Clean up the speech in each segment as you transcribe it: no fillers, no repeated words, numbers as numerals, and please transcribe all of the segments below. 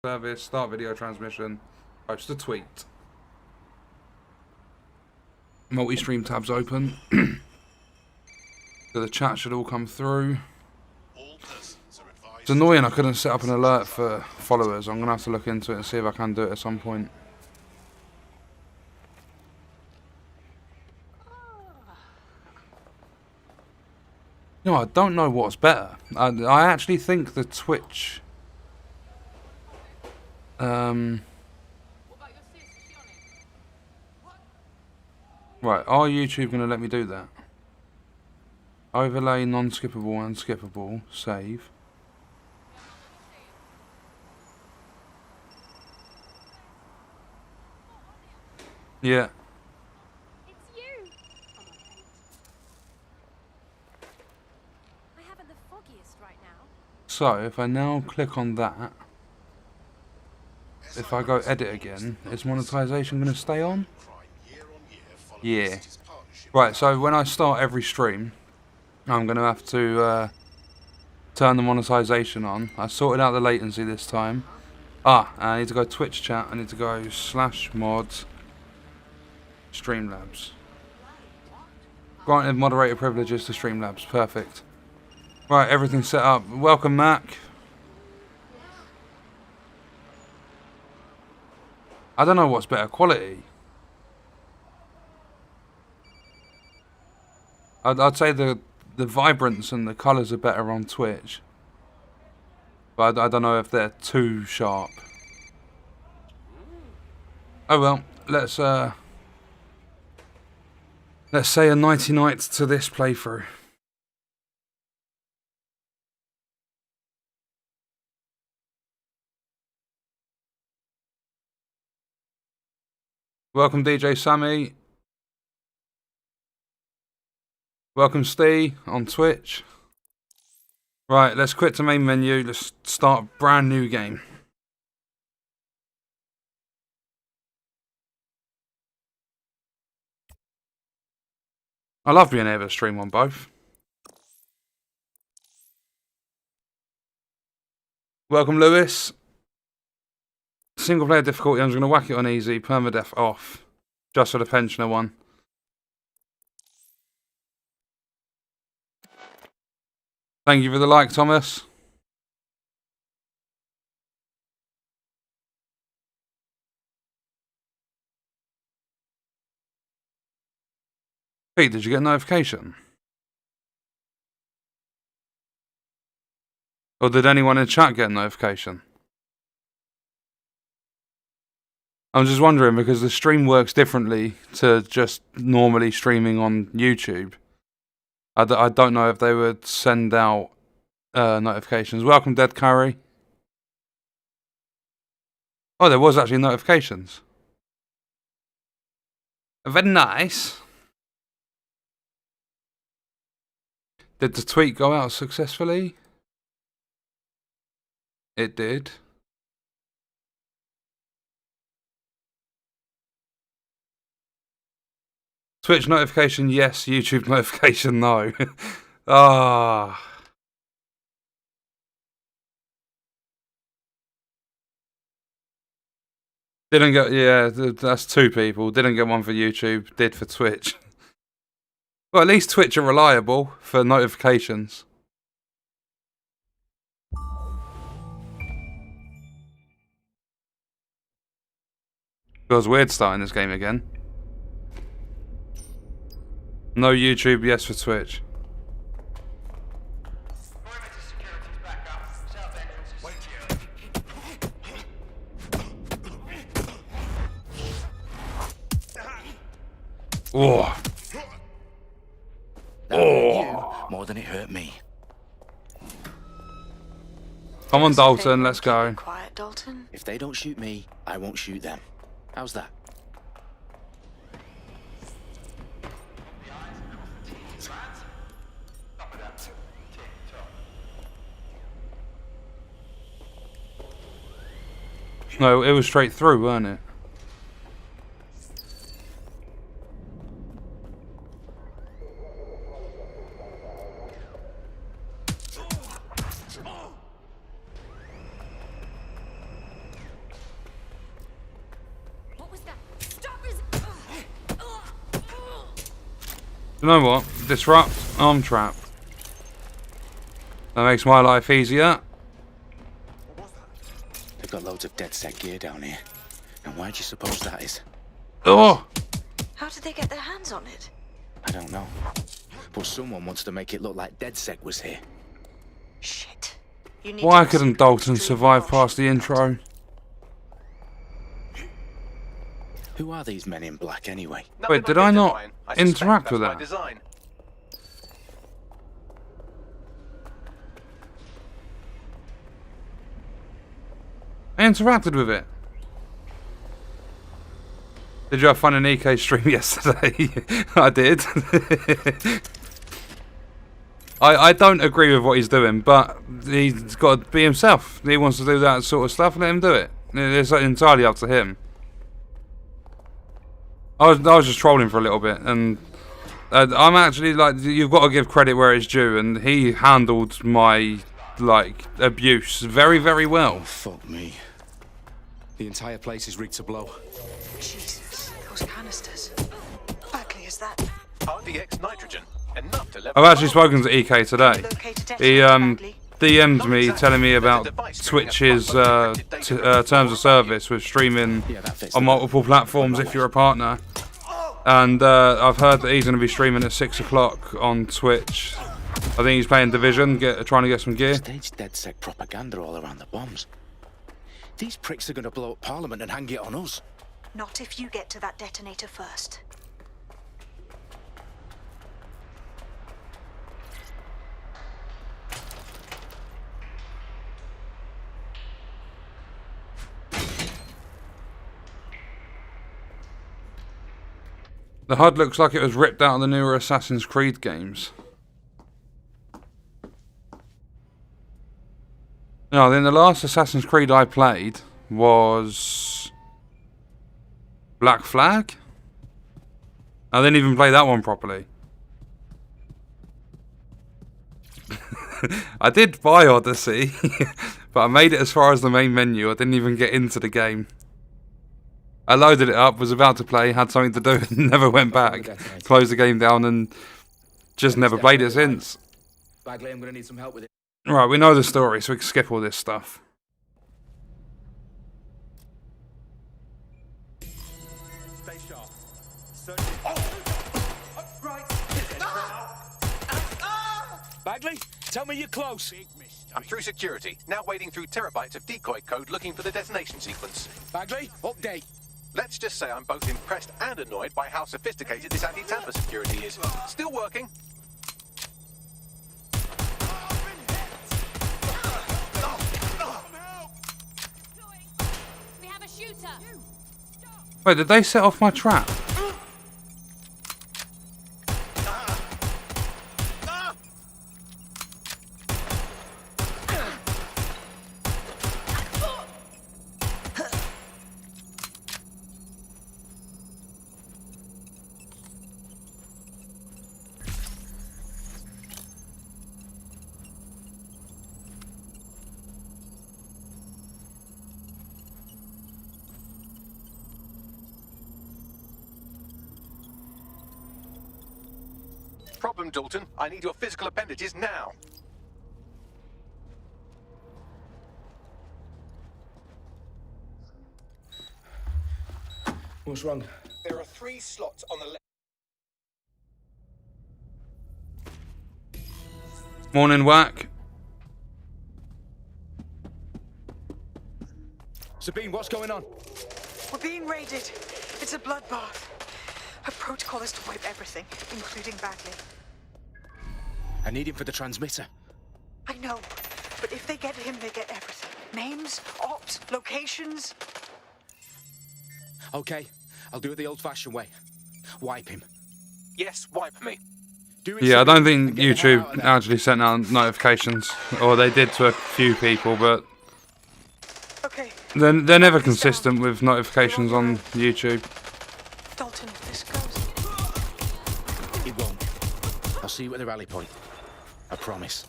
Service, start video transmission, post a tweet. Multi-stream tabs open. So the chat should all come through. It's annoying I couldn't set up an alert for followers. I'm going to have to look into it and see if I can do it at some point. No, I don't know what's better. I actually think the Twitch... Right, are YouTube going to let me do that? Overlay, non-skippable, and skippable. Save. Yeah. It's you. I haven't the foggiest right now. So, if I now click on that, if I go edit again, is monetization going to stay on? Yeah. Right, so when I start every stream, I'm going to have to turn the monetization on. I sorted out the latency this time. I need to go Twitch chat. I need to go /mods Streamlabs. Granted moderator privileges to Streamlabs. Perfect. Right, everything's set up. Welcome, Mac. I don't know what's better quality. I'd say the vibrance and the colours are better on Twitch. But I don't know if they're too sharp. Oh well, let's say a nighty night to this playthrough. Welcome DJ Sammy. Welcome Steve on Twitch. Right, let's quit the main menu. Let's start a brand new game. I love being able to stream on both. Welcome Lewis. Single player difficulty, I'm just going to whack it on easy. Permadeath off. Just for the pensioner one. Thank you for the like, Thomas. Pete, did you get a notification? Or did anyone in chat get a notification? I'm just wondering because the stream works differently to just normally streaming on YouTube. I don't know if they would send out notifications. Welcome, Dead Curry. Oh, there was actually notifications. Very nice. Did the tweet go out successfully? It did. Twitch notification, yes. YouTube notification, no. Ah. Didn't get, yeah, that's two people. Didn't get one for YouTube, did for Twitch. Well, at least Twitch are reliable for notifications. Feels weird starting this game again. No YouTube, yes for Twitch. Oh. That hurt you more than it hurt me. Come on, Dalton, let's go. Quiet, Dalton. If they don't shoot me, I won't shoot them. How's that? No, it was straight through, weren't it? What was that? Stop his... You know what? Disrupt, arm trap. That makes my life easier. They've got loads of DedSec gear down here. And why do you suppose that is? Oh! How did they get their hands on it? I don't know. But someone wants to make it look like DedSec was here. Shit. You need Why to couldn't Dalton survive past the intro? Who are these men in black anyway? Wait, did I not interact with that? Design. I interacted with it. Did you have fun in EK stream yesterday? I did. I don't agree with what he's doing, but he's got to be himself. He wants to do that sort of stuff, let him do it. It's entirely up to him. I was just trolling for a little bit, and I'm actually like, you've got to give credit where it's due, and he handled my like abuse very, very well. Oh, fuck me. The entire place is rigged to blow. Jesus, those canisters. Bagley, is that? RDX nitrogen. Enough to level. I've actually spoken to EK today. He DM'd me telling me about Twitch's terms of service with streaming on multiple platforms if you're a partner. And I've heard that he's going to be streaming at 6 o'clock on Twitch. I think he's playing Division, trying to get some gear. Staged DedSec propaganda all around the bombs. These pricks are going to blow up Parliament and hang it on us. Not if you get to that detonator first. The HUD looks like it was ripped out of the newer Assassin's Creed games. No, then the last Assassin's Creed I played was Black Flag. I didn't even play that one properly. I did buy Odyssey, but I made it as far as the main menu. I didn't even get into the game. I loaded it up, was about to play, had something to do, and never went back. Closed the game down and just never played it since. Bagley, I'm going to need some help with it. Right, we know the story, so we can skip all this stuff. Stay sharp. Bagley, tell me you're close. I'm through security. Now wading through terabytes of decoy code looking for the detonation sequence. Bagley, update. Let's just say I'm both impressed and annoyed by how sophisticated this anti-tamper security is. Still working. We have a shooter. Wait, did they set off my trap? Problem, Dalton. I need your physical appendages now. What's wrong? There are 3 slots on the left. Morning, Whack. Sabine, what's going on? We're being raided. It's a bloodbath. Her protocol is to wipe everything, including Bagley. I need him for the transmitter. I know, but if they get him, they get everything. Names, ops, locations. Okay, I'll do it the old-fashioned way. Wipe him. Yes, wipe me. Do it, Yeah, I don't Sabine, think and get the hell out YouTube of there. actually sent out notifications, or they did to a few people, but Okay, they're never consistent with notifications on YouTube. Dalton, if this goes... It won't. I'll see you at the rally point. I promise.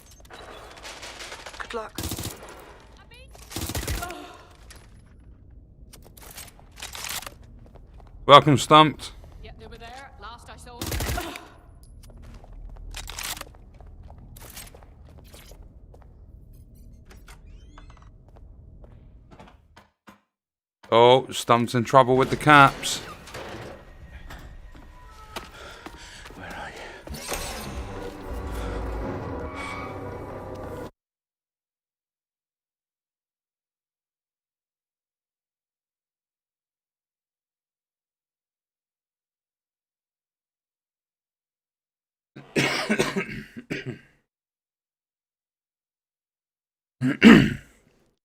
Good luck. Welcome, Stumped. Yeah, they were there. Last I saw. Oh, Stump's in trouble with the caps. Where are you?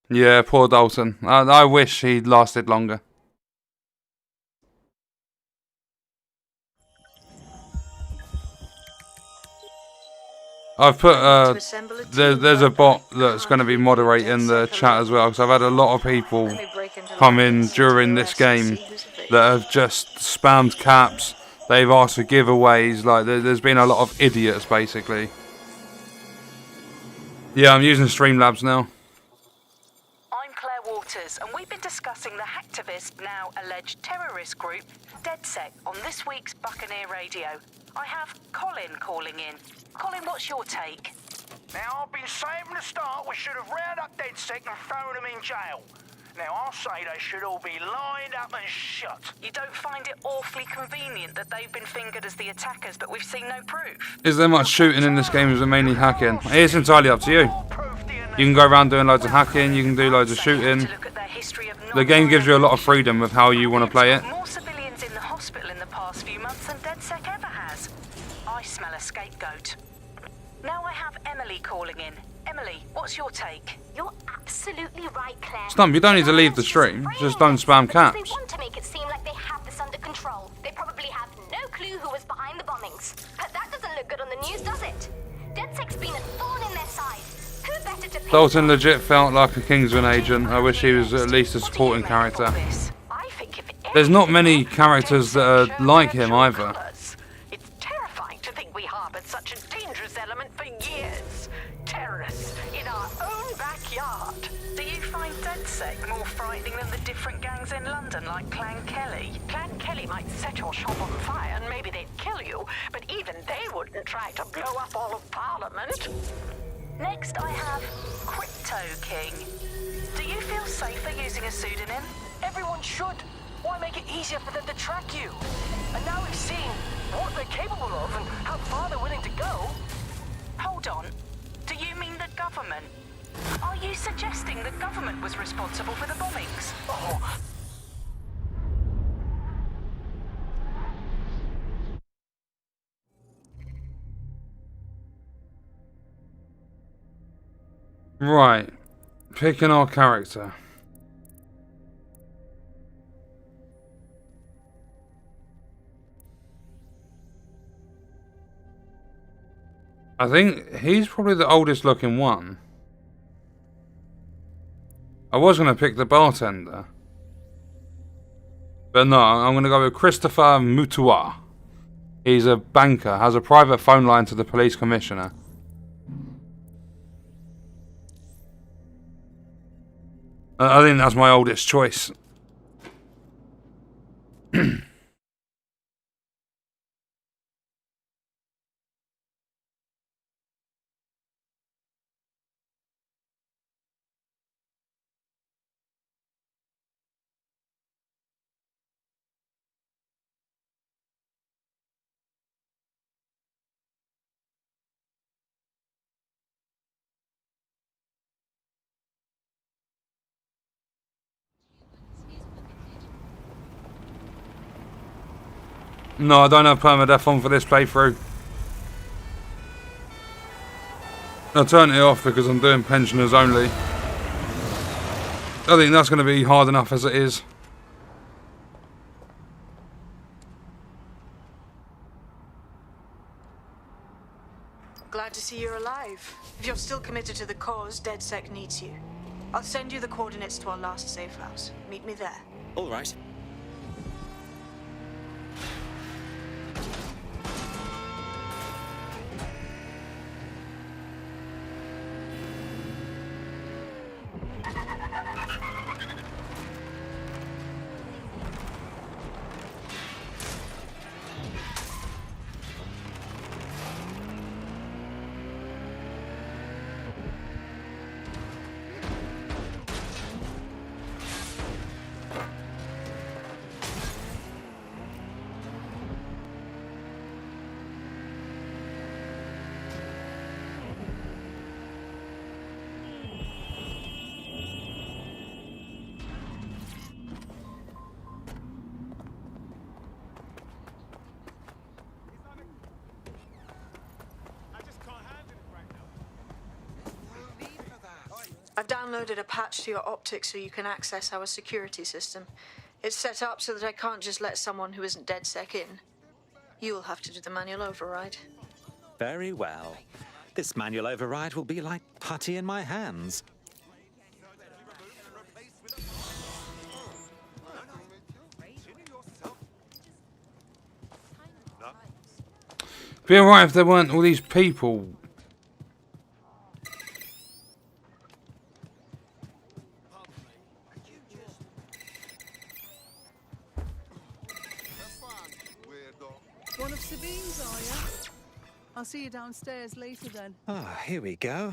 Yeah, poor Dalton. I wish he'd lasted longer. I've put there's a bot that's going to be moderating the chat as well, because I've had a lot of people come in during this game that have just spammed caps. They've asked for giveaways. Like there's been a lot of idiots basically. Yeah, I'm using Streamlabs now. I'm Claire Waters, and we've been discussing the hacktivist, now alleged terrorist group, DedSec, on this week's Buccaneer Radio. I have Colin calling in. Colin, what's your take? Now, I've been saying from the start we should have rounded up DedSec and thrown them in jail. Now, I'll say they should all be lined up and shot. You don't find it awfully convenient that they've been fingered as the attackers, but we've seen no proof? Is there much shooting in this game? Is it mainly hacking? It's entirely up to you. You can go around doing loads of hacking, you can do loads of shooting. The game gives you a lot of freedom with how you want to play it. More civilians in the hospital in the past few months than DedSec ever has. I smell a scapegoat. Now I have Emily calling in. Emily, what's your take? You're absolutely right, Claire. Stump, you don't need to leave the stream. Just don't spam caps. They want to make it seem like they have this under control. They probably have no clue who was behind the bombings. But that doesn't look good on the news, does it? DedSec's been a thorn in their side. Who better to pay? Dalton legit felt like a Kingsman agent. I wish he was at least a supporting character. I think if There's not many characters that are like him either. It's terrifying to think we harbored such a dangerous element for years. Terrorists in our own backyard. Do you find DedSec more frightening than the different gangs in London, like Clan Kelley? Clan Kelley might set your shop on fire and maybe they'd kill you, but even they wouldn't try to blow up all of Parliament. Next, I have Crypto King. Do you feel safer using a pseudonym? Everyone should. Why make it easier for them to track you? And now we've seen what they're capable of and how far they're willing to go. Hold on. Do you mean the government? Are you suggesting the government was responsible for the bombings? Oh, Right. Picking our character. I think he's probably the oldest looking one. I was going to pick the bartender. But no, I'm going to go with Christopher Mutua. He's a banker, has a private phone line to the police commissioner. I think that's my oldest choice. No, I don't have permadeath on for this playthrough. I turned it off because I'm doing pensioners only. I think that's going to be hard enough as it is. Glad to see you're alive. If you're still committed to the cause, DedSec needs you. I'll send you the coordinates to our last safe house. Meet me there. All right. I've downloaded a patch to your optics so you can access our security system. It's set up so that I can't just let someone who isn't DedSec in. You'll have to do the manual override. Very well. This manual override will be like putty in my hands. Be alright if there weren't all these people. One of Sabine's, are you? I'll see you downstairs later then. Ah, here we go.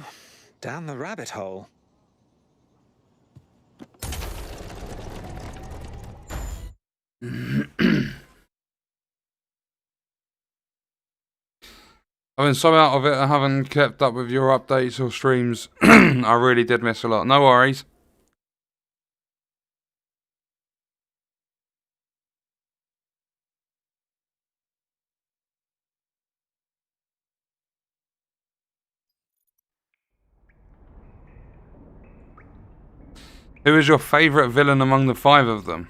Down the rabbit hole. I've been so out of it, I haven't kept up with your updates or streams. I really did miss a lot. No worries. Who is your favourite villain among the 5 of them?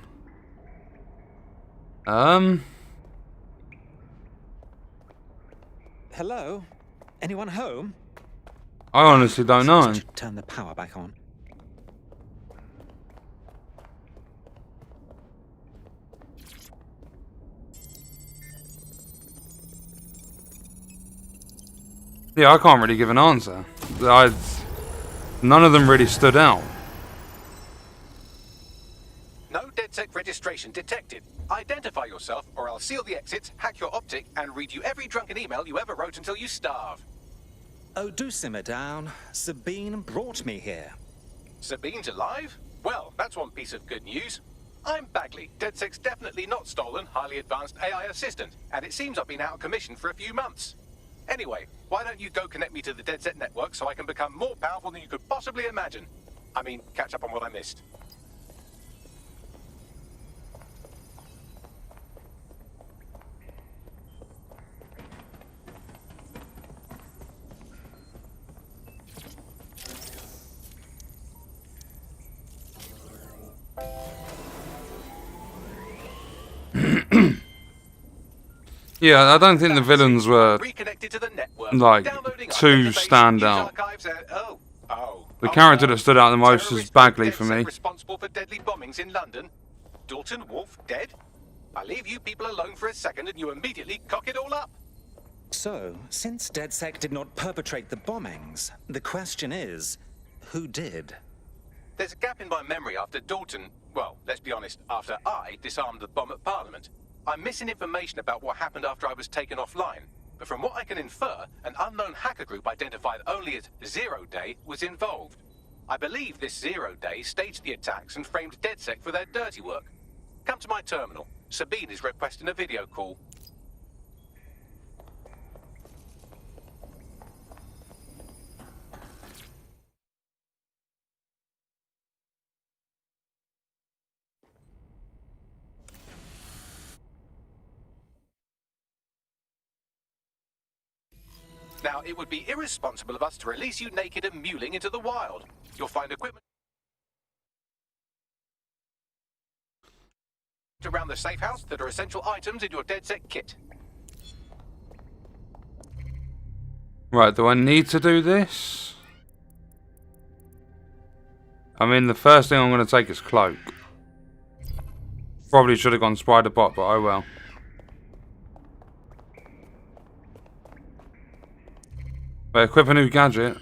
Hello? Anyone home? I honestly don't know. I should turn the power back on. Yeah, I can't really give an answer. None of them really stood out. No DedSec registration detected. Identify yourself, or I'll seal the exits, hack your optic, and read you every drunken email you ever wrote until you starve. Oh, do simmer down. Sabine brought me here. Sabine's alive? Well, that's one piece of good news. I'm Bagley, DedSec's definitely not stolen, highly advanced AI assistant, and it seems I've been out of commission for a few months. Anyway, why don't you go connect me to the DedSec network so I can become more powerful than you could possibly imagine? I mean, catch up on what I missed. Yeah, I don't think the villains were Reconnected to the network. like Downloading our too database, stand news out. archives and- The character that stood out the most was Bagley for me. Responsible for deadly bombings in London. Dalton Wolf dead. I leave you people alone for a second and you immediately cock it all up. So, since DedSec did not perpetrate the bombings, the question is, who did? There's a gap in my memory after Dalton, well, let's be honest, after I disarmed the bomb at Parliament. I'm missing information about what happened after I was taken offline. But from what I can infer, an unknown hacker group identified only as Zero Day was involved. I believe this Zero Day staged the attacks and framed DedSec for their dirty work. Come to my terminal. Sabine is requesting a video call. Now, it would be irresponsible of us to release you naked and mewling into the wild. You'll find equipment around the safe house that are essential items in your DedSec kit. Right, do I need to do this? I mean, the first thing I'm going to take is Cloak. Probably should have gone Spider Bot, but oh well. But equip a new gadget.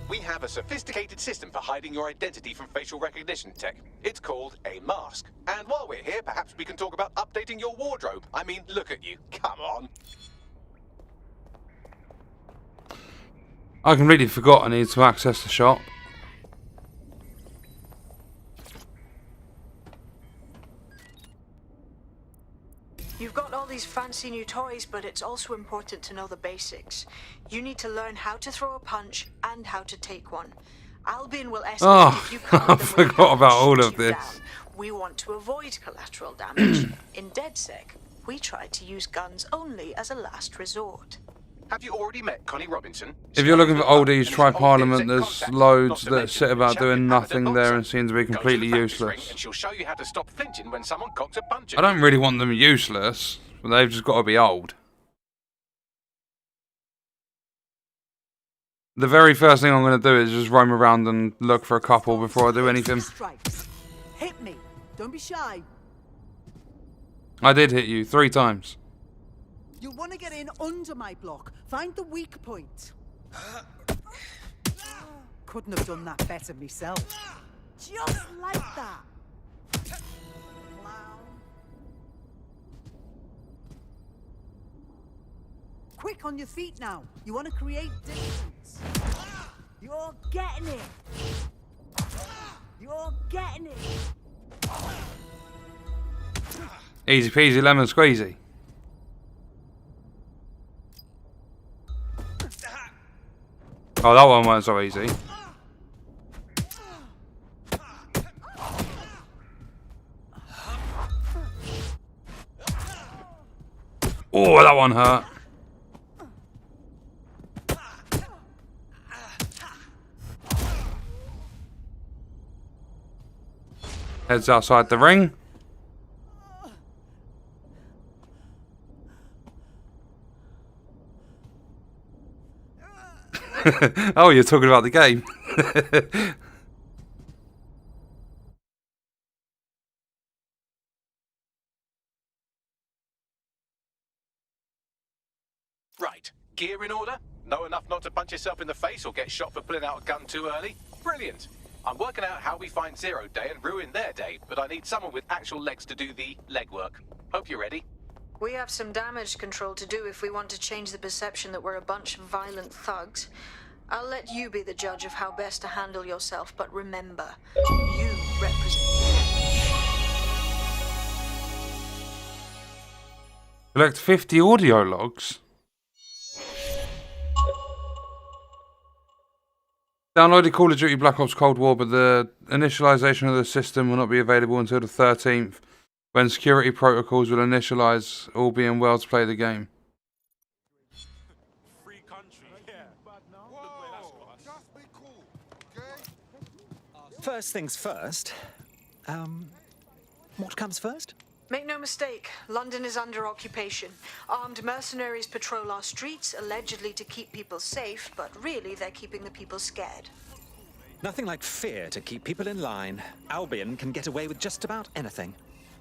We have a sophisticated system for hiding your identity from facial recognition tech. It's called a mask. And while we're here, perhaps we can talk about updating your wardrobe. I mean, look at you. Come on. I completely forgot I need to access the shop. You've got all these fancy new toys, but it's also important to know the basics. You need to learn how to throw a punch and how to take one. Albion will escalate if you come I forgot about all of this. We want to avoid collateral damage. In DedSec, We tried to use guns only as a last resort. Have you already met Connie Robinson? If you're looking for oldies, try Parliament. There's loads that sit about doing nothing there and seem to be completely useless. And she'll show you how to stop flinching when someone cocks a punch at I don't really want them useless, but they've just got to be old. The very first thing I'm going to do is just roam around and look for a couple before I do anything. Hit me. Don't be shy. I did hit you 3 times. You want to get in under my block. Find the weak point. Couldn't have done that better myself. Just like that. Clown. Quick on your feet now. You want to create distance. You're getting it. You're getting it. Easy peasy lemon squeezy. Oh, that one wasn't so easy. Oh, that one hurt. Heads outside the ring. Oh, you're talking about the game. Right. Gear in order? Know enough not to punch yourself in the face or get shot for pulling out a gun too early? Brilliant. I'm working out how we find Zero Day and ruin their day, but I need someone with actual legs to do the legwork. Hope you're ready. We have some damage control to do if we want to change the perception that we're a bunch of violent thugs. I'll let you be the judge of how best to handle yourself, but remember, you represent... Collect 50 audio logs. Downloaded Call of Duty Black Ops Cold War, but the initialization of the system will not be available until the 13th, when security protocols will initialize, all being well to play the game. Free country, yeah. Whoa, just be cool, okay? First things first. What comes first? Make no mistake, London is under occupation. Armed mercenaries patrol our streets, allegedly to keep people safe, but really they're keeping the people scared. Nothing like fear to keep people in line. Albion can get away with just about anything.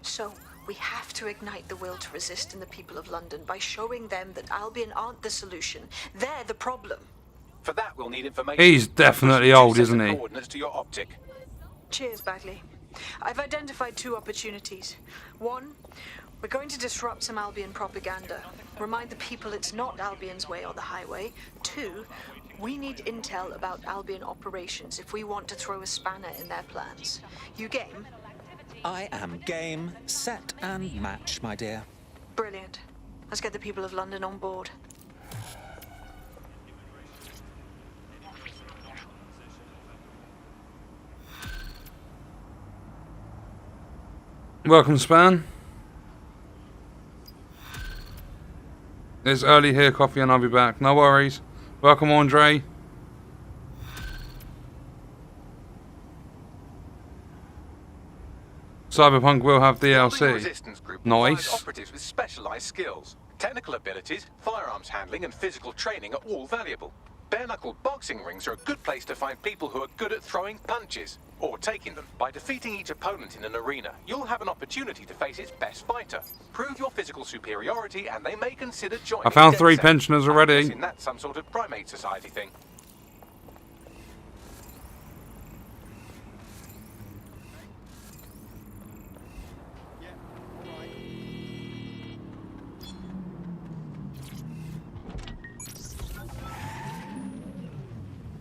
So, we have to ignite the will to resist in the people of London by showing them that Albion aren't the solution. They're the problem. For that, we'll need information. He's definitely old, isn't he? Coordinates to your optic. Cheers, Bagley. I've identified 2 opportunities. 1, we're going to disrupt some Albion propaganda. Remind the people it's not Albion's way or the highway. 2, we need intel about Albion operations if we want to throw a spanner in their plans. You game? I am game, set, and match, my dear. Brilliant. Let's get the people of London on board. Welcome, Span. It's early here, coffee, and I'll be back. No worries. Welcome, Andre. Cyberpunk will have DLC. Resistance group Nice. Operatives with specialized skills. Technical abilities, firearms handling, and physical training are all valuable. Bare-knuckle boxing rings are a good place to find people who are good at throwing punches, or taking them. By defeating each opponent in an arena, you'll have an opportunity to face its best fighter. Prove your physical superiority, and they may consider joining. I found 3 DedSec. pensioners already. I'm guessing that's some sort of primate society thing.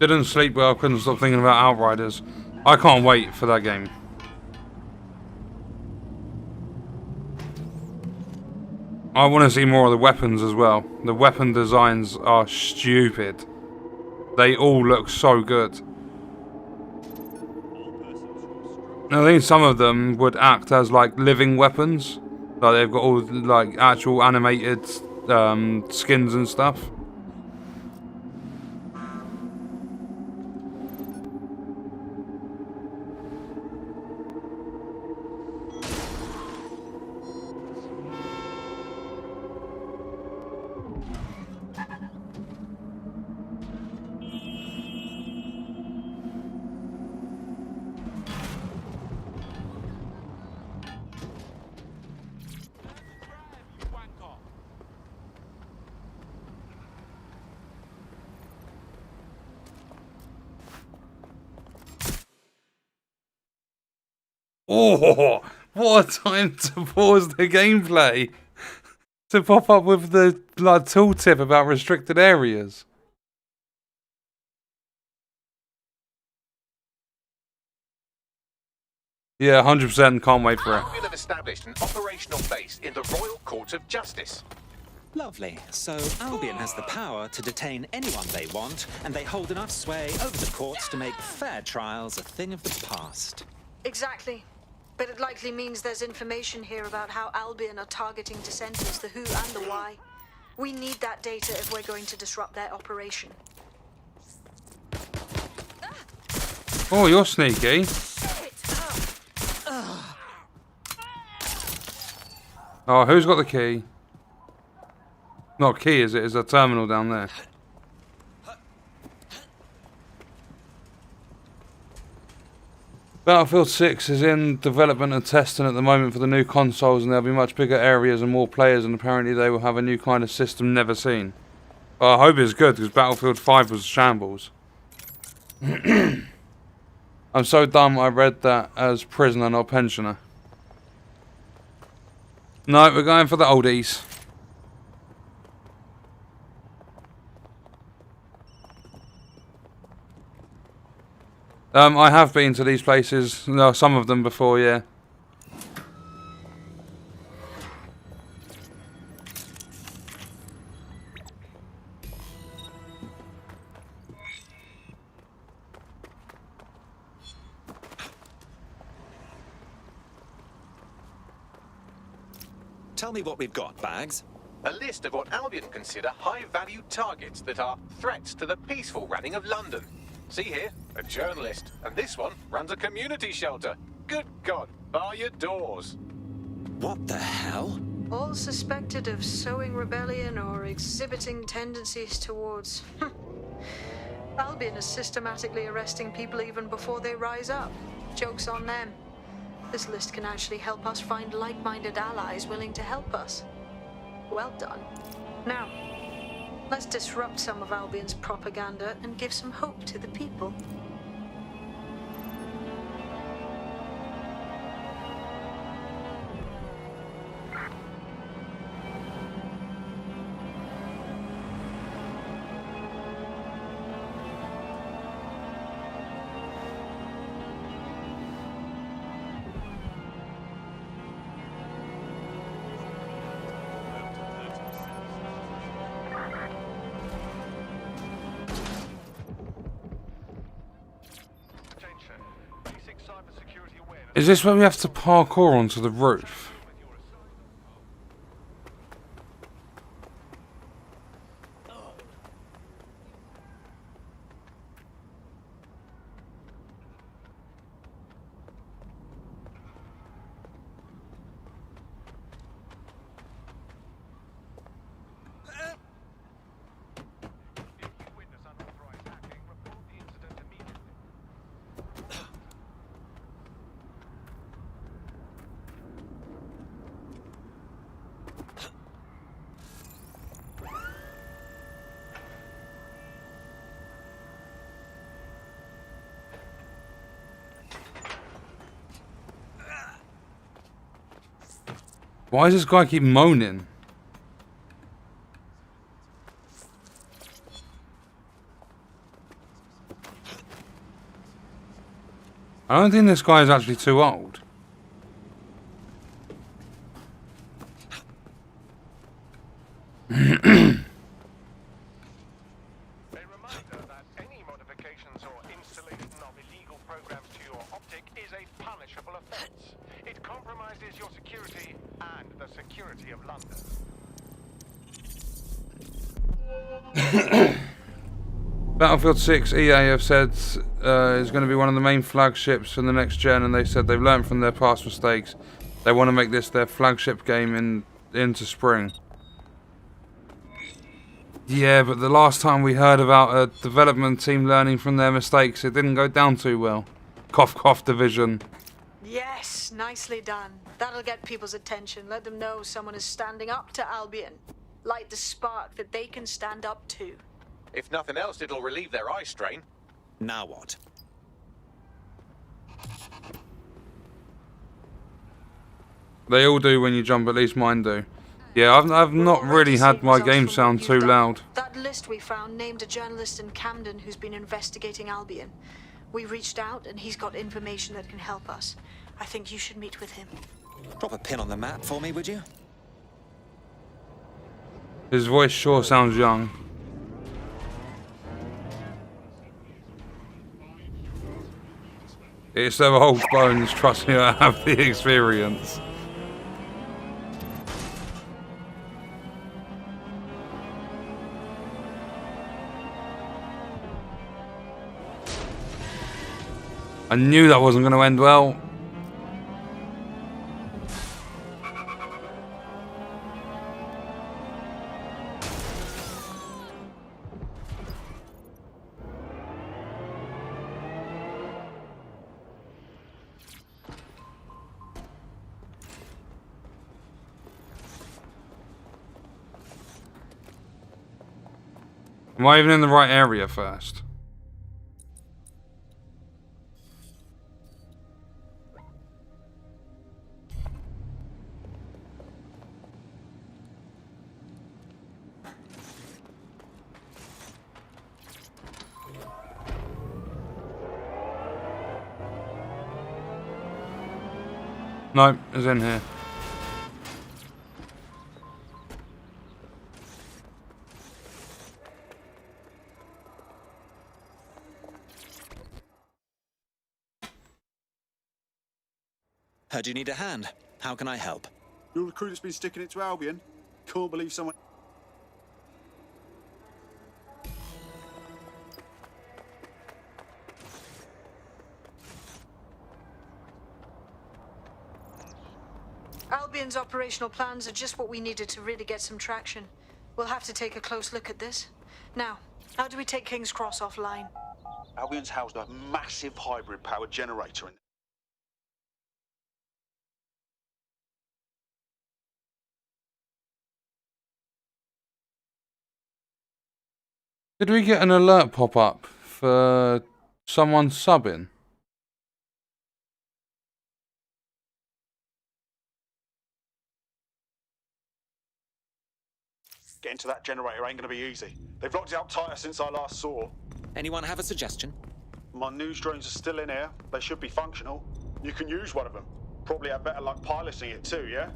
Didn't sleep well, couldn't stop thinking about Outriders. I can't wait for that game. I want to see more of the weapons as well. The weapon designs are stupid. They all look so good. I think some of them would act as like living weapons. Like they've got all like actual animated skins and stuff. Oh, what a time to pause the gameplay to pop up with the like tooltip about restricted areas. Yeah, 100% can't wait for it. We'll have established an operational base in the Royal Court of Justice. Lovely. So Albion has the power to detain anyone they want, and they hold enough sway over the courts to make fair trials a thing of the past. Exactly. But it likely means there's information here about how Albion are targeting dissenters, the who and the why. We need that data if we're going to disrupt their operation. Oh, you're sneaky. Oh, who's got the key? Not a key, is it? It's a terminal down there. Battlefield 6 is in development and testing at the moment for the new consoles, and there'll be much bigger areas and more players, and apparently they will have a new kind of system never seen. Well, I hope it's good, because Battlefield 5 was shambles. I'm so dumb I read that as prisoner, not pensioner. No, we're going for the oldies. I have been to these places, no, some of them before, yeah. Tell me what we've got, Bags. A list of what Albion consider high-value targets that are threats to the peaceful running of London. See here, a journalist, and this one runs a community shelter. Good God, bar your doors. What the hell? All suspected of sowing rebellion or exhibiting tendencies towards... Albion is systematically arresting people even before they rise up. Joke's on them. This list can actually help us find like-minded allies willing to help us. Well done. Now, let's disrupt some of Albion's propaganda and give some hope to the people. Is this where we have to parkour onto the roof? Why does this guy keep moaning? I don't think this guy is actually too old. tactic is a punishable offence. It compromises your security and the security of London. Battlefield 6 EA have said is going to be one of the main flagships for the next gen, and they said they've learned from their past mistakes. They want to make this their flagship game into spring. Yeah, but the last time we heard about a development team learning from their mistakes, it didn't go down too well. Cough, cough, Division. Yes, nicely done. That'll get people's attention. Let them know someone is standing up to Albion. Light the spark that they can stand up to. If nothing else, it'll relieve their eye strain. Now what? They all do when you jump, at least mine do. Yeah, I've not really had my game sound too loud. That list we found named a journalist in Camden who's been investigating Albion. We reached out and he's got information that can help us. I think you should meet with him. Drop a pin on the map for me, would you? His voice sure sounds young. It's their old bones, trust me, I have the experience. I knew that wasn't going to end well. Am I even in the right area first? No, it's in here. Heard you need a hand. How can I help? Your recruiter's been sticking it to Albion. Can't believe someone... Albion's operational plans are just what we needed to really get some traction. We'll have to take a close look at this. Now, how do we take King's Cross offline? Albion's housed a massive hybrid-powered generator in... Did we get an alert pop up for someone subbing? Getting to that generator ain't gonna be easy. They've locked it up tighter since I last saw. Anyone have a suggestion? My news drones are still in here. They should be functional. You can use one of them. Probably have better luck piloting it too, yeah?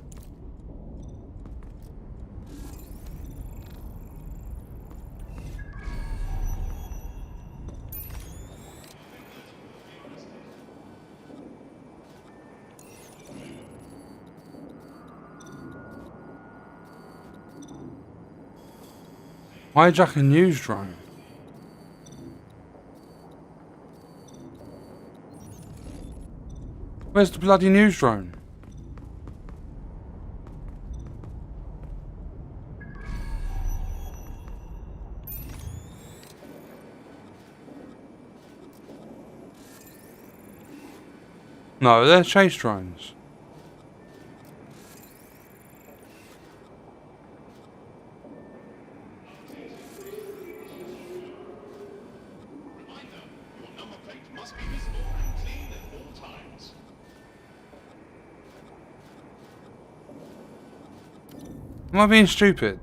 Hijack a news drone. Where's the bloody news drone? No, they're chase drones. Am I being stupid?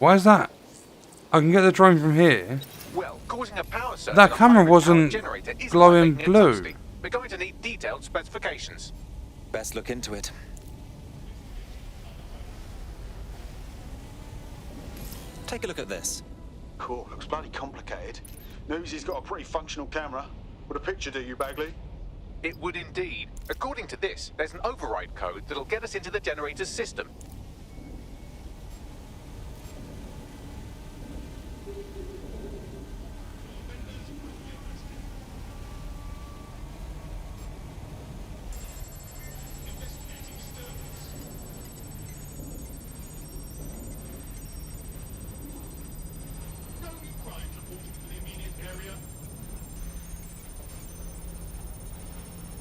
Why is that? I can get the drone from here. Well, causing a power surge. That on a camera hybrid wasn't powered generator isn't glowing like making it blue. toasty. We're going to need detailed specifications. Best look into it. Take a look at this. Cool, looks bloody complicated. News he's got a pretty functional camera. Would a picture do you, Bagley? It would indeed. According to this, there's an override code that'll get us into the generator's system.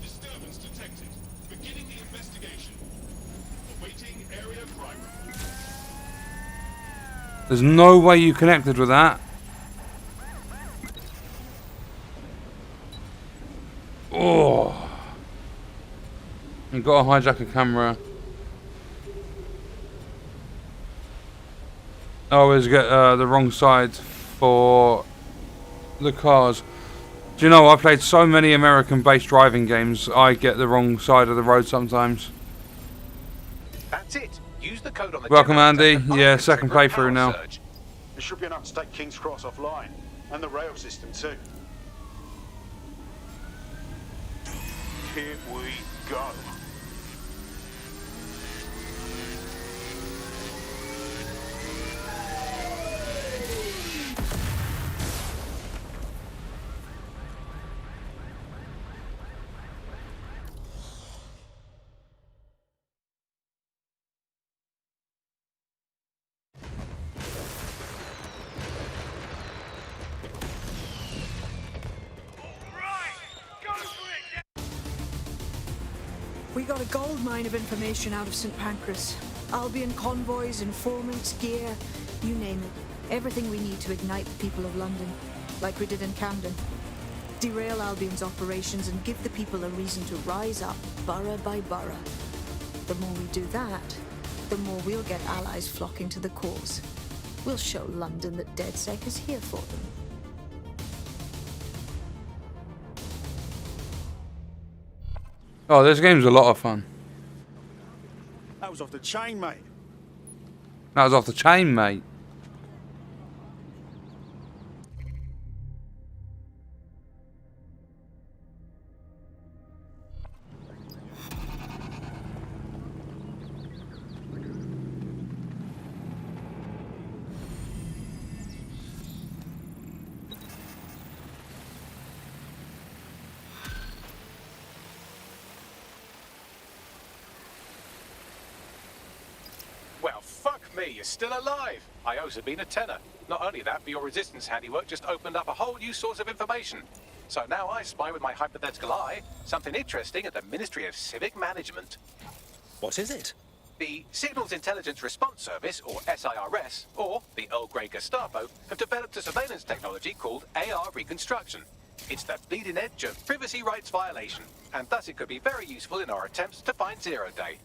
Disturbance detected. Beginning the investigation. Awaiting area crime report. There's no way you connected with that. Oh. You've got to hijack a camera. I always get the wrong side for the cars. Do you know, I played so many American-based driving games, I get the wrong side of the road sometimes. That's it. Use the code on the Welcome, generator Andy. and Yeah, untrigger second a power playthrough now. surge. It should be enough to take King's Cross offline. And the rail system too. Here we go. We got a gold mine of information out of St. Pancras. Albion convoys, informants, gear, you name it. Everything we need to ignite the people of London, like we did in Camden. Derail Albion's operations and give the people a reason to rise up, borough by borough. The more we do that, the more we'll get allies flocking to the cause. We'll show London that DedSec is here for them. Oh, this game's a lot of fun. That was off the chain, mate. That was off the chain, mate. Well, fuck me, you're still alive. I owes have been a tenner. Not only that, but your resistance handiwork just opened up a whole new source of information. So now I spy with my hypothetical eye something interesting at the Ministry of Civic Management. What is it? The Signals Intelligence Response Service, or SIRS, or the Earl Grey Gestapo, have developed a surveillance technology called AR Reconstruction. It's the bleeding edge of privacy rights violation, and thus it could be very useful in our attempts to find Zero Day.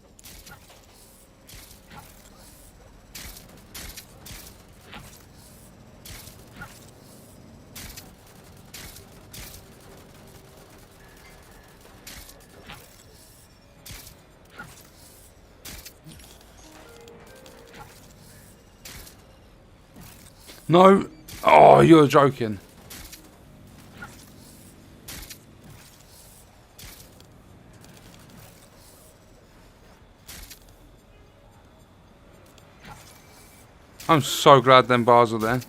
No. Oh, you're joking. I'm so glad them bars are there.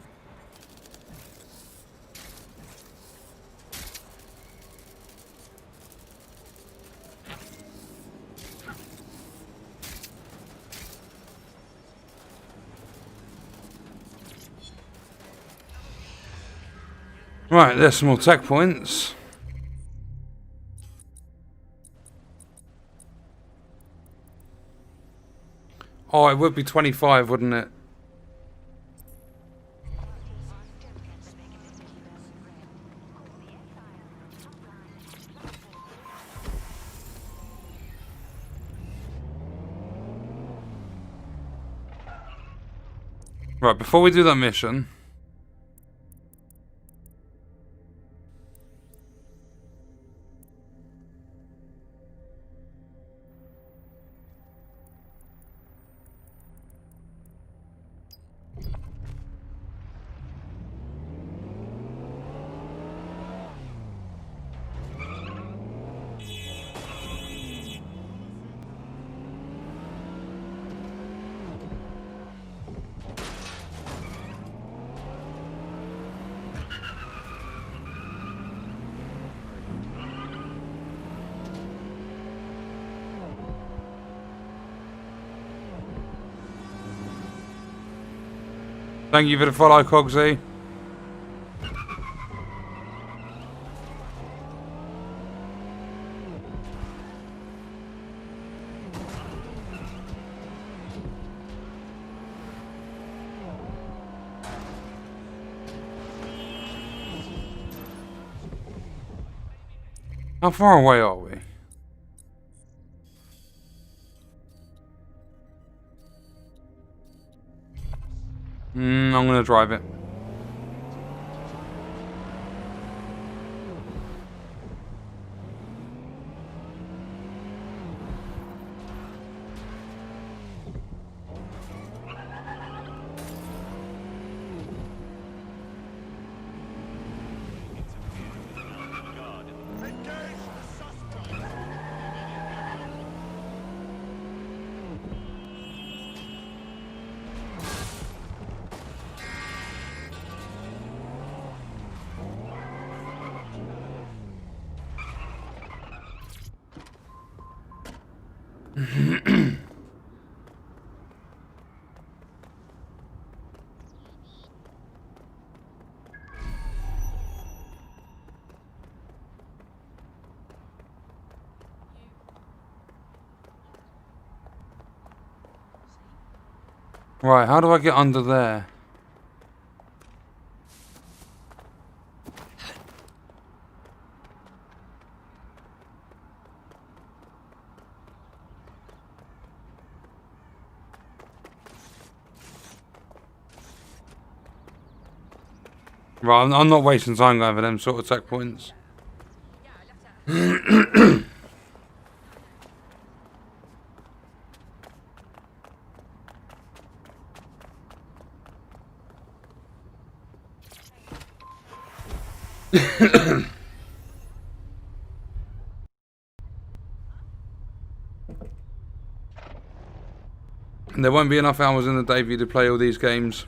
Right, there's some more tech points. Oh, it would be 25, wouldn't it? Right, before we do that mission... Thank you for the follow, Cogsy. How far away are we? I'm gonna drive it. Right, how do I get under there? Right, I'm not wasting time going for them sort of checkpoints. There won't be enough hours in the day for you to play all these games.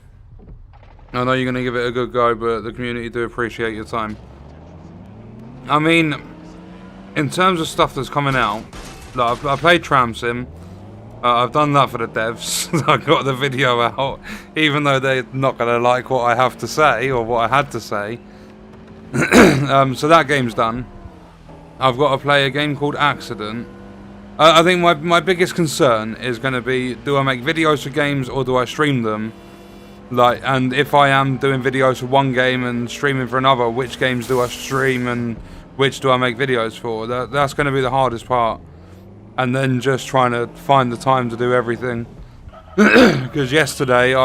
I know you're going to give it a good go, but the community do appreciate your time. I mean, in terms of stuff that's coming out, like I played Tram Sim. I've done that for the devs. I got the video out, even though they're not going to like what I have to say, or what I had to say. So that game's done. I've got to play a game called Accident. I think my biggest concern is going to be, do I make videos for games or do I stream them? Like, and if I am doing videos for one game and streaming for another, which games do I stream and which do I make videos for? That's going to be the hardest part. And then just trying to find the time to do everything. Because yesterday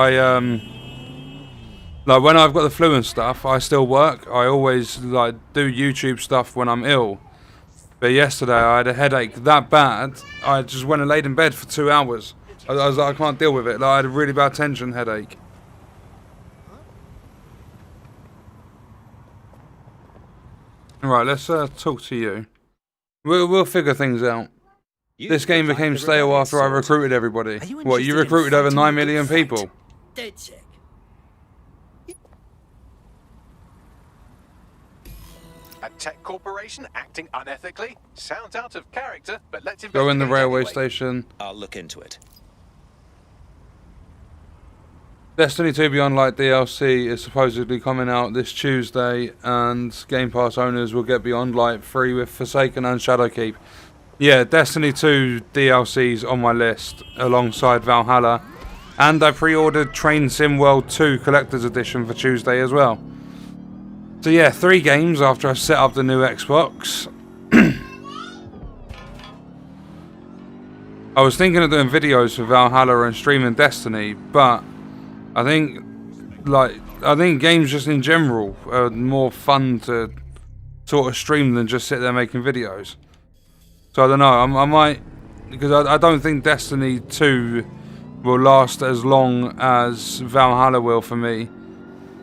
like when I've got the flu and stuff, I still work. I always like do YouTube stuff when I'm ill. But yesterday I had a headache that bad, I just went and laid in bed for 2 hours. I was like, I can't deal with it. Like, I had a really bad tension headache. Alright, let's talk to you. We'll figure things out. This game became stale after I recruited everybody. What, you recruited over 9 million people? DedSec. A tech corporation acting unethically? Sounds out of character, but let's investigate. Go in the railway anyway. station. I'll look into it. Destiny 2 Beyond Light DLC is supposedly coming out this Tuesday, and Game Pass owners will get Beyond Light free with Forsaken and Shadowkeep. Yeah, Destiny 2 DLC's on my list, alongside Valhalla. And I pre-ordered Train Sim World 2 Collector's Edition for Tuesday as well. So yeah, 3 games after I've set up the new Xbox. I was thinking of doing videos for Valhalla and streaming Destiny, but I think games just in general are more fun to sort of stream than just sit there making videos. So I don't know, I might, because I don't think Destiny 2 will last as long as Valhalla will for me.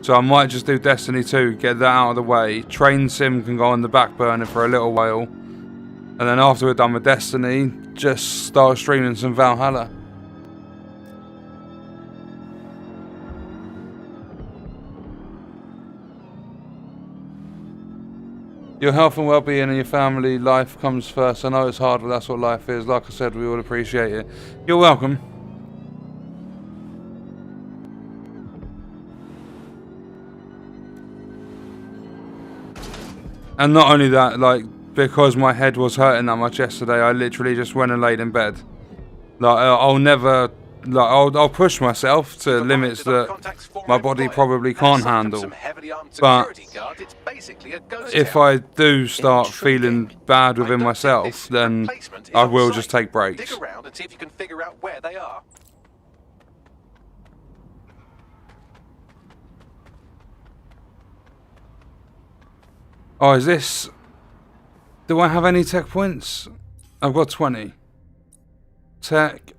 So I might just do Destiny 2, get that out of the way. Train Sim can go on the back burner for a little while. And then after we're done with Destiny, just start streaming some Valhalla. Your health and well-being and your family life comes first. I know it's hard, but that's what life is. Like I said, we all appreciate it. You're welcome. And not only that, like, because my head was hurting that much yesterday, I literally just went and laid in bed. Like, I'll never, like, I'll push myself to limits that my body probably can't handle. But if I do start feeling bad within myself, then I will just take breaks. Dig around and see if you can figure out where they are. Oh, is this... Do I have any tech points? I've got 20. Tech.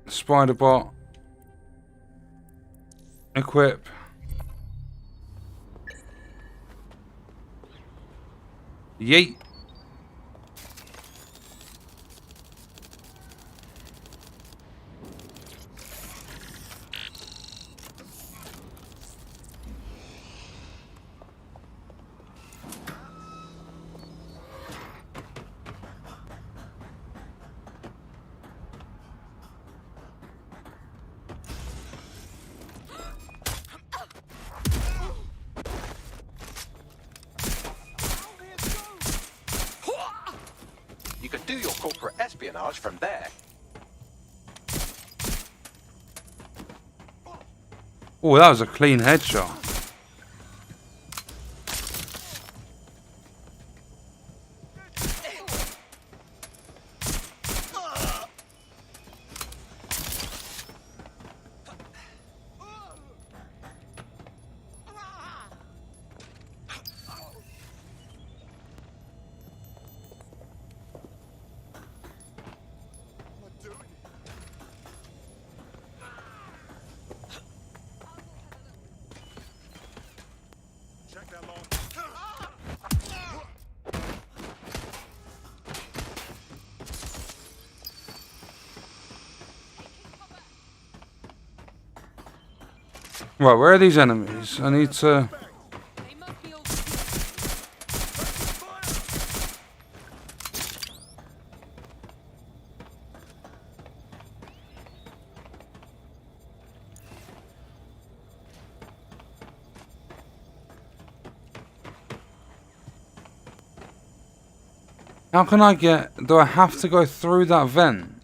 Spider bot. Equip. Yeet. You could do your corporate espionage from there. Oh, that was a clean headshot. Right, where are these enemies? I need to... How can I get... Do I have to go through that vent?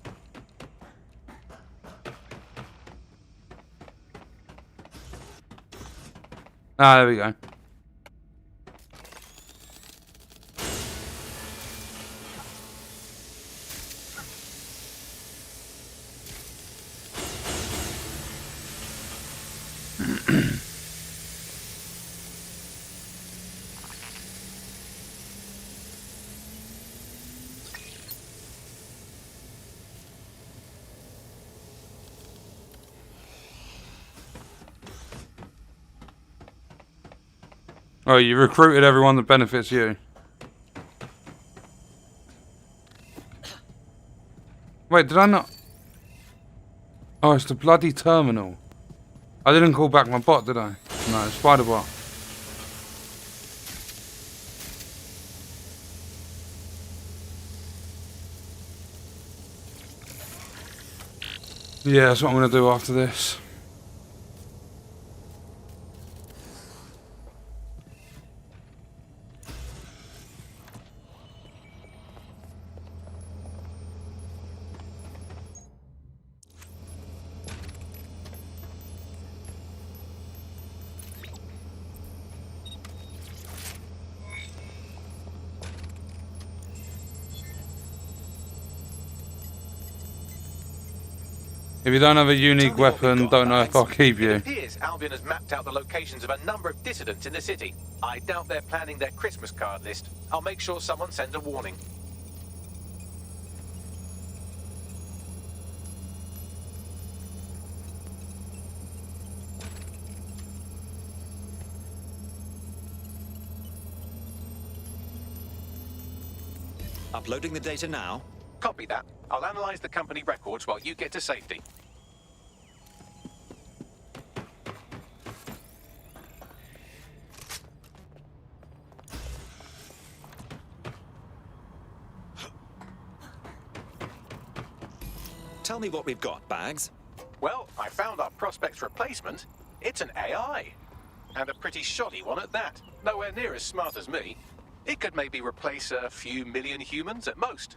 Ah, there we go. Oh, you recruited everyone that benefits you. Wait, did I not? Oh, it's the bloody terminal. I didn't call back my bot, did I? No, spider bot. Yeah, that's what I'm going to do after this. If you don't have a unique weapon, don't know if I'll keep you. It appears Albion has mapped out the locations of a number of dissidents in the city. I doubt they're planning their Christmas card list. I'll make sure someone sends a warning. Uploading the data now. Copy that. I'll analyze the company records while you get to safety. Tell me what we've got, Bags. Well, I found our prospect's replacement. It's an AI. And a pretty shoddy one at that. Nowhere near as smart as me. It could maybe replace a few million humans at most.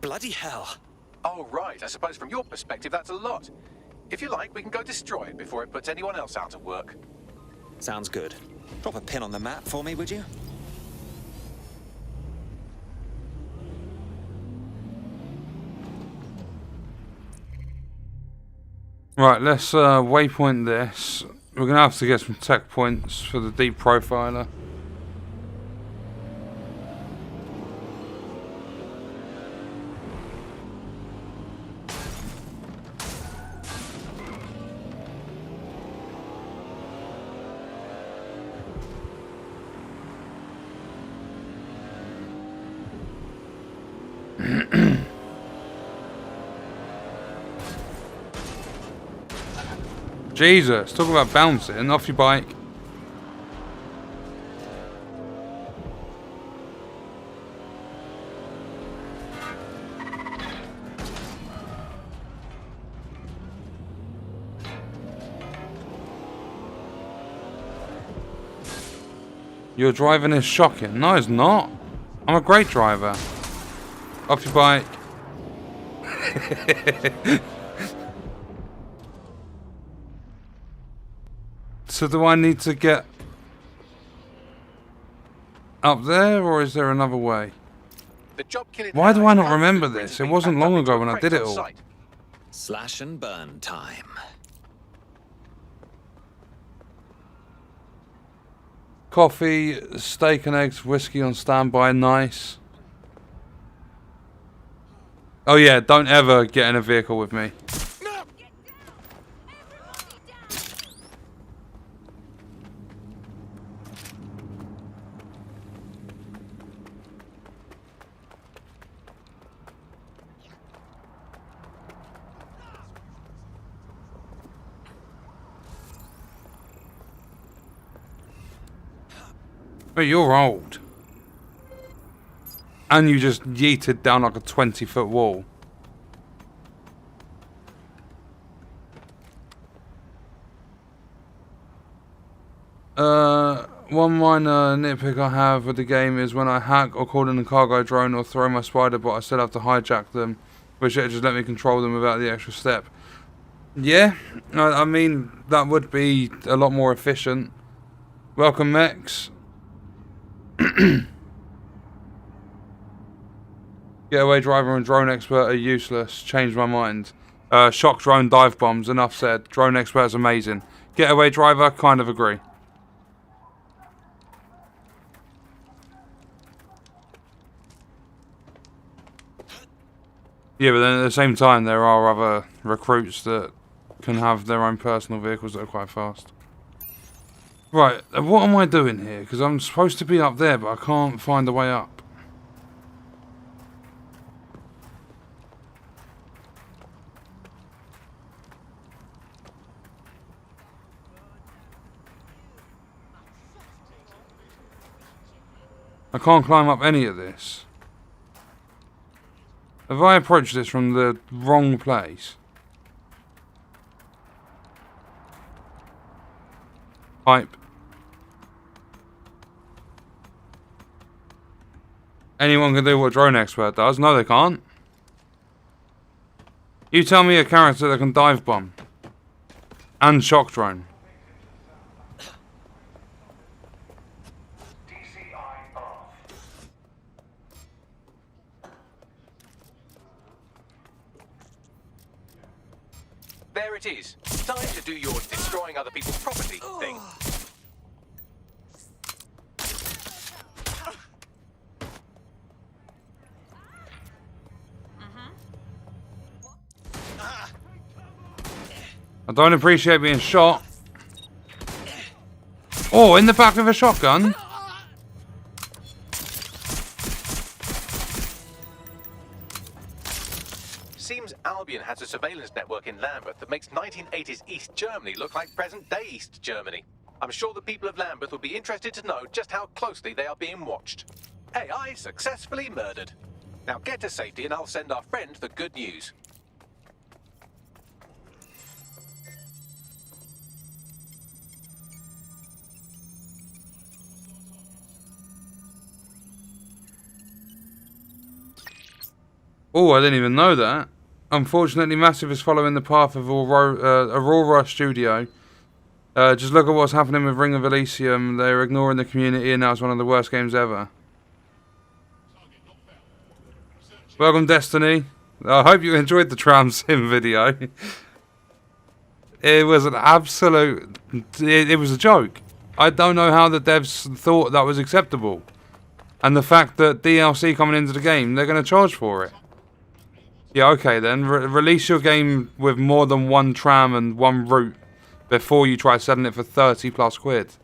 Bloody hell. Oh, right. I suppose from your perspective, that's a lot. If you like, we can go destroy it before it puts anyone else out of work. Sounds good. Drop a pin on the map for me, would you? Right, let's waypoint this. We're going to have to get some tech points for the deep profiler. Jesus, talk about bouncing off your bike. Your driving is shocking. No, it's not. I'm a great driver. Off your bike. So do I need to get up there, or is there another way? Why do I not remember this? It wasn't long ago when I did it all. Slash and burn time. Coffee, steak and eggs, whiskey on standby, nice. Oh yeah, don't ever get in a vehicle with me. But you're old. And you just yeeted down like a 20-foot wall. One minor nitpick I have with the game is when I hack or call in a cargo drone or throw my spider bot, I still have to hijack them. Wish it just let me control them without the extra step. Yeah, I mean, that would be a lot more efficient. Welcome, Mex. Getaway driver and drone expert are useless. Changed my mind. Shock drone dive bombs. Enough said. Drone expert's amazing. Getaway driver, kind of agree. Yeah, but then at the same time, there are other recruits that can have their own personal vehicles that are quite fast. Right, what am I doing here? Because I'm supposed to be up there, but I can't find a way up. I can't climb up any of this. Have I approached this from the wrong place? Hype. Anyone can do what drone expert does. No, they can't. You tell me a character that can dive bomb. And shock drone. there it is. Time to do your destroying other people's property thing. I don't appreciate being shot. Oh, in the back with a shotgun? Seems Albion has a surveillance network in Lambeth that makes 1980s East Germany look like present-day East Germany. I'm sure the people of Lambeth will be interested to know just how closely they are being watched. AI successfully murdered. Now get to safety and I'll send our friend the good news. Oh, I didn't even know that. Unfortunately, Massive is following the path of Aurora Studio. Just look at what's happening with Ring of Elysium. They're ignoring the community and now it's one of the worst games ever. Welcome, Destiny. I hope you enjoyed the Tram Sim video. It was an absolute... It was a joke. I don't know how the devs thought that was acceptable. And the fact that DLC coming into the game, they're going to charge for it. Yeah, okay then. Release your game with more than one tram and one route before you try selling it for 30 plus quid.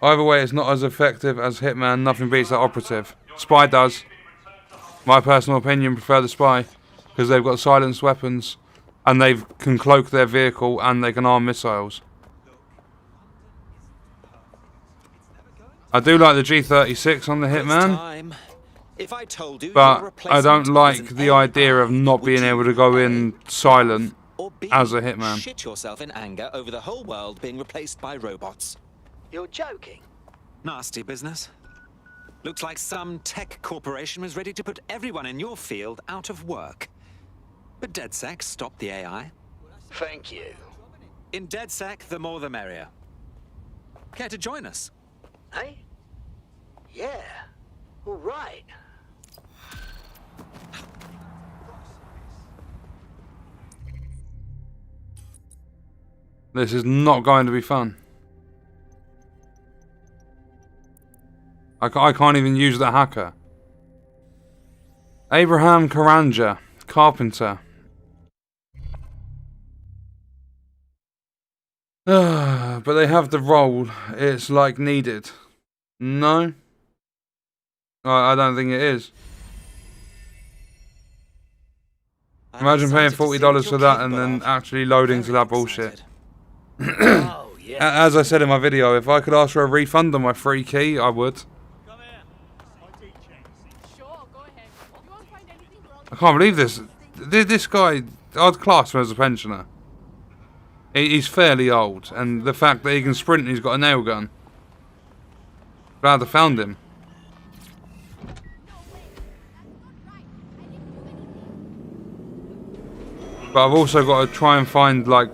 Either way, it's not as effective as Hitman. Nothing beats that operative. Spy does. My personal opinion, prefer the Spy. Because they've got silenced weapons. And they can cloak their vehicle and they can arm missiles. I do like the G36 on the Hitman, but I don't like the idea of not being able to go in silent as a Hitman. Shit yourself in anger over the whole world being replaced by robots. You're joking? Nasty business. Looks like some tech corporation was ready to put everyone in your field out of work. But DedSec stopped the AI. Thank you. In DedSec, the more the merrier. Care to join us? Hey? Yeah. All right. This is not going to be fun. I can't even use the hacker. Abraham Karanja, carpenter. But they have the role. It's like needed. No? I don't think it is. Imagine paying $40 for that and then actually loading to that bullshit. As I said in my video, if I could ask for a refund on my free key, I would. I can't believe this. This guy, I'd class him as a pensioner. He's fairly old, and the fact that he can sprint and he's got a nail gun. Glad I found him. But I've also got to try and find, like,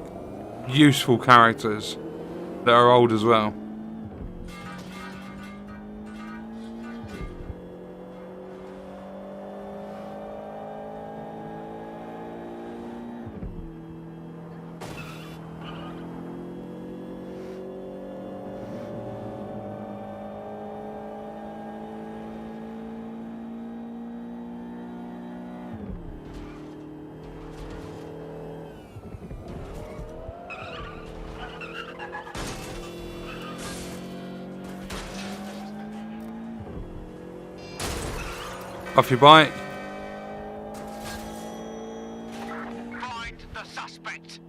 useful characters that are old as well. Off your bike. Find the suspect.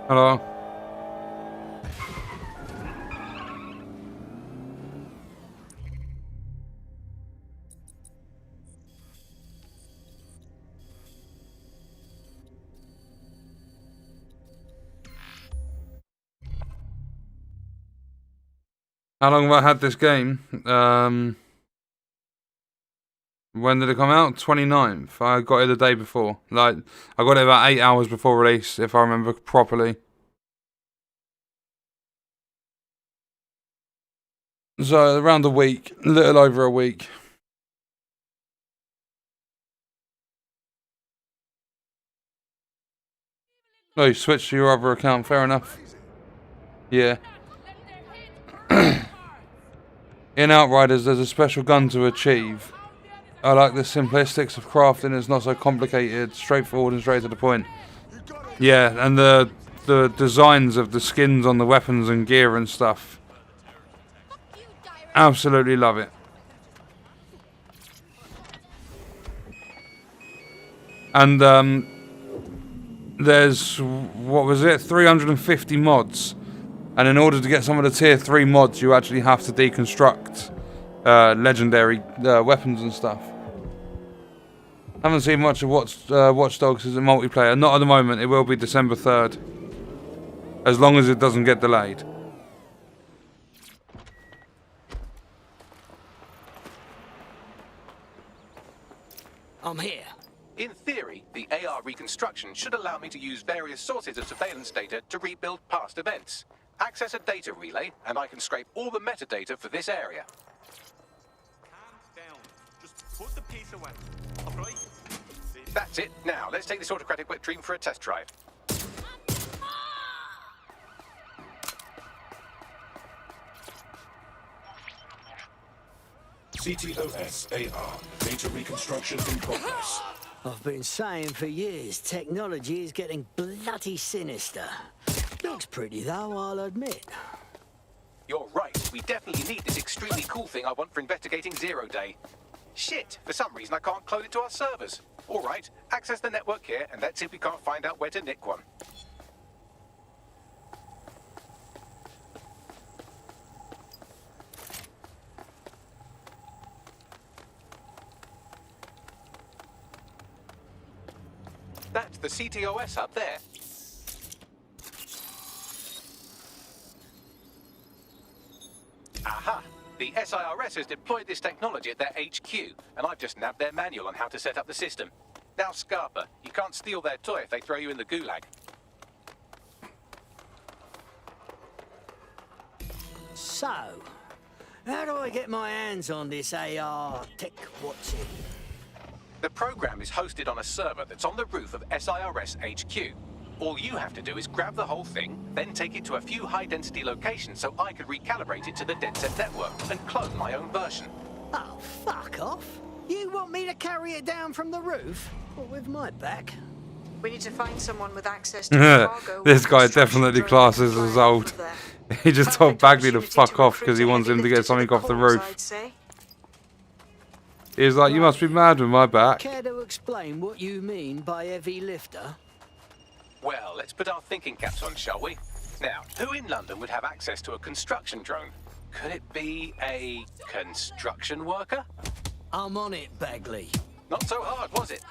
Hello. How long have I had this game? When did it come out? 29th. I got it the day before. Like, I got it about 8 hours before release, if I remember properly. So around a week, a little over a week. Oh, you switched to your other account, fair enough. Yeah. In Outriders, there's a special gun to achieve. I like the simplistics of crafting. It's not so complicated, straightforward and straight to the point. Yeah, and the designs of the skins on the weapons and gear and stuff. Absolutely love it. And there's, what was it, 350 mods. And in order to get some of the tier 3 mods, you actually have to deconstruct legendary weapons and stuff. Haven't seen much of Watch Dogs as a multiplayer. Not at the moment. It will be December 3rd. As long as it doesn't get delayed. I'm here. In theory, the AR reconstruction should allow me to use various sources of surveillance data to rebuild past events. Access a data relay, and I can scrape all the metadata for this area. Calm down. Just put the piece away. All right? That's it. Now, let's take this autocratic wet dream for a test drive. CTOS-AR. Data reconstruction in progress. I've been saying for years, technology is getting bloody sinister. Looks pretty though, I'll admit. You're right. We definitely need this extremely cool thing I want for investigating Zero Day. Shit, for some reason I can't clone it to our servers. All right, access the network here, and let's see if we can't find out where to nick one. That's the CTOS up there. Aha! The SIRS has deployed this technology at their HQ, and I've just nabbed their manual on how to set up the system. Now, Scarpa, you can't steal their toy if they throw you in the gulag. So, how do I get my hands on this AR tech? What's it? The program is hosted on a server that's on the roof of SIRS HQ. All you have to do is grab the whole thing, then take it to a few high-density locations so I could recalibrate it to the DedSec network and clone my own version. Oh, fuck off. You want me to carry it down from the roof? Or with my back? We need to find someone with access to cargo. This guy definitely classes as old. He just told Bagley to fuck off because he wants him to get something off the roof. He's like, you must be mad with my back. Care to explain what you mean by heavy lifter? Well, let's put our thinking caps on, shall we? Now, who in London would have access to a construction drone? Could it be a construction worker? I'm on it, Bagley. Not so hard, was it?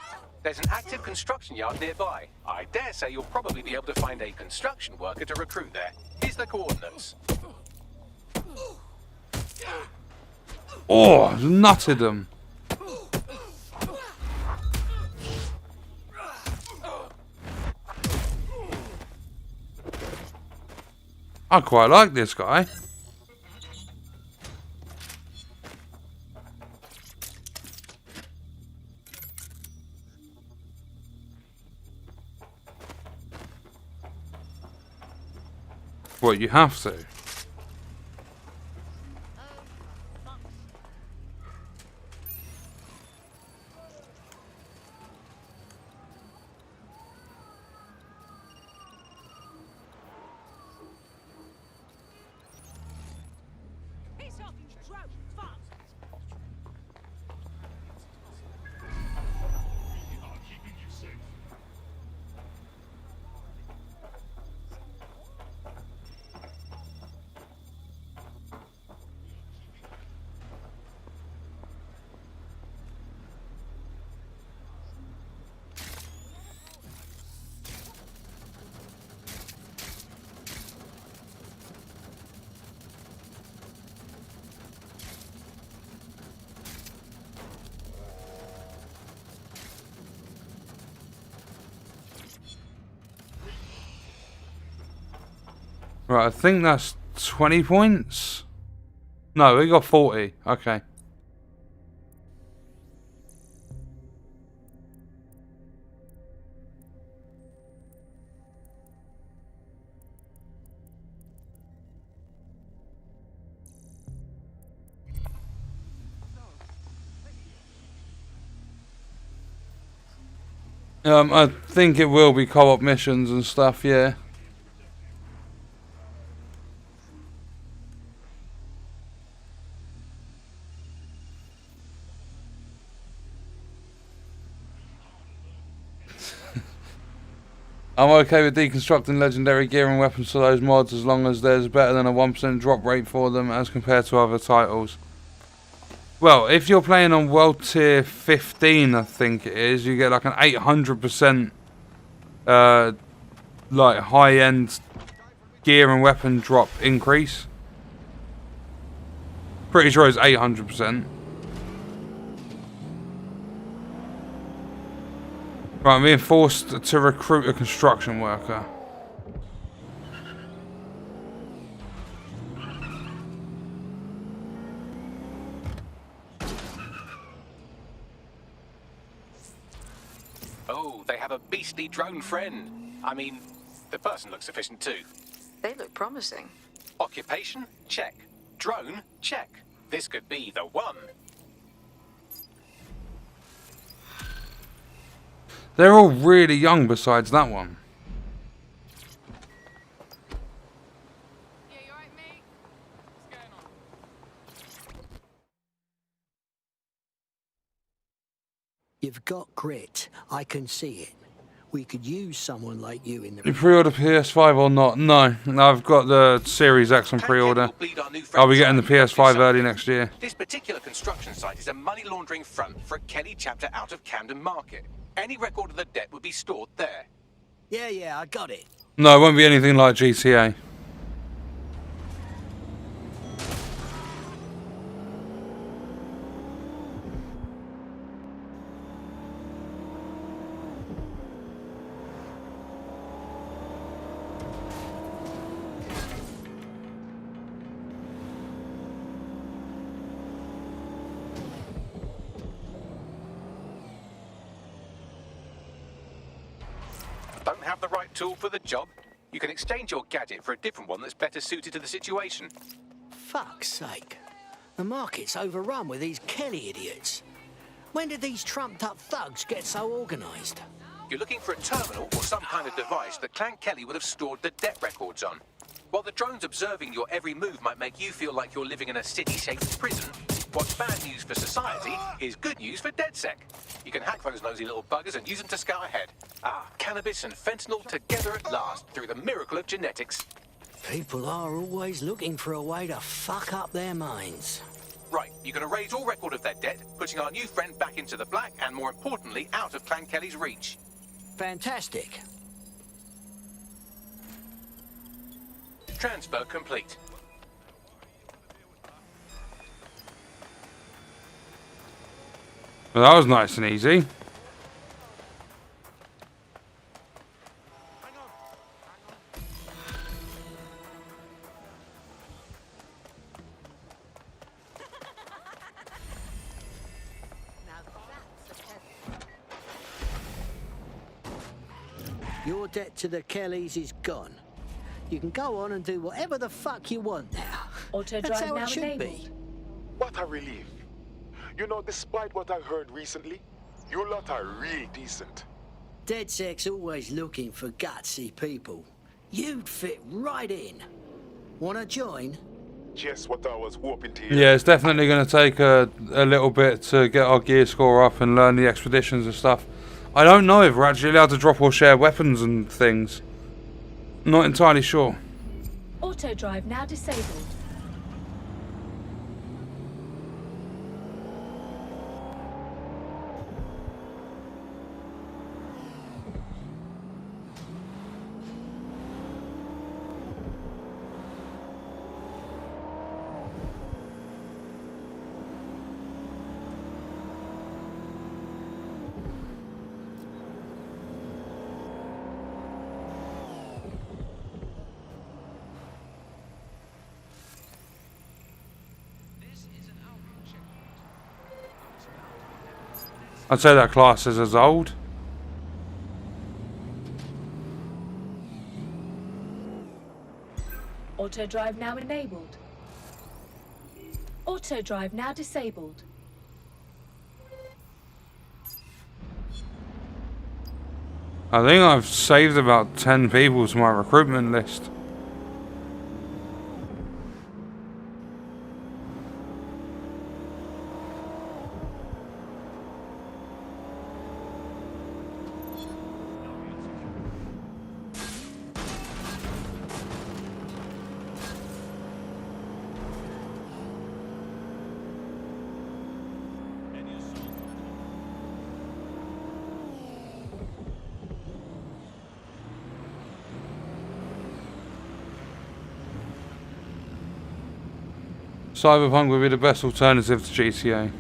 There's an active construction yard nearby. I dare say you'll probably be able to find a construction worker to recruit there. Here's the coordinates. Oh, nutted him. I quite like this guy. Well, you have to. Right, I think that's 20 points. No, we got 40. Okay. I think it will be co-op missions and stuff, yeah. I'm okay with deconstructing legendary gear and weapons for those mods as long as there's better than a 1% drop rate for them as compared to other titles. Well, if you're playing on World Tier 15, I think it is, you get like an 800% like high-end gear and weapon drop increase. Pretty sure it's 800%. Right, I'm being forced to recruit a construction worker. Oh, they have a beastly drone friend. I mean, the person looks sufficient too. They look promising. Occupation? Check. Drone? Check. This could be the one. They're all really young besides that one. Yeah, you alright, mate? What's going on? You've got grit. I can see it. We could use someone like you in the... You pre-order PS5 or not? No, I've got the Series X on pre-order. I'll be getting the PS5 early next year. This particular construction site is a money laundering front for a Kelley chapter out of Camden Market. Any record of the debt would be stored there. Yeah, I got it. No, it won't be anything like GTA. Don't have the right tool for the job? You can exchange your gadget for a different one that's better suited to the situation. Fuck's sake. The market's overrun with these Kelley idiots. When did these trumped-up thugs get so organised? You're looking for a terminal or some kind of device that Clan Kelley would have stored the debt records on. While the drones observing your every move might make you feel like you're living in a city-shaped prison, what's bad news for society is good news for DedSec. You can hack those nosy little buggers and use them to scout ahead. Cannabis and fentanyl together at last through the miracle of genetics. People are always looking for a way to fuck up their minds. Right, you're going to raise all record of their debt, putting our new friend back into the black and, more importantly, out of Clan Kelley's reach. Fantastic. Transfer complete. Well, that was nice and easy. Your debt to the Kelleys is gone. You can go on and do whatever the fuck you want now. That's how it should be. What a relief. You know, despite what I heard recently, you lot are real decent. DedSec's always looking for gutsy people. You'd fit right in. Wanna join? Just what I was hoping to hear. Yeah, it's definitely going to take a little bit to get our gear score up and learn the expeditions and stuff. I don't know if we're actually allowed to drop or share weapons and things. Not entirely sure. Auto drive now disabled. I'd say that class is as old. Auto drive now enabled. Auto drive now disabled. I think I've saved about 10 people to my recruitment list. Cyberpunk would be the best alternative to GTA.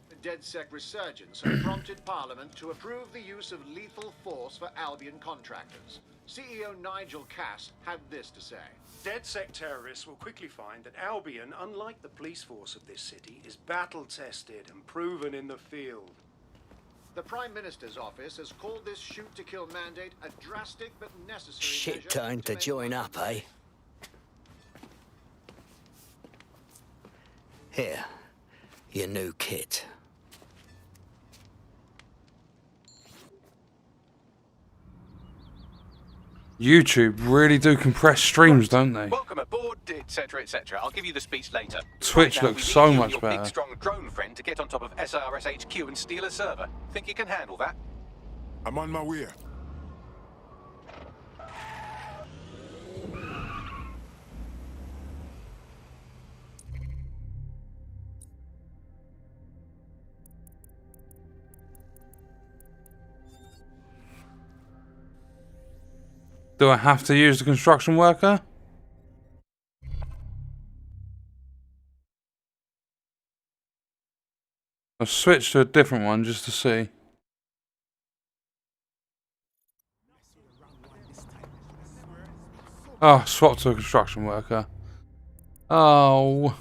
The DedSec resurgence have prompted Parliament to approve the use of lethal force for Albion contractors. CEO Nigel Cass had this to say. DedSec terrorists will quickly find that Albion, unlike the police force of this city, is battle-tested and proven in the field. The Prime Minister's office has called this shoot-to-kill mandate a drastic but necessary Shit time to join up, eh? Here, your new kit. YouTube really do compress streams, don't they? Welcome aboard, etc., etc. I'll give you the speech later. Twitch Right now, looks we so need you much and your better. Big, strong drone friend to get on top of SRS HQ and steal a server. Think you can handle that? I'm on my way. Do I have to use the construction worker? I'll switch to a different one just to see. Oh, swap to a construction worker. Oh.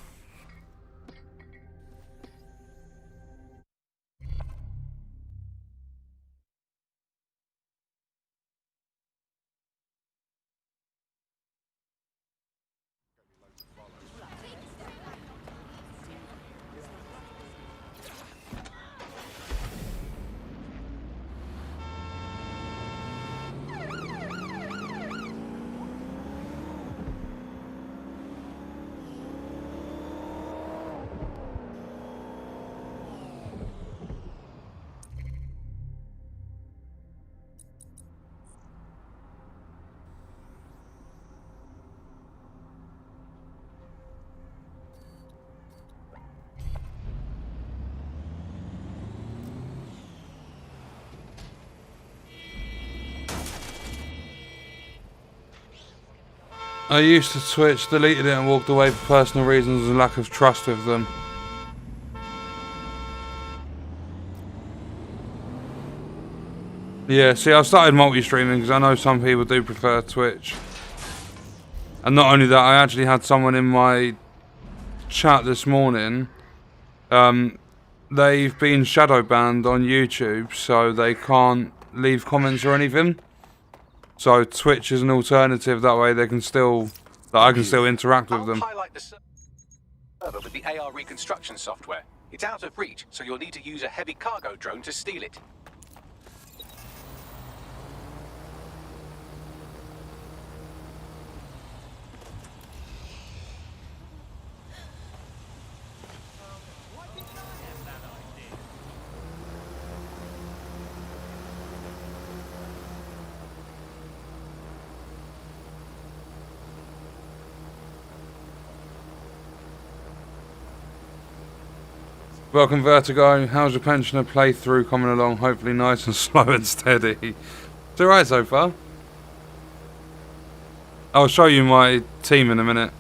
I used to Twitch, deleted it and walked away for personal reasons and lack of trust with them. Yeah, see, I've started multi-streaming because I know some people do prefer Twitch. And not only that, I actually had someone in my chat this morning. They've been shadow banned on YouTube, so they can't leave comments or anything. So Twitch is an alternative. That way, they can still, I can still interact with them. I'll highlight the server with the AR reconstruction software. It's out of reach, so you'll need to use a heavy cargo drone to steal it. Welcome Vertigo, how's your pensioner playthrough coming along? Hopefully nice and slow and steady. It's alright so far. I'll show you my team in a minute.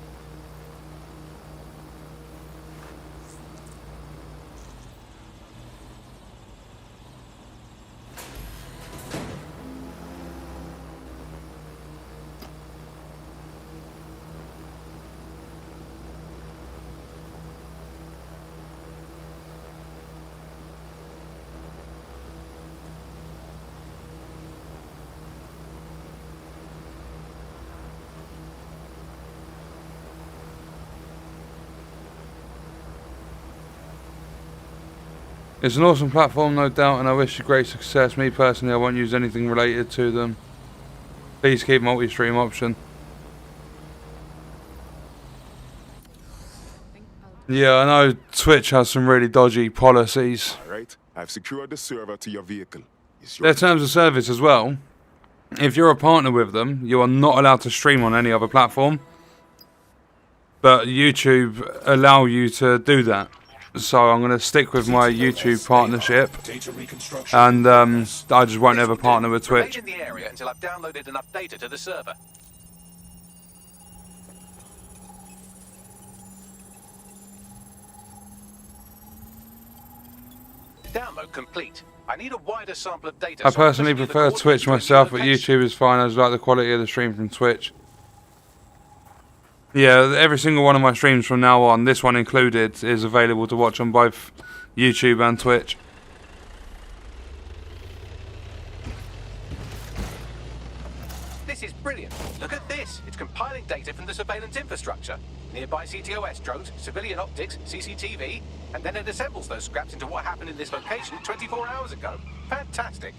It's an awesome platform, no doubt, and I wish you great success. Me personally, I won't use anything related to them. Please keep multi-stream option. Yeah, I know Twitch has some really dodgy policies. Alright, I've secured the server to your vehicle. Their terms of service as well. If you're a partner with them, you are not allowed to stream on any other platform. But YouTube allow you to do that. So I'm going to stick with my YouTube partnership. And I just won't ever partner with Twitch. Remain in the area until I've downloaded enough data to the server. Download complete. I need a wider sample of data. I personally prefer Twitch myself, but YouTube is fine. I just like the quality of the stream from Twitch. Yeah, every single one of my streams from now on, this one included, is available to watch on both YouTube and Twitch. This is brilliant. Look at this. It's compiling data from the surveillance infrastructure. Nearby CTOS drones, civilian optics, CCTV, and then it assembles those scraps into what happened in this location 24 hours ago. Fantastic.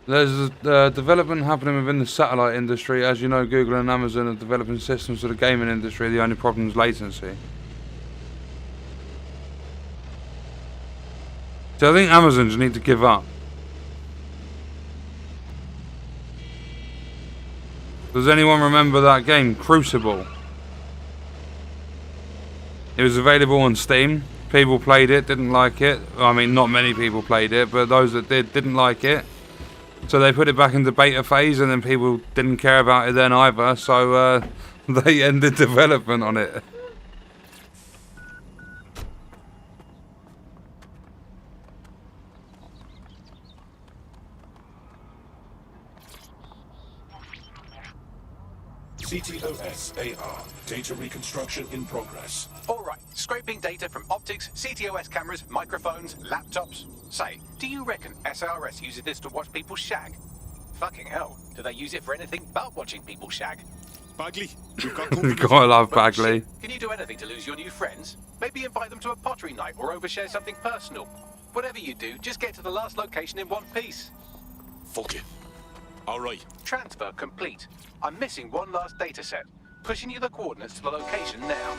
There's development happening within the satellite industry. As you know, Google and Amazon are developing systems for the gaming industry. The only problem is latency. So I think Amazon just need to give up. Does anyone remember that game, Crucible? It was available on Steam. People played it, didn't like it. I mean, not many people played it, but those that did, didn't like it. So they put it back into beta phase, and then people didn't care about it then either, so they ended development on it. CTOS AR. Data reconstruction in progress. Alright, scraping data from optics, CTOS cameras, microphones, laptops. Say, do you reckon SRS uses this to watch people shag? Fucking hell, do they use it for anything but watching people shag? Bagley, Gotta love Bagley. Can you do anything to lose your new friends? Maybe invite them to a pottery night or overshare something personal. Whatever you do, just get to the last location in one piece. Fuck it. Alright. Transfer complete. I'm missing one last data set. Pushing you the coordinates to the location now.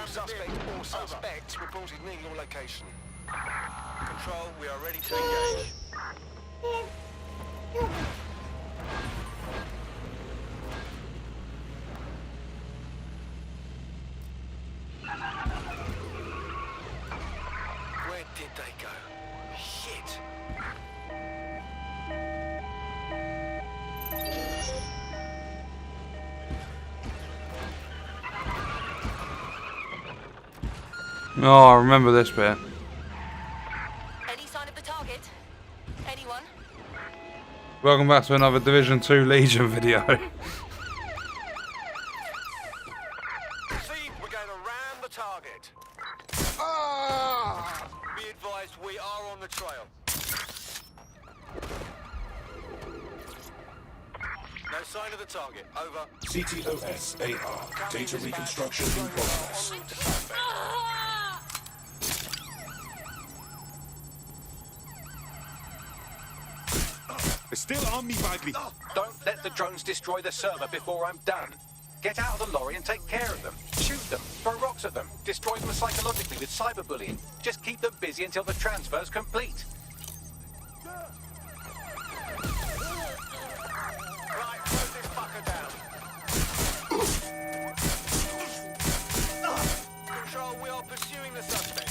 Suspect or suspects reported near your location. Control, we are ready to engage. Where did they go? Shit. Oh, I remember this bit. Any sign of the target? Anyone? Welcome back to another Division 2 Legion video. See, we're going to ram the target. Be advised, we are on the trail. No sign of the target. Over. CTOS AR. Data reconstruction in progress. It's still on me, Bagley. Don't let the drones destroy the server before I'm done. Get out of the lorry and take care of them. Shoot them, throw rocks at them, destroy them psychologically with cyberbullying. Just keep them busy until the transfer's complete. Right, close this fucker down. Control, we are pursuing the suspect.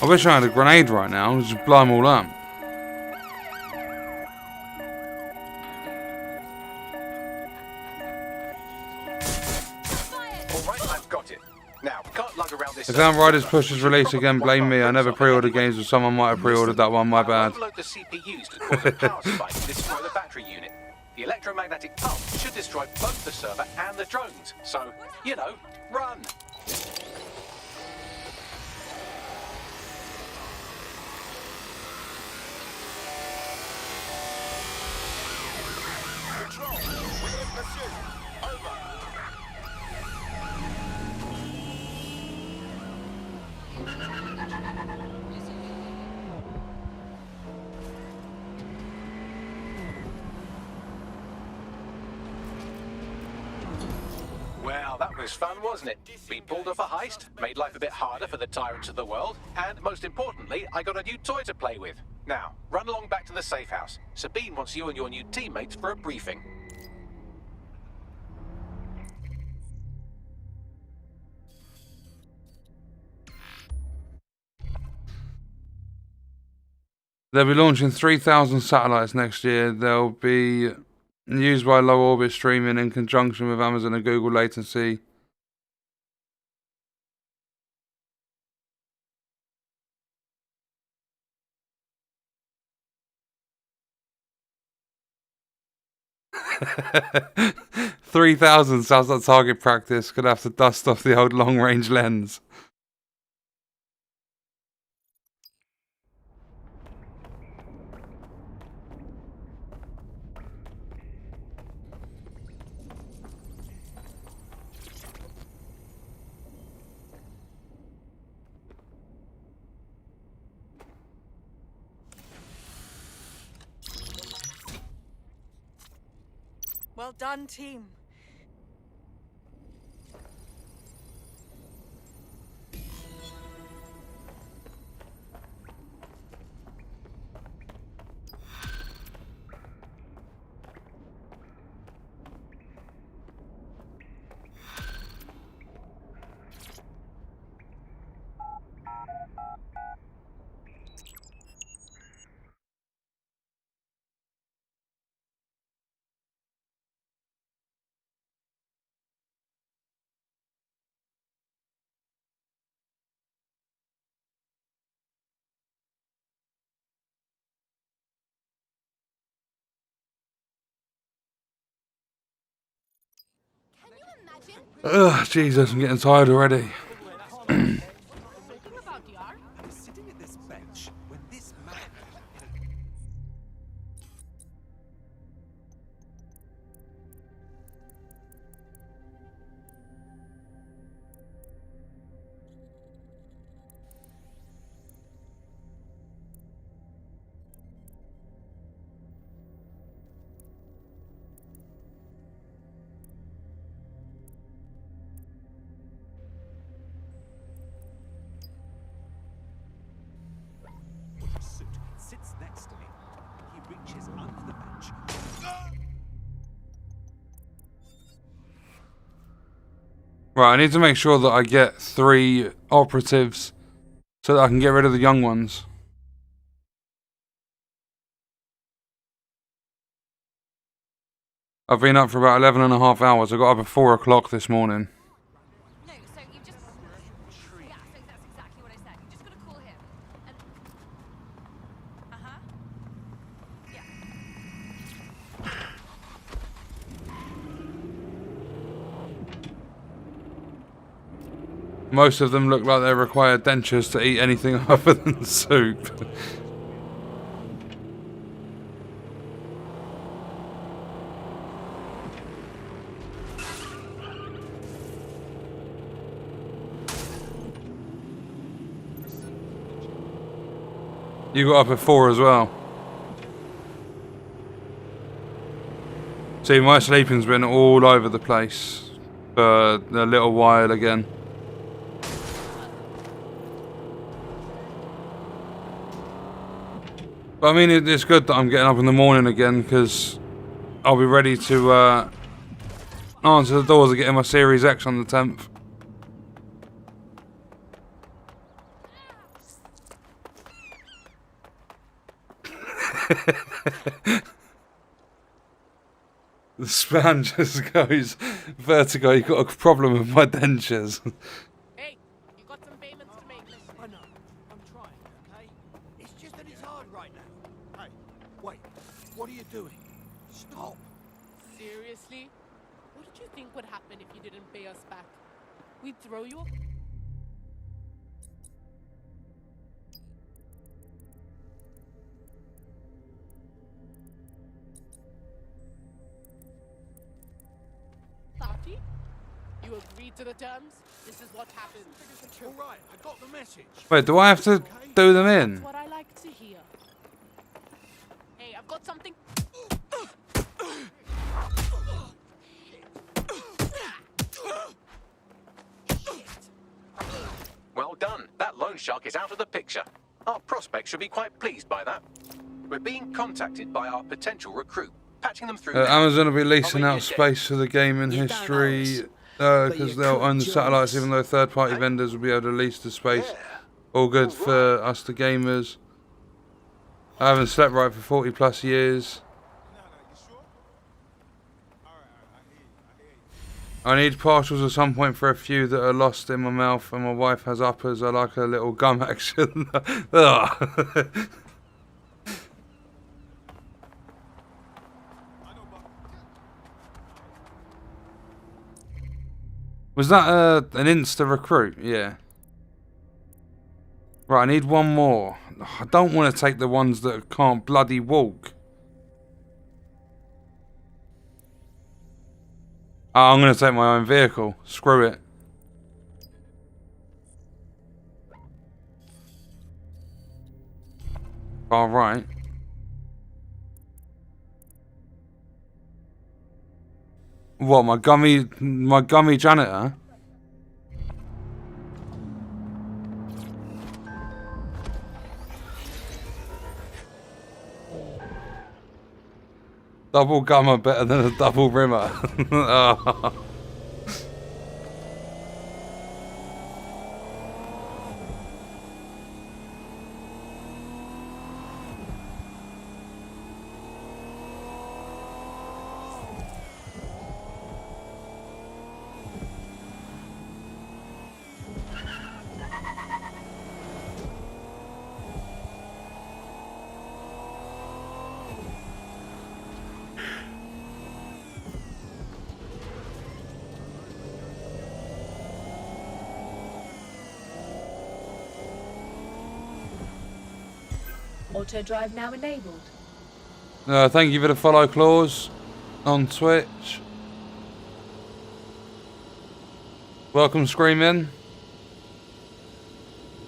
I wish I had a grenade right now. I'll just blow them all up. Alright, I've got it. Now, we can't lug around this. If Outriders pushes release again, blame me. I never pre-ordered games, or someone might have pre-ordered that one. My bad. Overload the CPUs to cause a power spike and destroy the battery unit. The electromagnetic pulse should destroy both the server and the drones. So, you know, run. Control, we're in pursuit. Over. Well, that was fun, wasn't it? We pulled off a heist, made life a bit harder for the tyrants of the world, and most importantly, I got a new toy to play with. Now, run along back to the safe house. Sabine wants you and your new teammates for a briefing. They'll be launching 3,000 satellites next year. They'll be used by low orbit streaming in conjunction with Amazon and Google latency. $3,000 sounds like target practice. Gonna have to dust off the old long range lens. Well done, team. Ugh, Jesus, I'm getting tired already. Sits next to me. He reaches under the bench. Right, I need to make sure that I get 3 operatives so that I can get rid of the young ones. I've been up for about 11.5 hours. I got up at 4 o'clock this morning. No, so you just... Yeah, so that's exactly what I said. You just gotta call him. And... Uh-huh. Yeah. Most of them look like they require dentures to eat anything other than soup. You got up at 4 as well. See, my sleeping's been all over the place for a little while again. But I mean, it's good that I'm getting up in the morning again, because I'll be ready to answer the doors of getting my Series X on the 10th. The span just goes vertigo. You got a problem with my dentures. Hey, you got some payments to make. I know. I'm trying, okay? It's just that it's hard right now. Hey, wait. What are you doing? Stop. Seriously? What did you think would happen if you didn't pay us back? We'd throw you? Tati? You agreed to the terms? This is what happens. All right, I got the message. Wait, do I have to do them in? That's what I like to hear. Hey, I've got something. Well done. That loan shark is out of the picture. Our prospects should be quite pleased by that. We're being contacted by our potential recruit, patching them through. Amazon will be leasing out space for the gaming history because they'll own the satellites, even though third-party vendors will be able to lease the space. All good for us, the gamers. I haven't slept right for 40 plus years. I need partials at some point for a few that are lost in my mouth, and my wife has uppers. I like a little gum action. Was that an insta recruit? Yeah. Right, I need one more. I don't want to take the ones that can't bloody walk. Oh, I'm going to take my own vehicle. Screw it. All right. What, my gummy janitor? Double gummer better than a double rimmer. Oh. Auto drive now enabled. Thank you for the follow clause on Twitch. Welcome, Screaming.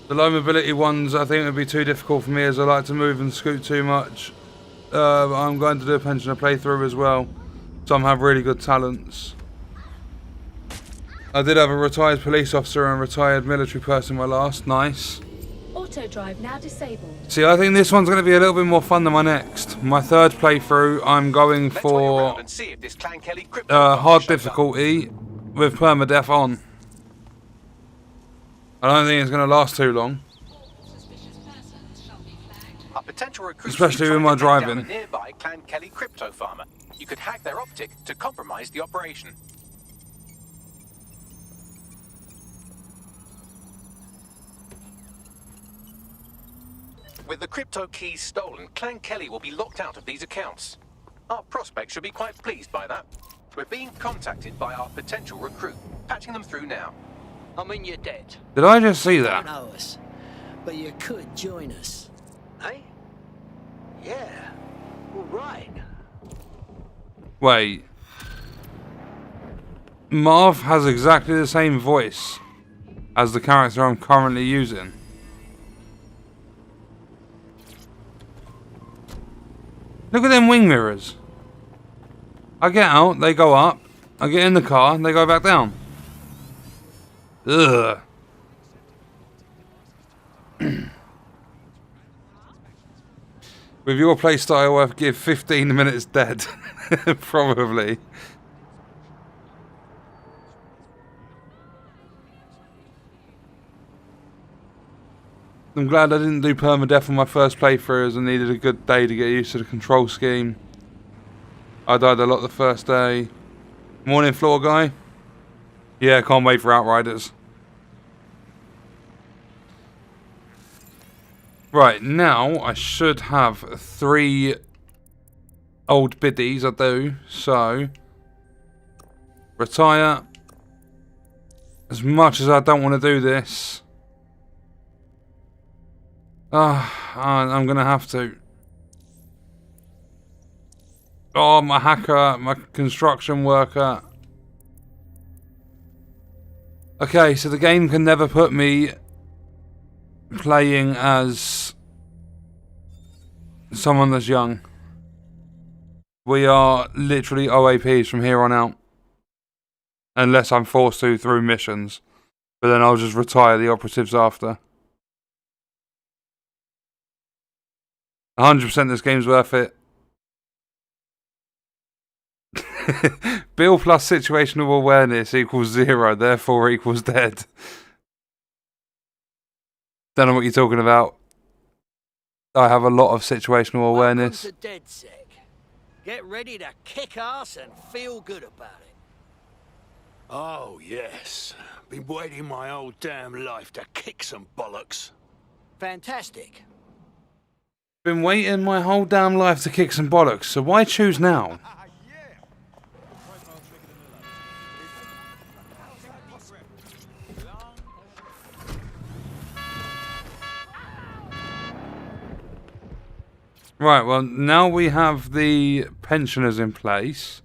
The low mobility ones I think would be too difficult for me, as I like to move and scoot too much. I'm going to do a pensioner playthrough as well. Some have really good talents. I did have a retired police officer and retired military person my last. Nice. Auto drive now disabled. See, I think this one's going to be a little bit more fun than my next. My third playthrough, I'm going for hard difficulty with permadeath on. I don't think it's going to last too long. A potential recruit Especially with my driving. a nearby Clan Kelley crypto farmer. You could hack their optic to compromise the operation. With the crypto keys stolen, Clan Kelley will be locked out of these accounts. Our prospects should be quite pleased by that. We're being contacted by our potential recruit, patching them through now. I mean, you're dead. Did I just see You that? don't know us, but you could join us. Eh? Yeah. All right. Wait. Marv has exactly the same voice as the character I'm currently using. Look at them wing mirrors. I get out, they go up. I get in the car, they go back down. Ugh. With your playstyle, I'd give 15 minutes dead. Probably. I'm glad I didn't do permadeath on my first playthrough, as I needed a good day to get used to the control scheme. I died a lot the first day. Morning, floor guy. Yeah, can't wait for Outriders. Right, now I should have 3 old biddies. I do, so retire. As much as I don't want to do this, I'm gonna have to. Oh, my hacker, my construction worker. Okay, so the game can never put me playing as someone that's young. We are literally OAPs from here on out. Unless I'm forced to through missions. But then I'll just retire the operatives after. 100% this game's worth it. Bill plus situational awareness equals 0, therefore equals dead. Don't know what you're talking about. I have a lot of situational awareness. Welcome to DedSec. Get ready to kick ass and feel good about it. Oh, yes. Been waiting my whole damn life to kick some bollocks. Fantastic. Been waiting my whole damn life to kick some bollocks, so why choose now? Right, well, now we have the pensioners in place.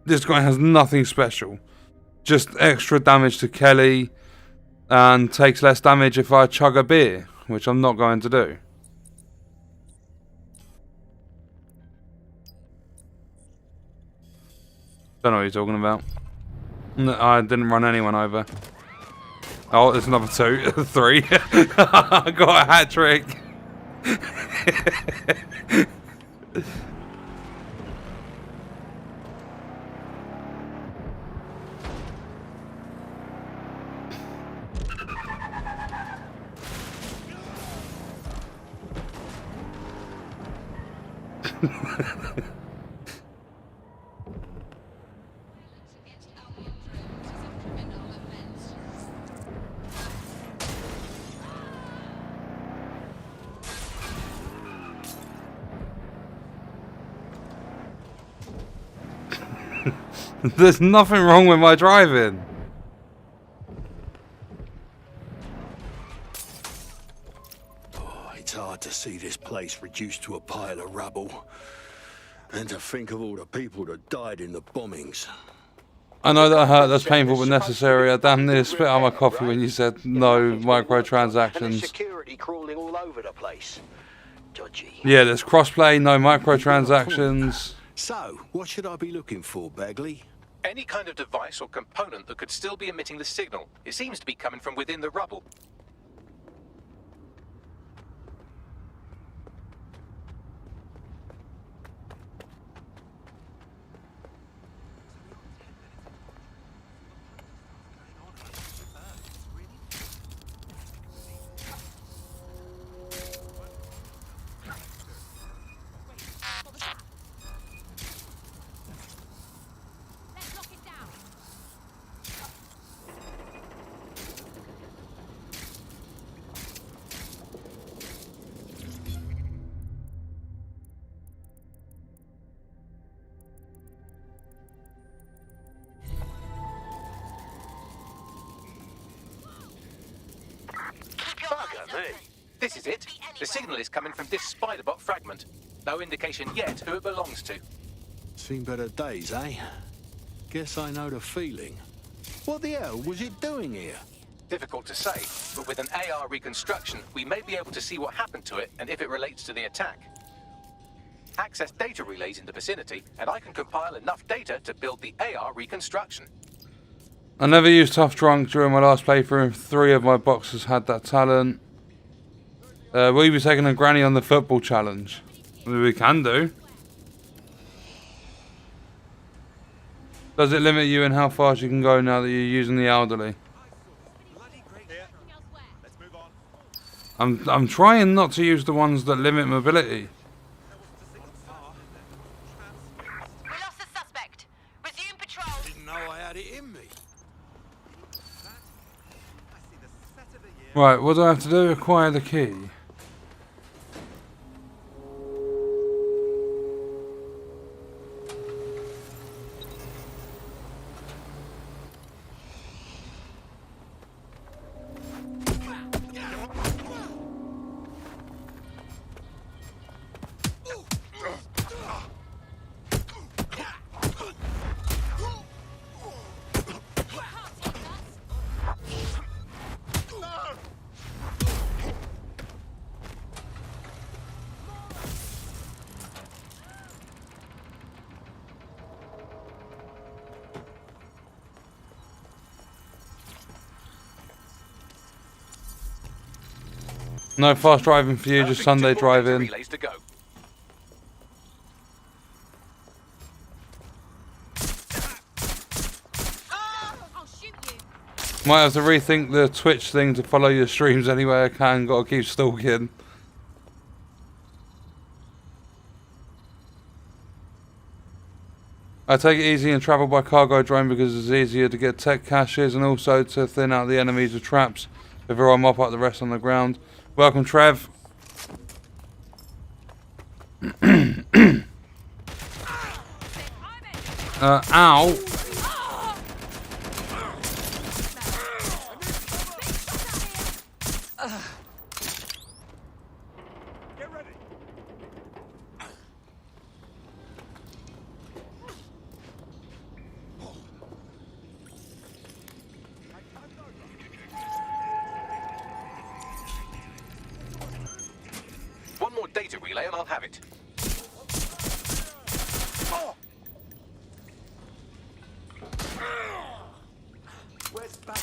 This guy has nothing special. Just extra damage to Kelley, and takes less damage if I chug a beer, which I'm not going to do. Don't know what you're talking about. No, I didn't run anyone over. Oh, there's another 2, 3. I got a hat trick. There's nothing wrong with my driving. Oh, it's hard to see this place reduced to a pile of rubble. And to think of all the people that died in the bombings. I know that hurt, that's painful but necessary. I damn near spit out my coffee when you said no microtransactions. Security crawling all over the place. Dodgy. Yeah, there's crossplay, no microtransactions. So, what should I be looking for, Bagley? Any kind of device or component that could still be emitting the signal. It seems to be coming from within the rubble. Hey. This is it. The signal is coming from this spider-bot fragment. No indication yet who it belongs to. Seen better days, eh? Guess I know the feeling. What the hell was it doing here? Difficult to say, but with an AR reconstruction, we may be able to see what happened to it and if it relates to the attack. Access data relays in the vicinity, and I can compile enough data to build the AR reconstruction. I never used Tough Drunk during my last playthrough, and 3 of my boxers had that talent. Will you be taking a granny on the football challenge? We can do. Does it limit you in how fast you can go now that you're using the elderly? I'm trying not to use the ones that limit mobility. We lost the suspect. Resume patrol. Didn't know I had it in me. Right, what do I have to do? Acquire the key. No fast driving for you, just Sunday driving. Relays to go. Might have to rethink the Twitch thing to follow your streams anyway I can, gotta keep stalking. I take it easy and travel by cargo drone because it's easier to get tech caches and also to thin out the enemies with traps before I mop up the rest on the ground. Welcome, Trev. Ow. Get ready. One more data relay and I'll have it. Where's back?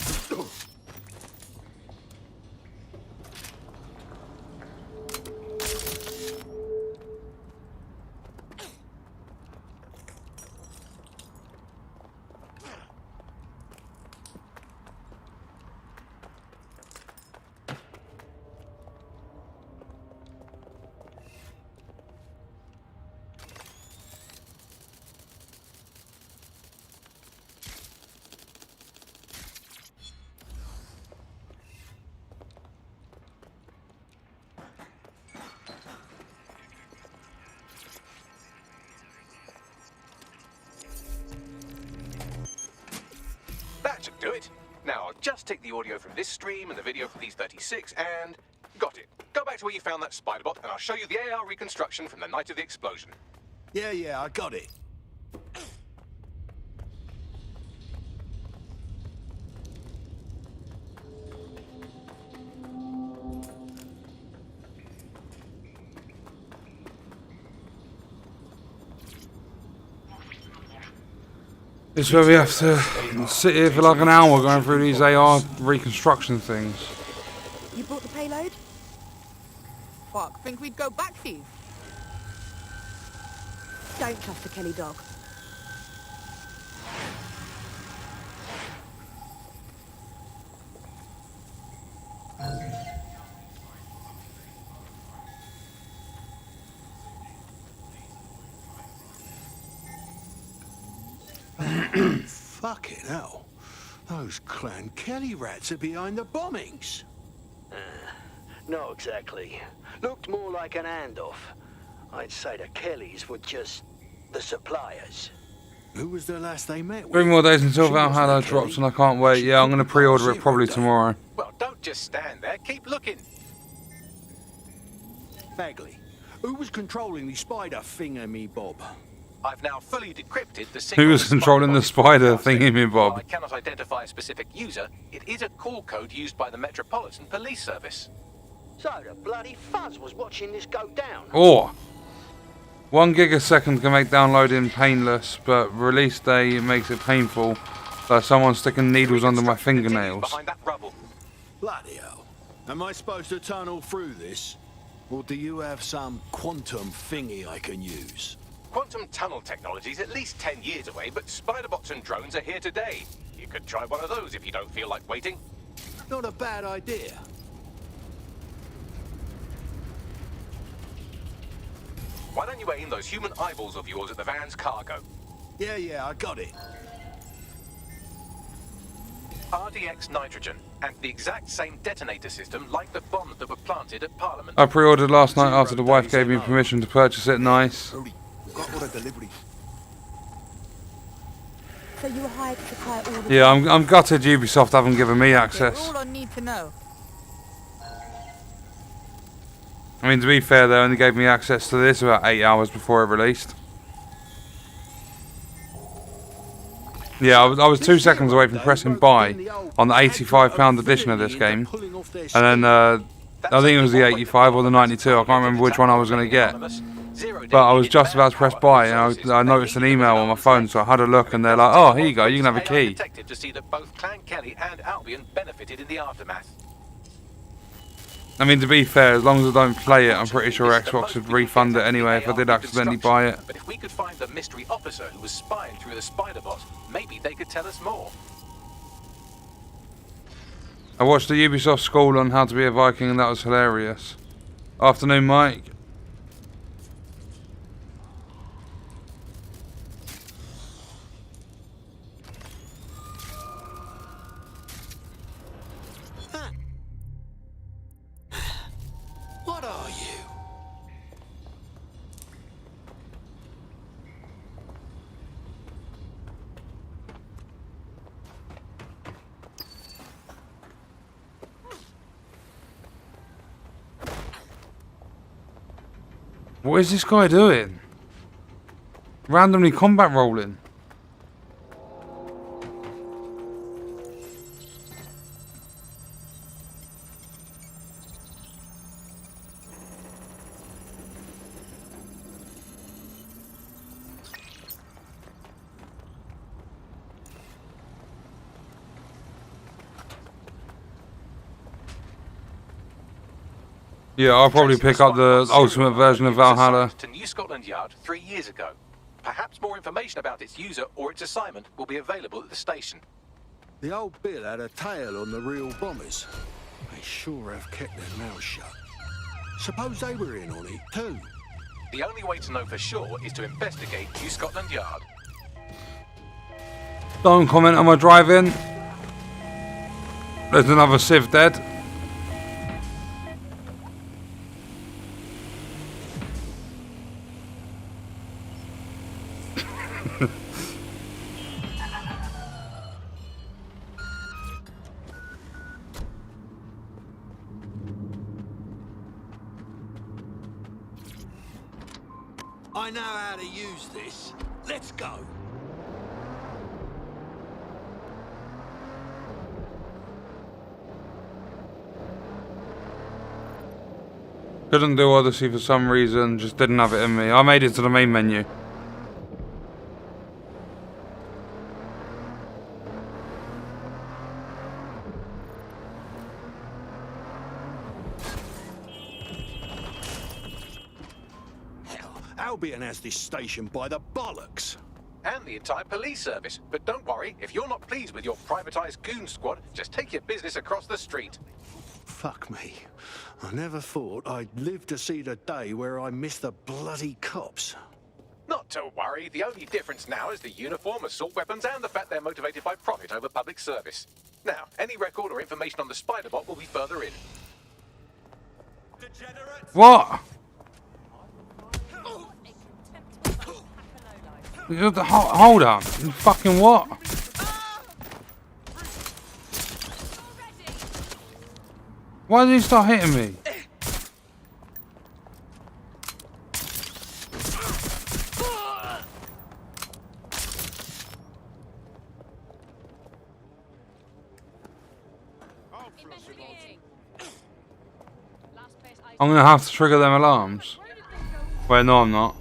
That should do it. Now I'll just take the audio from this stream and the video from these 36 and... got it. Go back to where you found that spider bot and I'll show you the AR reconstruction from the night of the explosion. Yeah, I got it. This is where we have to sit here for like an hour going through these AR reconstruction things. You brought the payload? Fuck, think we'd go back here? Don't trust the Kelley dog. Fucking hell. Those clan Kelley rats are behind the bombings. Not exactly. Looked more like an handoff. I'd say the Kelleys were just the suppliers. Who was the last they met with? 3 more days until Valhalla drops and I can't wait. Yeah, I'm going to pre-order it probably tomorrow. Well, don't just stand there. Keep looking. Bagley, who was controlling the spider thingamy-bob? I've now fully decrypted the Who was controlling the spider thingy While I bob? cannot identify a specific user, it is a call code used by the Metropolitan Police Service. So the bloody fuzz was watching this go down. Or 1 gigasecond can make downloading painless, but release day makes it painful, like someone sticking needles under my fingernails. Bloody hell. Am I supposed to tunnel through this? Or do you have some quantum thingy I can use? Quantum tunnel technology is at least 10 years away, but spider-bots and drones are here today. You could try one of those if you don't feel like waiting. Not a bad idea. Why don't you aim those human eyeballs of yours at the van's cargo? Yeah, I got it. RDX nitrogen, and the exact same detonator system like the bombs that were planted at Parliament. I pre-ordered last night after the wife gave me permission to purchase it. Nice. Got all the delivery. So you were hired to supply all the... Yeah, I'm gutted Ubisoft haven't given me access. All I need to know. I mean, to be fair, they only gave me access to this about 8 hours before it released. Yeah, I was 2 seconds away from pressing buy on the £85 edition of this game, and then I think it was the 85 or the 92. I can't remember which one I was going to get. But I was just about to press buy, and I noticed an email on my phone, so I had a look, and they're like, "Oh, here you go, you can have a key." Detective to see that both Clan Kelley and Albion benefited in the aftermath. I mean, to be fair, as long as I don't play it, I'm pretty sure Xbox would refund it anyway if I did accidentally buy it. But if we could find the mystery officer who was spying through the spider bot, maybe they could tell us more. I watched the Ubisoft school on how to be a Viking, and that was hilarious. Afternoon, Mike. What are you? What is this guy doing? Randomly combat rolling. Yeah, I'll probably pick up the ultimate version of Valhalla. To New Scotland Yard 3 years ago. Perhaps more information about its user or its assignment will be available at the station. The old Bill had a tail on the real bombers. They sure have kept their mouths shut. Suppose they were in on it too. The only way to know for sure is to investigate New Scotland Yard. Don't comment on my driving. There's another Civ dead. I know how to use this. Let's go. Couldn't do Odyssey for some reason, just didn't have it in me. I made it to the main menu. Albion has this station by the bollocks. And the entire police service. But don't worry, if you're not pleased with your privatised goon squad, just take your business across the street. Fuck me. I never thought I'd live to see the day where I miss the bloody cops. Not to worry, the only difference now is the uniform, assault weapons, and the fact they're motivated by profit over public service. Now, any record or information on the spider bot will be further in. What? Hold on. You fucking what? Why did he start hitting me? I'm gonna have to trigger them alarms. Wait, no, I'm not.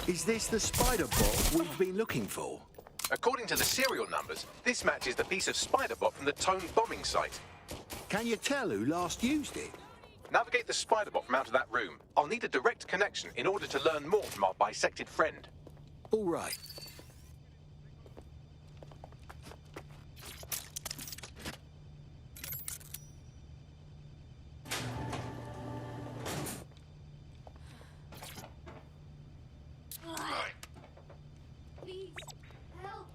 Is this the spider bot we've been looking for? According to the serial numbers, this matches the piece of spider bot from the Tone bombing site. Can you tell who last used it? Navigate the spider bot from out of that room. I'll need a direct connection in order to learn more from our bisected friend. All right. Please, help.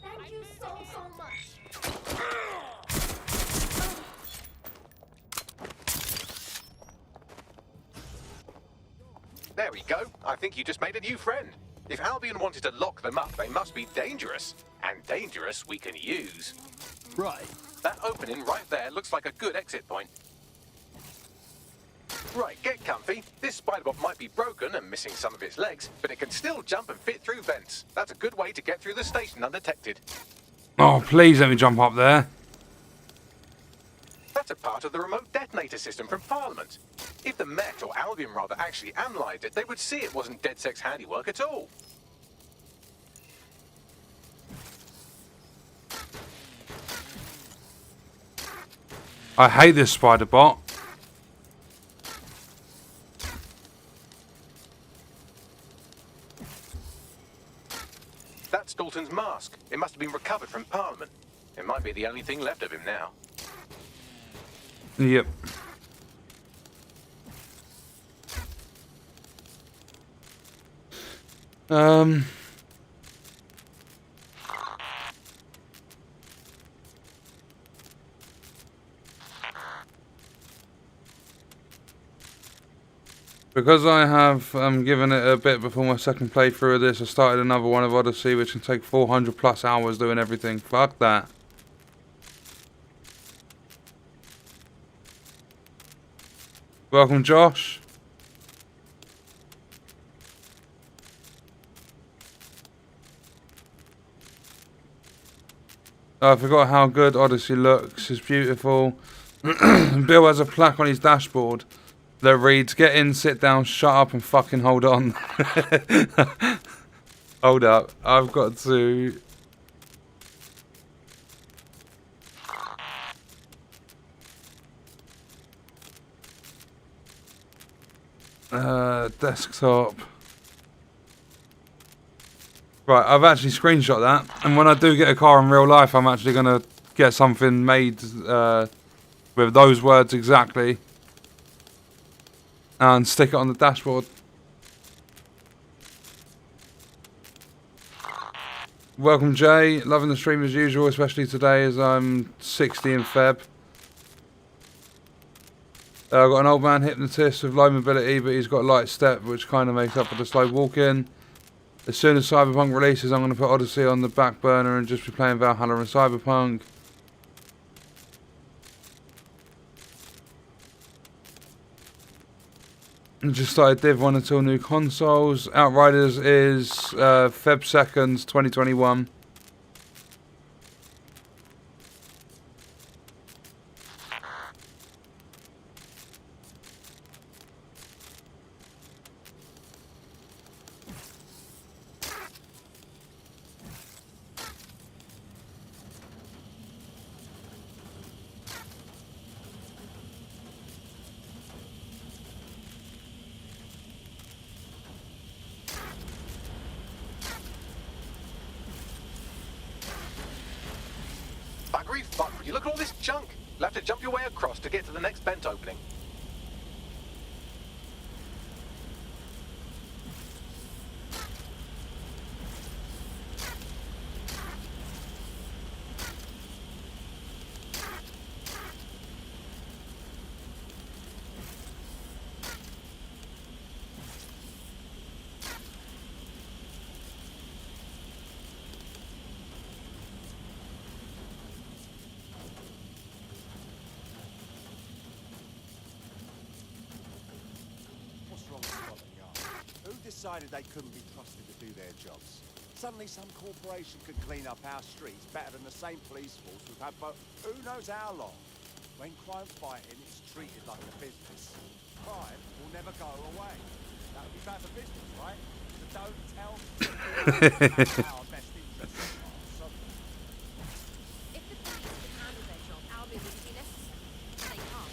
Thank you so much. There we go. I think you just made a new friend. If Albion wanted to lock them up, they must be dangerous. And dangerous we can use. Right. That opening right there looks like a good exit point. Right, get comfy. This spider-bot might be broken and missing some of its legs, but it can still jump and fit through vents. That's a good way to get through the station undetected. Oh, please let me jump up there. That's a part of the remote detonator system from Parliament. If the Met, or Albion rather, actually analysed it, they would see it wasn't DedSec's handiwork at all. I hate this spider bot. That's Dalton's mask. It must have been recovered from Parliament. It might be the only thing left of him now. Yep. Because I have given it a bit before my second playthrough of this, I started another one of Odyssey, which can take 400 plus hours doing everything. Fuck that. Welcome, Josh. I forgot how good Odyssey looks. It's beautiful. Bill has a plaque on his dashboard that reads, "Get in, sit down, shut up and fucking hold on." Hold up. I've got to... desktop. Right, I've actually screenshot that. And when I do get a car in real life, I'm actually going to get something made with those words exactly. And stick it on the dashboard. Welcome, Jay. Loving the stream as usual, especially today as I'm 60 in Feb. I've got an old man hypnotist with low mobility, but he's got a light step, which kind of makes up for the slow walking. As soon as Cyberpunk releases, I'm going to put Odyssey on the back burner and just be playing Valhalla and Cyberpunk. Just started Div 1 until new consoles. Outriders is Feb 2nd, 2021. You look at all this junk. You'll have to jump your way across to get to the next vent opening. decided they couldn't be trusted to do their jobs. Suddenly some corporation could clean up our streets better than the same police force we've had for who knows how long. When crime's fighting, it's treated like a business. Crime will never go away. That would be bad for business, right? So don't tell me our best interests are. So If the police could handle their job, Albion wouldn't be necessary. They can't.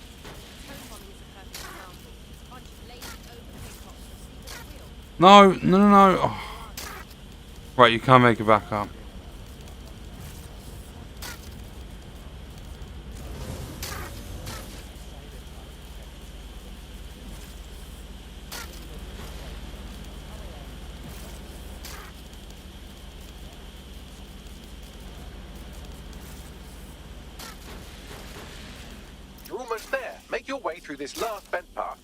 Home bombing is a perfect example. A bunch of lazy, overpaid cops receiving the wheel. No, no, no, no. Oh. Right, you can't make it back up. You're almost there. Make your way through this last vent path.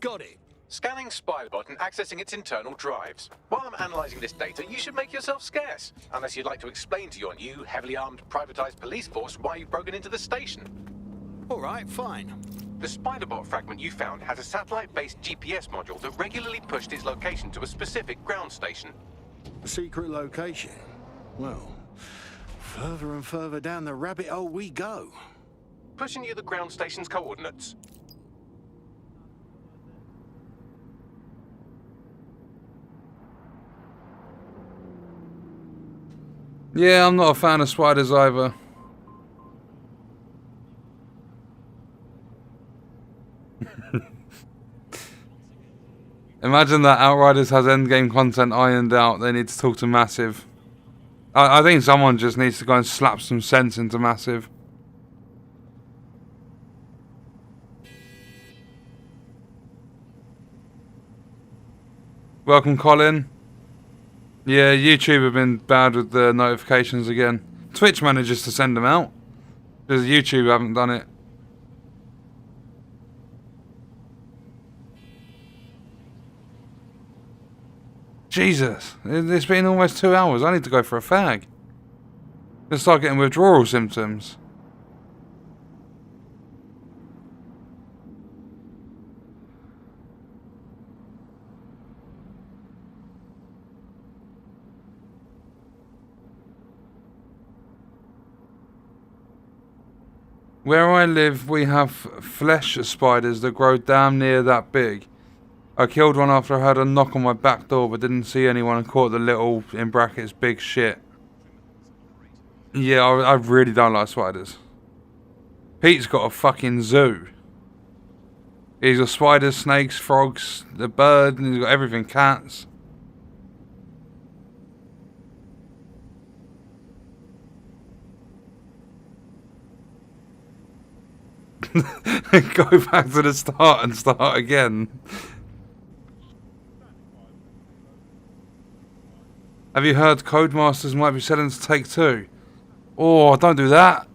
got it. Scanning Spybot and accessing its internal drives. While I'm analysing this data, you should make yourself scarce. Unless you'd like to explain to your new, heavily armed, privatised police force why you've broken into the station. All right, fine. The Spiderbot fragment you found has a satellite-based GPS module that regularly pushed its location to a specific ground station. A secret location? Well, further and further down the rabbit hole we go. Pushing you the ground station's coordinates. Yeah, I'm not a fan of spiders either. Imagine that Outriders has endgame content ironed out. They need to talk to Massive. I think someone just needs to go and slap some sense into Massive. Welcome, Colin. Yeah, YouTube have been bad with the notifications again. Twitch manages to send them out. Because YouTube haven't done it. Jesus, it's been almost 2 hours. I need to go for a fag. Gonna start getting withdrawal symptoms. Where I live, we have flesh spiders that grow damn near that big. I killed one after I heard a knock on my back door, but didn't see anyone and caught the little, in brackets, big shit. Yeah, I really don't like spiders. Pete's got a fucking zoo. He's got spiders, snakes, frogs, the bird, and he's got everything, cats. Go back to the start and start again. Have you heard Codemasters might be selling to Take-Two? Oh, don't do that.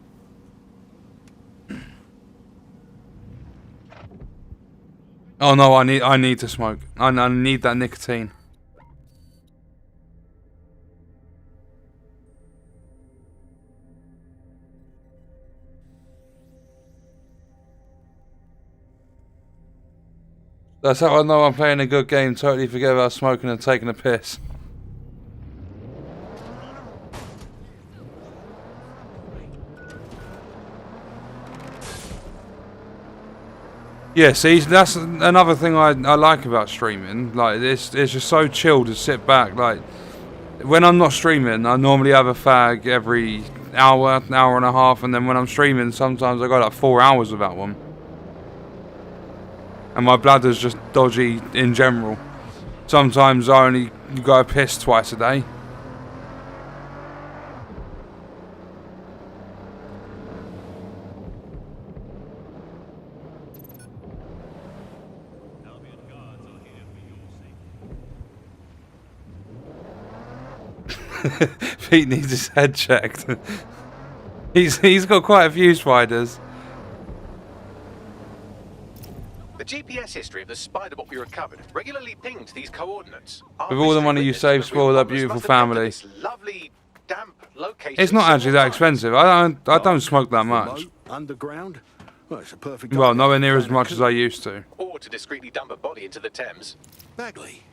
Oh no, I need to smoke. I need that nicotine. That's how I know I'm playing a good game. Totally forget about smoking and taking a piss. Yeah, see, that's another thing I like about streaming. Like, it's just so chill to sit back. Like, when I'm not streaming, I normally have a fag every hour and a half, and then when I'm streaming, sometimes I go like 4 hours without one. And my bladder's just dodgy in general. Sometimes I only go piss twice a day. Pete needs his head checked. He's got quite a few spiders. The GPS history of the spider bot we recovered regularly pinged these coordinates. With all the money you save, spoil that beautiful family. This lovely, damp location. It's not actually that expensive. I don't smoke that much. Underground? Well, it's a perfect. Well, nowhere near as much as I used to. Or to discreetly dump a body into the Thames. Bagley,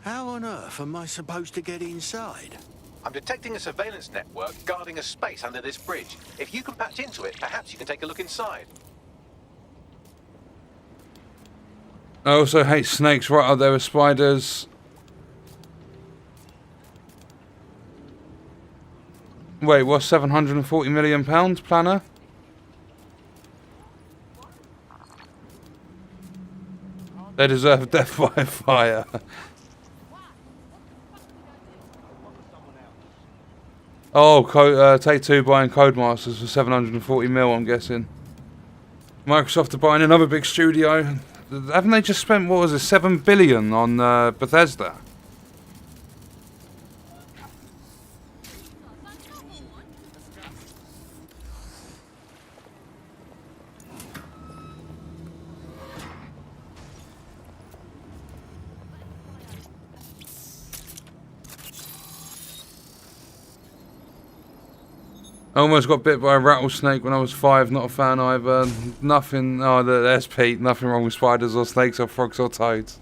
how on earth am I supposed to get inside? I'm detecting a surveillance network guarding a space under this bridge. If you can patch into it, perhaps you can take a look inside. I also hate snakes right up there with spiders. Wait, what's £740 million, planner? They deserve death by fire. Oh, Take-Two buying Codemasters for 740 mil, I'm guessing. Microsoft are buying another big studio. Haven't they just spent, what was it, 7 billion on Bethesda? I almost got bit by a rattlesnake when I was 5, not a fan either. Nothing, oh there's Pete, nothing wrong with spiders or snakes or frogs or toads.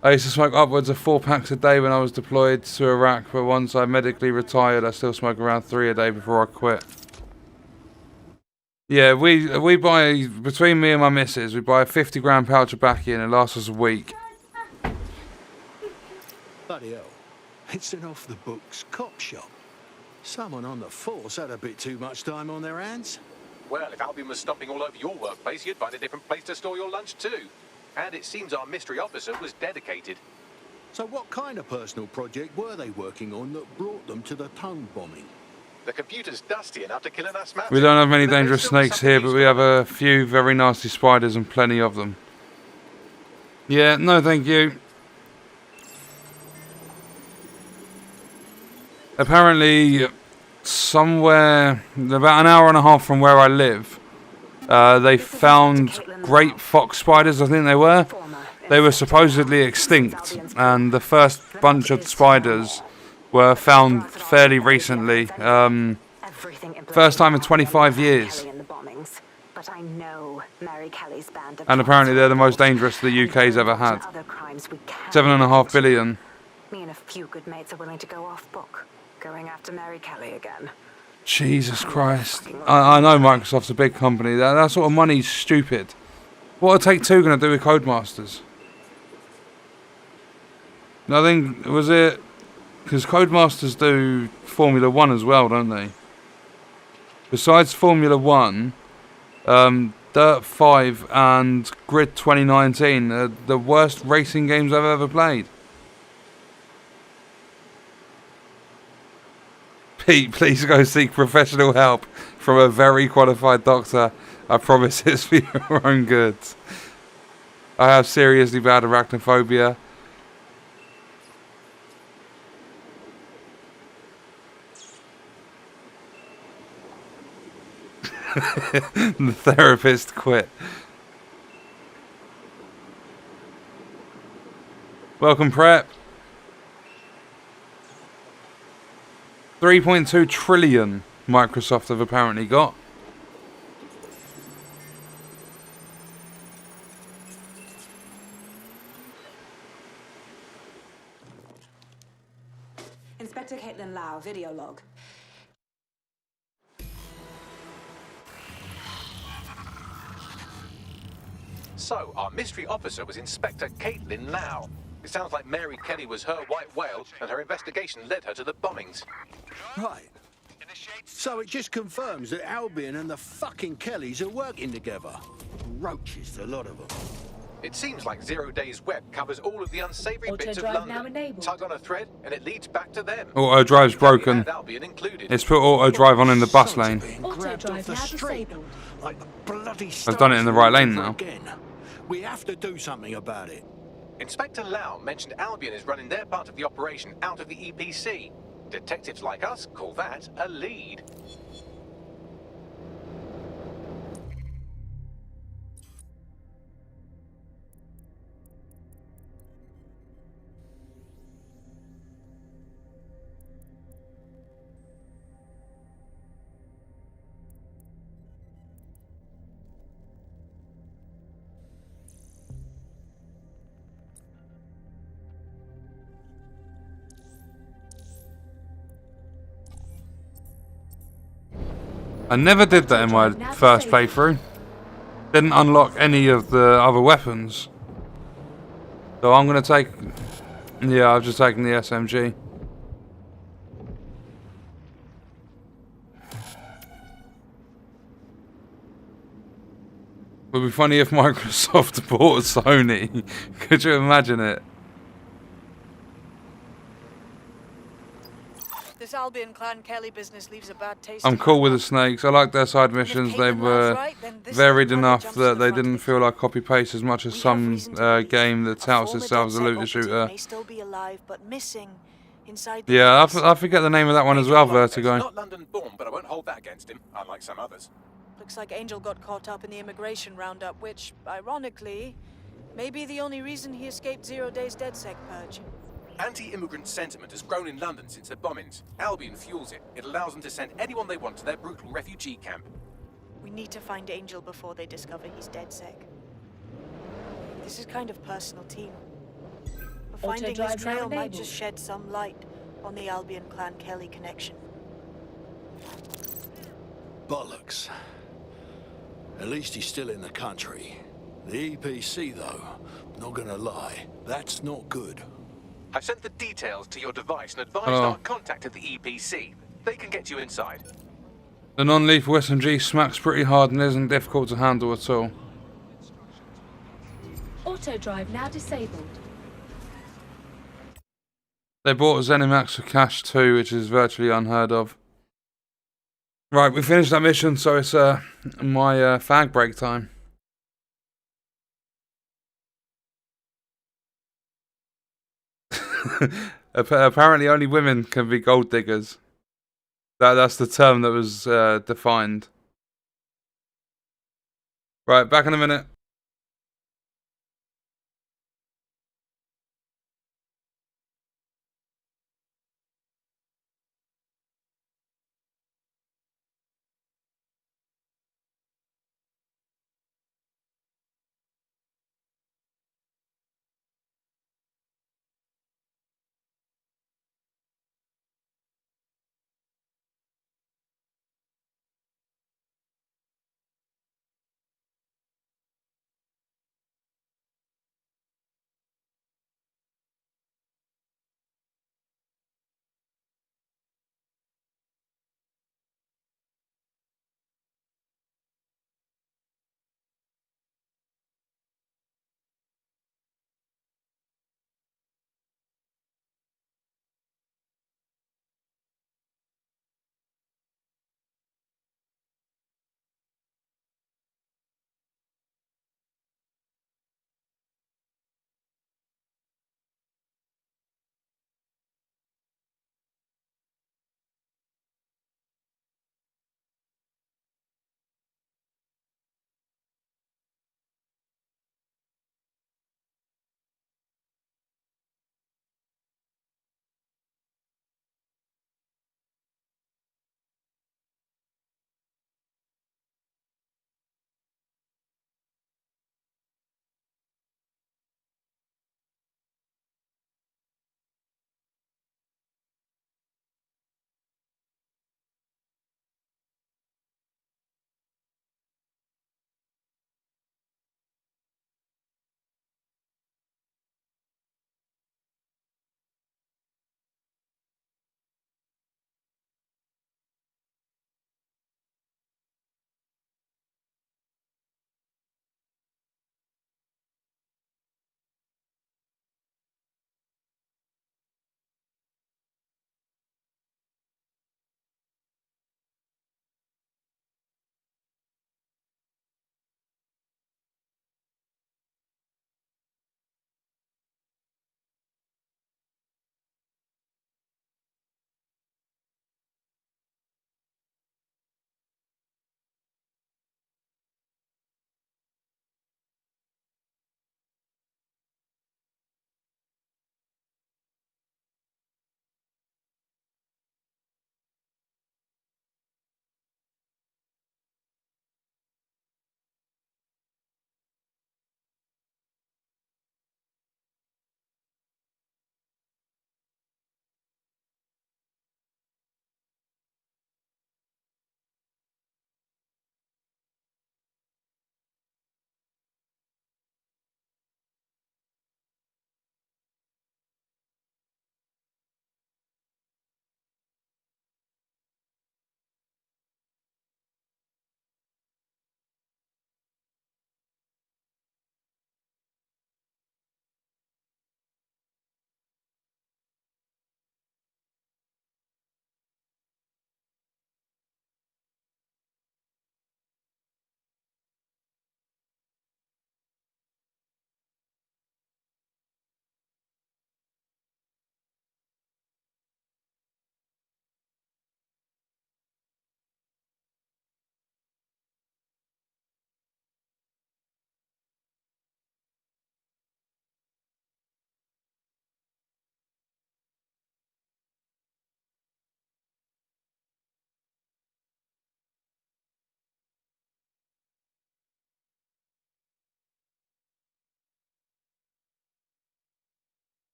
I used to smoke upwards of 4 packs a day when I was deployed to Iraq, but once I medically retired I still smoke around 3 a day before I quit. Yeah, we buy, between me and my missus, we buy a 50 gram pouch of baccy and it lasts us a week. Bloody hell, it's an off-the-books cop shop. Someone on the force had a bit too much time on their hands. Well, if Albion was stomping all over your workplace, you'd find a different place to store your lunch too. And it seems our mystery officer was dedicated. So what kind of personal project were they working on that brought them to the tongue bombing? The computer's dusty enough to kill an asthmatic. We don't have many dangerous snakes here, but we have a few very nasty spiders and plenty of them. Yeah, no thank you. Apparently, somewhere about an hour and a half from where I live, they found great fox spiders, I think they were. They were supposedly extinct, and the first bunch of spiders were found fairly recently. First time in 25 years. And apparently they're the most dangerous the UK's ever had. 7.5 billion. Me and a few good mates are willing to go off book. Going after Mary Kelley again. Jesus Christ. I know Microsoft's a big company. That sort of money's stupid. What are Take-Two going to do with Codemasters? Nothing, was it... Because Codemasters do Formula 1 as well, don't they? Besides Formula 1, Dirt 5 and Grid 2019 are the worst racing games I've ever played. Pete, please go seek professional help from a very qualified doctor. I promise it's for your own good. I have seriously bad arachnophobia. The therapist quit. Welcome, Prep. 3.2 trillion Microsoft have apparently got. Inspector Caitlin Lau, video log. So, our mystery officer was Inspector Caitlin Lau. It sounds like Mary Kelley was her white whale, and her investigation led her to the bombings. Right. So it just confirms that Albion and the fucking Kelleys are working together. Roaches, a lot of them. It seems like 0 Days Web covers all of the unsavory Auto bits of drive now London. enabled. Tug on a thread, and it leads back to them. Auto drive's broken. And Albion included. It's put auto drive on in the bus lane. Auto drive now disabled. Like bloody I've done it in the right lane now. Again. We have to do something about it. Inspector Lau mentioned Albion is running their part of the operation out of the EPC. Detectives like us call that a lead. I never did that in my first playthrough. Didn't unlock any of the other weapons. So I'm going to take... Yeah, I've just taken the SMG. It would be funny if Microsoft bought Sony. Could you imagine it? This Albion clan Kelley business leaves a bad taste. I'm cool with the snakes. I like their side missions. They were varied enough that they didn't feel like copy-paste as much as some game that touts itself as a looter shooter. Yeah, I forget the name of that one as well, Vertigo. Not London-born, but I won't hold that against him, unlike some others. Looks like Angel got caught up in the immigration roundup, which, ironically, may be the only reason he escaped 0 days DedSec purge. Anti-immigrant sentiment has grown in London since the bombings. Albion fuels it. It allows them to send anyone they want to their brutal refugee camp. We need to find Angel before they discover he's DedSec. This is kind of personal, team. But finding his trail might just shed some light on the Albion clan Kelley connection. Bollocks. At least he's still in the country. The EPC, though, not gonna lie, that's not good. I've sent the details to your device and advised our contact at the EPC. They can get you inside. The non-lethal SMG smacks pretty hard and isn't difficult to handle at all. Auto drive now disabled. They bought a Zenimax for cash too, which is virtually unheard of. Right, we finished that mission, so it's my fag break time. Apparently only women can be gold diggers. That's the term that was defined. Right, back in a minute.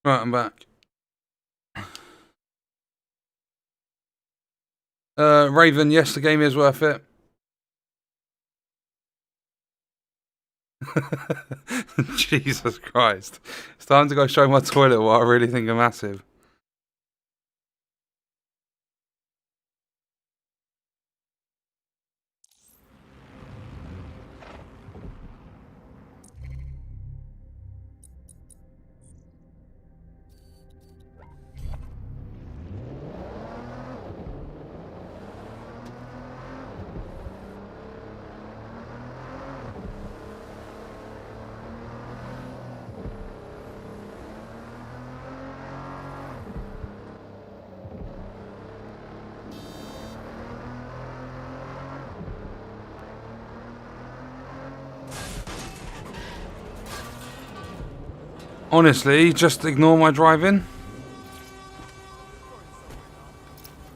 Right, I'm back. Raven, yes, the game is worth it. Jesus Christ. It's time to go show my toilet what I really think are massive. Honestly, just ignore my driving.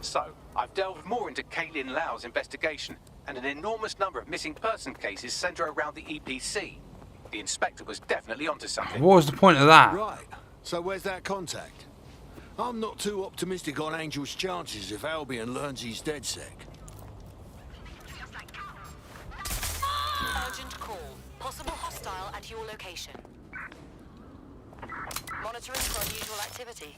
So, I've delved more into Kelley and Lau's investigation, and an enormous number of missing person cases centre around the EPC. The inspector was definitely onto something. What was the point of that? Right. So where's that contact? I'm not too optimistic on Angel's chances if Albion learns he's DedSec. Urgent call. Possible hostile at your location. Monitoring for unusual activity.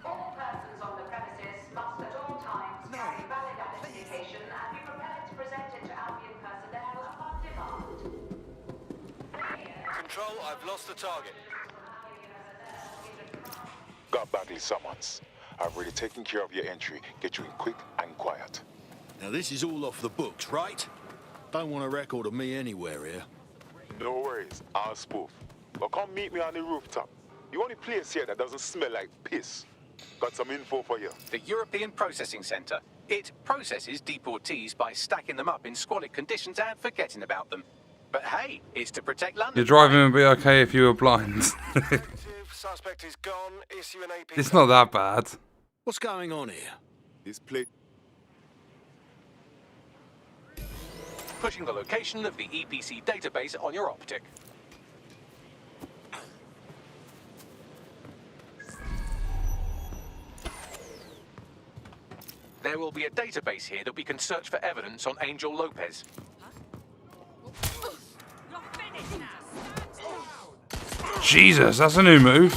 All persons on the premises must at all times carry valid identification and be prepared to present it to Albion personnel upon demand. Control, I've lost the target. Got Bagley summons. I've already taken care of your entry. Get you in quick and quiet. Now this is all off the books, right? Don't want a record of me anywhere here. No worries, I'll spoof. But come meet me on the rooftop. The only place here that doesn't smell like piss. Got some info for you. The European Processing Centre. It processes deportees by stacking them up in squalid conditions and forgetting about them. But hey, it's to protect London. Your driving would be okay if you were blind. Suspect is gone. Issue an AP. It's not that bad. What's going on here? This plate. Pushing the location of the EPC database on your optic. There will be a database here that we can search for evidence on Angel Lopez. Jesus, that's a new move.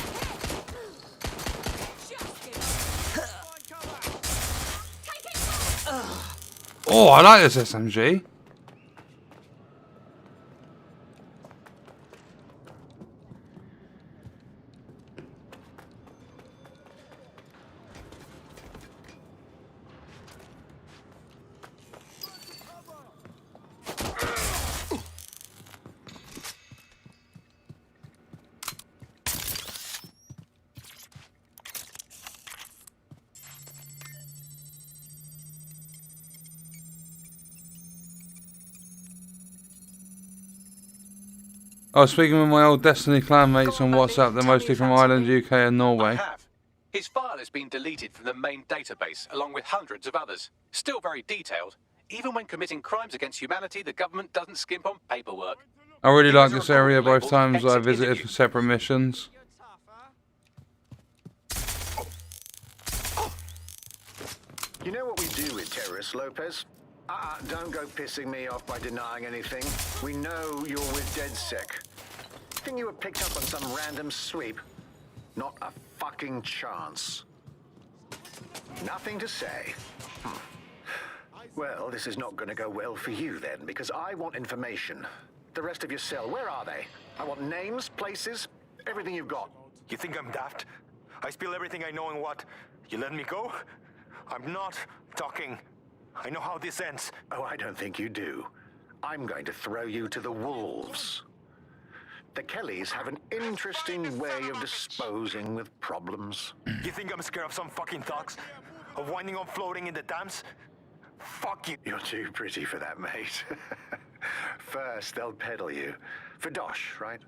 Oh, I like this SMG. I was speaking with my old Destiny clan mates on WhatsApp. They're mostly from Ireland, UK and Norway. His file has been deleted from the main database, along with hundreds of others. Still very detailed. Even when committing crimes against humanity, the government doesn't skimp on paperwork. I really like this area both times I visited for separate missions. You know what we do with terrorists, Lopez? Don't go pissing me off by denying anything. We know you're with DedSec. Think you were picked up on some random sweep? Not a fucking chance. Nothing to say. Well, this is not going to go well for you then, because I want information. The rest of your cell, where are they? I want names, places, everything you've got. You think I'm daft? I spill everything I know and what? You let me go? I'm not talking. I know how this ends. Oh, I don't think you do. I'm going to throw you to the wolves. The Kelleys have an interesting way of disposing with problems. You think I'm scared of some fucking thugs? Of winding up floating in the dams? Fuck you. You're too pretty for that, mate. First, they'll peddle you. For dosh, right?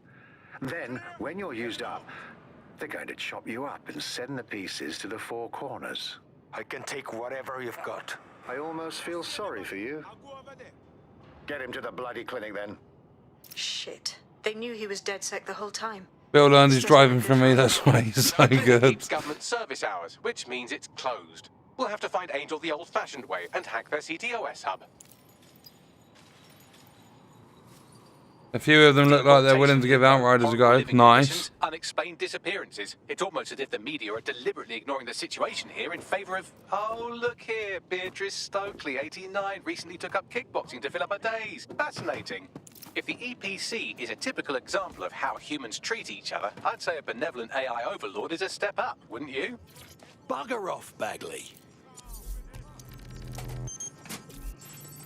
Then, when you're used up, they're going to chop you up and send the pieces to the four corners. I can take whatever you've got. I almost feel sorry for you. Get him to the bloody clinic, then. Shit. They knew he was DedSec the whole time. Bill learned his driving from me, that's why he's so good. It's government service hours, which means it's closed. We'll have to find Angel the old-fashioned way and hack their CTOS hub. A few of them look like they're willing to give Outriders a go. Nice. Unexplained disappearances. It's almost as if the media are deliberately ignoring the situation here in favour of... Oh, look here. Beatrice Stokely, 89, recently took up kickboxing to fill up her days. Fascinating. If the EPC is a typical example of how humans treat each other, I'd say a benevolent AI overlord is a step up, wouldn't you? Bugger off, Bagley.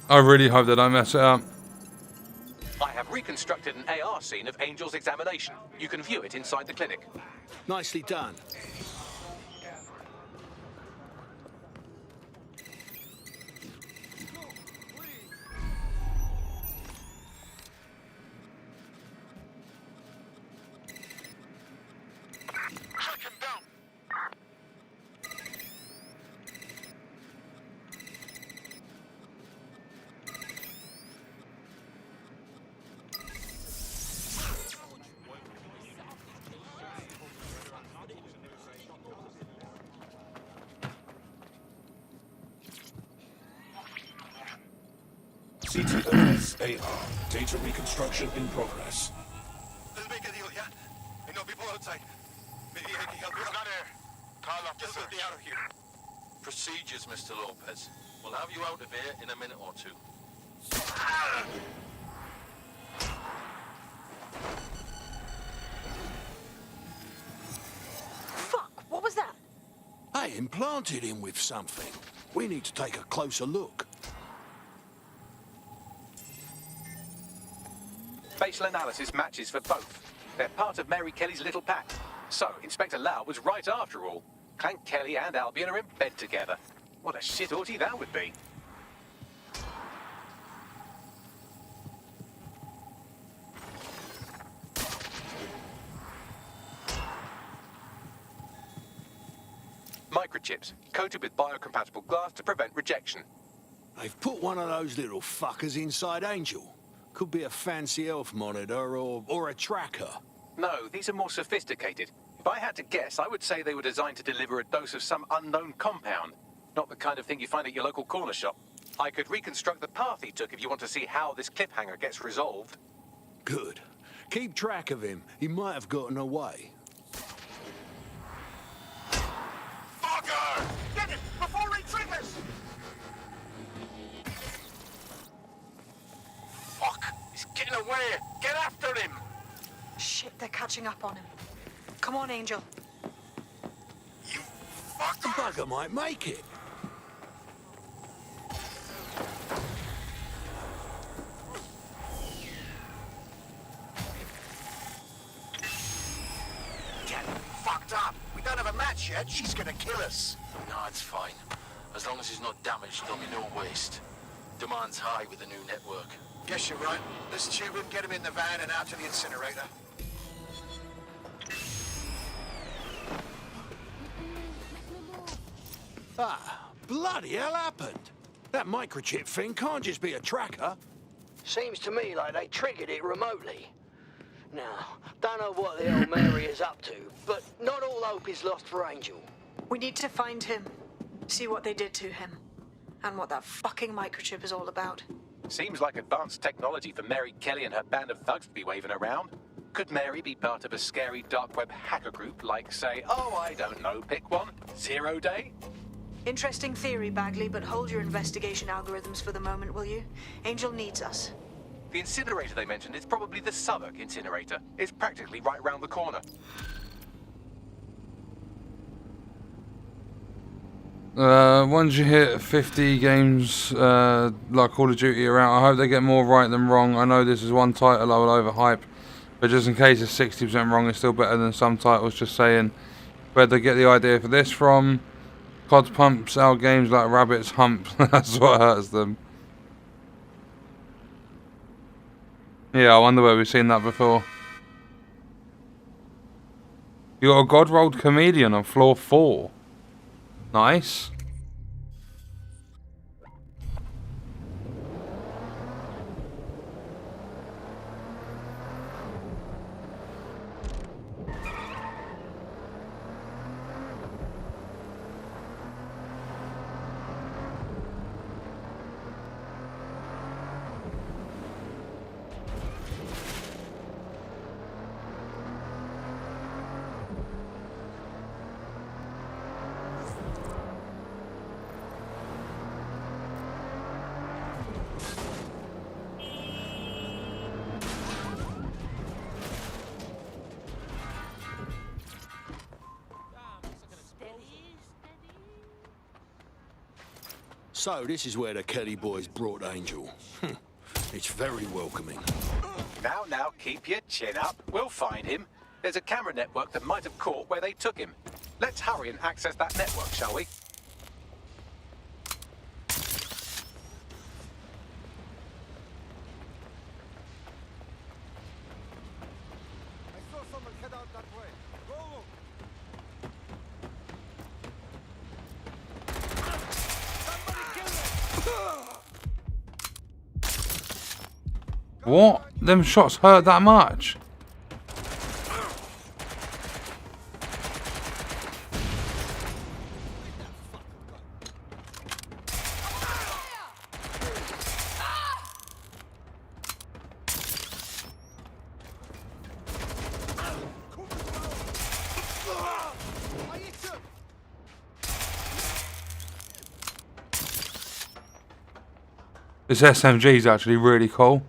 I really hope they don't mess it up. I have reconstructed an AR scene of Angel's examination. You can view it inside the clinic. Nicely done. CTOS AR. Data reconstruction in progress. Let's make a deal, yeah? I know people outside. Maybe I can help you out. Not here. Call up the search. Just let me out of here. Procedures, Mr. Lopez. We'll have you out of here in a minute or two. Fuck, what was that? I implanted him with something. We need to take a closer look. Facial analysis matches for both. They're part of Mary Kelley's little pack. So, Inspector Lau was right after all. Clank Kelley and Albion are in bed together. What a shit orgy that would be. Microchips, coated with biocompatible glass to prevent rejection. They've put one of those little fuckers inside Angel. Could be a fancy elf monitor or a tracker. No, these are more sophisticated. If I had to guess, I would say they were designed to deliver a dose of some unknown compound. Not the kind of thing you find at your local corner shop. I could reconstruct the path he took if you want to see how this cliffhanger gets resolved. Good. Keep track of him. He might have gotten away. Fucker! Get it before he triggers! Fuck! He's getting away! Get after him! Shit, they're catching up on him. Come on, Angel. You fucker! The bugger might make it. Get fucked up! We don't have a match yet. She's gonna kill us. No, it's fine. As long as he's not damaged, there'll be no waste. Demand's high with the new network. Guess you're right. Let's tube him, get him in the van and out to the incinerator. Ah, bloody hell happened. That microchip thing can't just be a tracker. Seems to me like they triggered it remotely. Now, don't know what the hell Mary is up to, but not all hope is lost for Angel. We need to find him, see what they did to him, and what that fucking microchip is all about. Seems like advanced technology for Mary Kelley and her band of thugs to be waving around. Could Mary be part of a scary dark web hacker group like, say, oh, I don't know, pick one, 0 Day? Interesting theory, Bagley, but hold your investigation algorithms for the moment, will you? Angel needs us. The incinerator they mentioned is probably the Southwark incinerator. It's practically right round the corner. Once you hit 50 games like Call of Duty are out, I hope they get more right than wrong. I know this is one title I will overhype, but just in case it's 60% wrong, it's still better than some titles. Just saying, where'd they get the idea for this from? COD pumps out games like rabbits hump. That's what hurts them. Yeah, I wonder where we've seen that before. You got a god-rolled chameleon on floor 4. Nice. So this is where the Kelley boys brought Angel. It's very welcoming. Now, keep your chin up. We'll find him. There's a camera network that might have caught where they took him. Let's hurry and access that network, shall we? What? Them shots hurt that much? This SMG is actually really cool.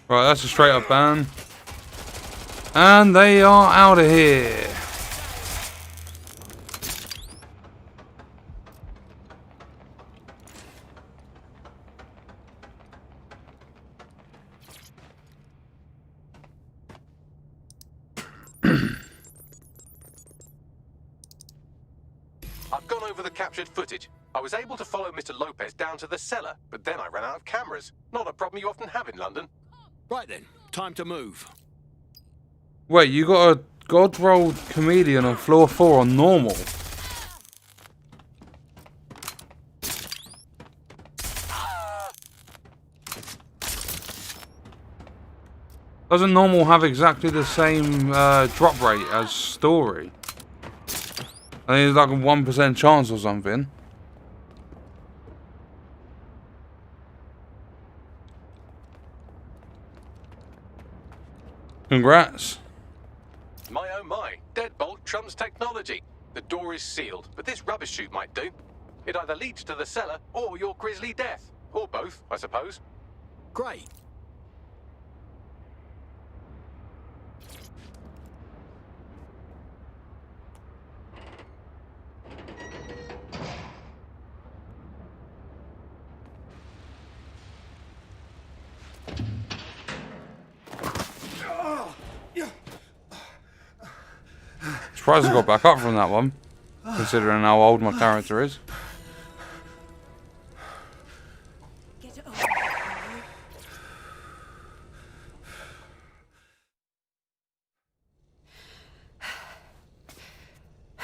Right, that's a straight up ban. And they are out of here. I've gone over the captured footage. I was able to follow Mr. Lopez down to the cellar, but then I ran out of cameras. Not a problem you often have in London. Right then, time to move. Wait, you got a god-rolled comedian on floor 4 on normal? Doesn't normal have exactly the same drop rate as story? I think it's like a 1% chance or something. Congrats. My oh my, deadbolt trumps technology. The door is sealed, but this rubbish chute might do. It either leads to the cellar or your grisly death. Or both, I suppose. Great. Surprised I got back up from that one, considering how old my character is.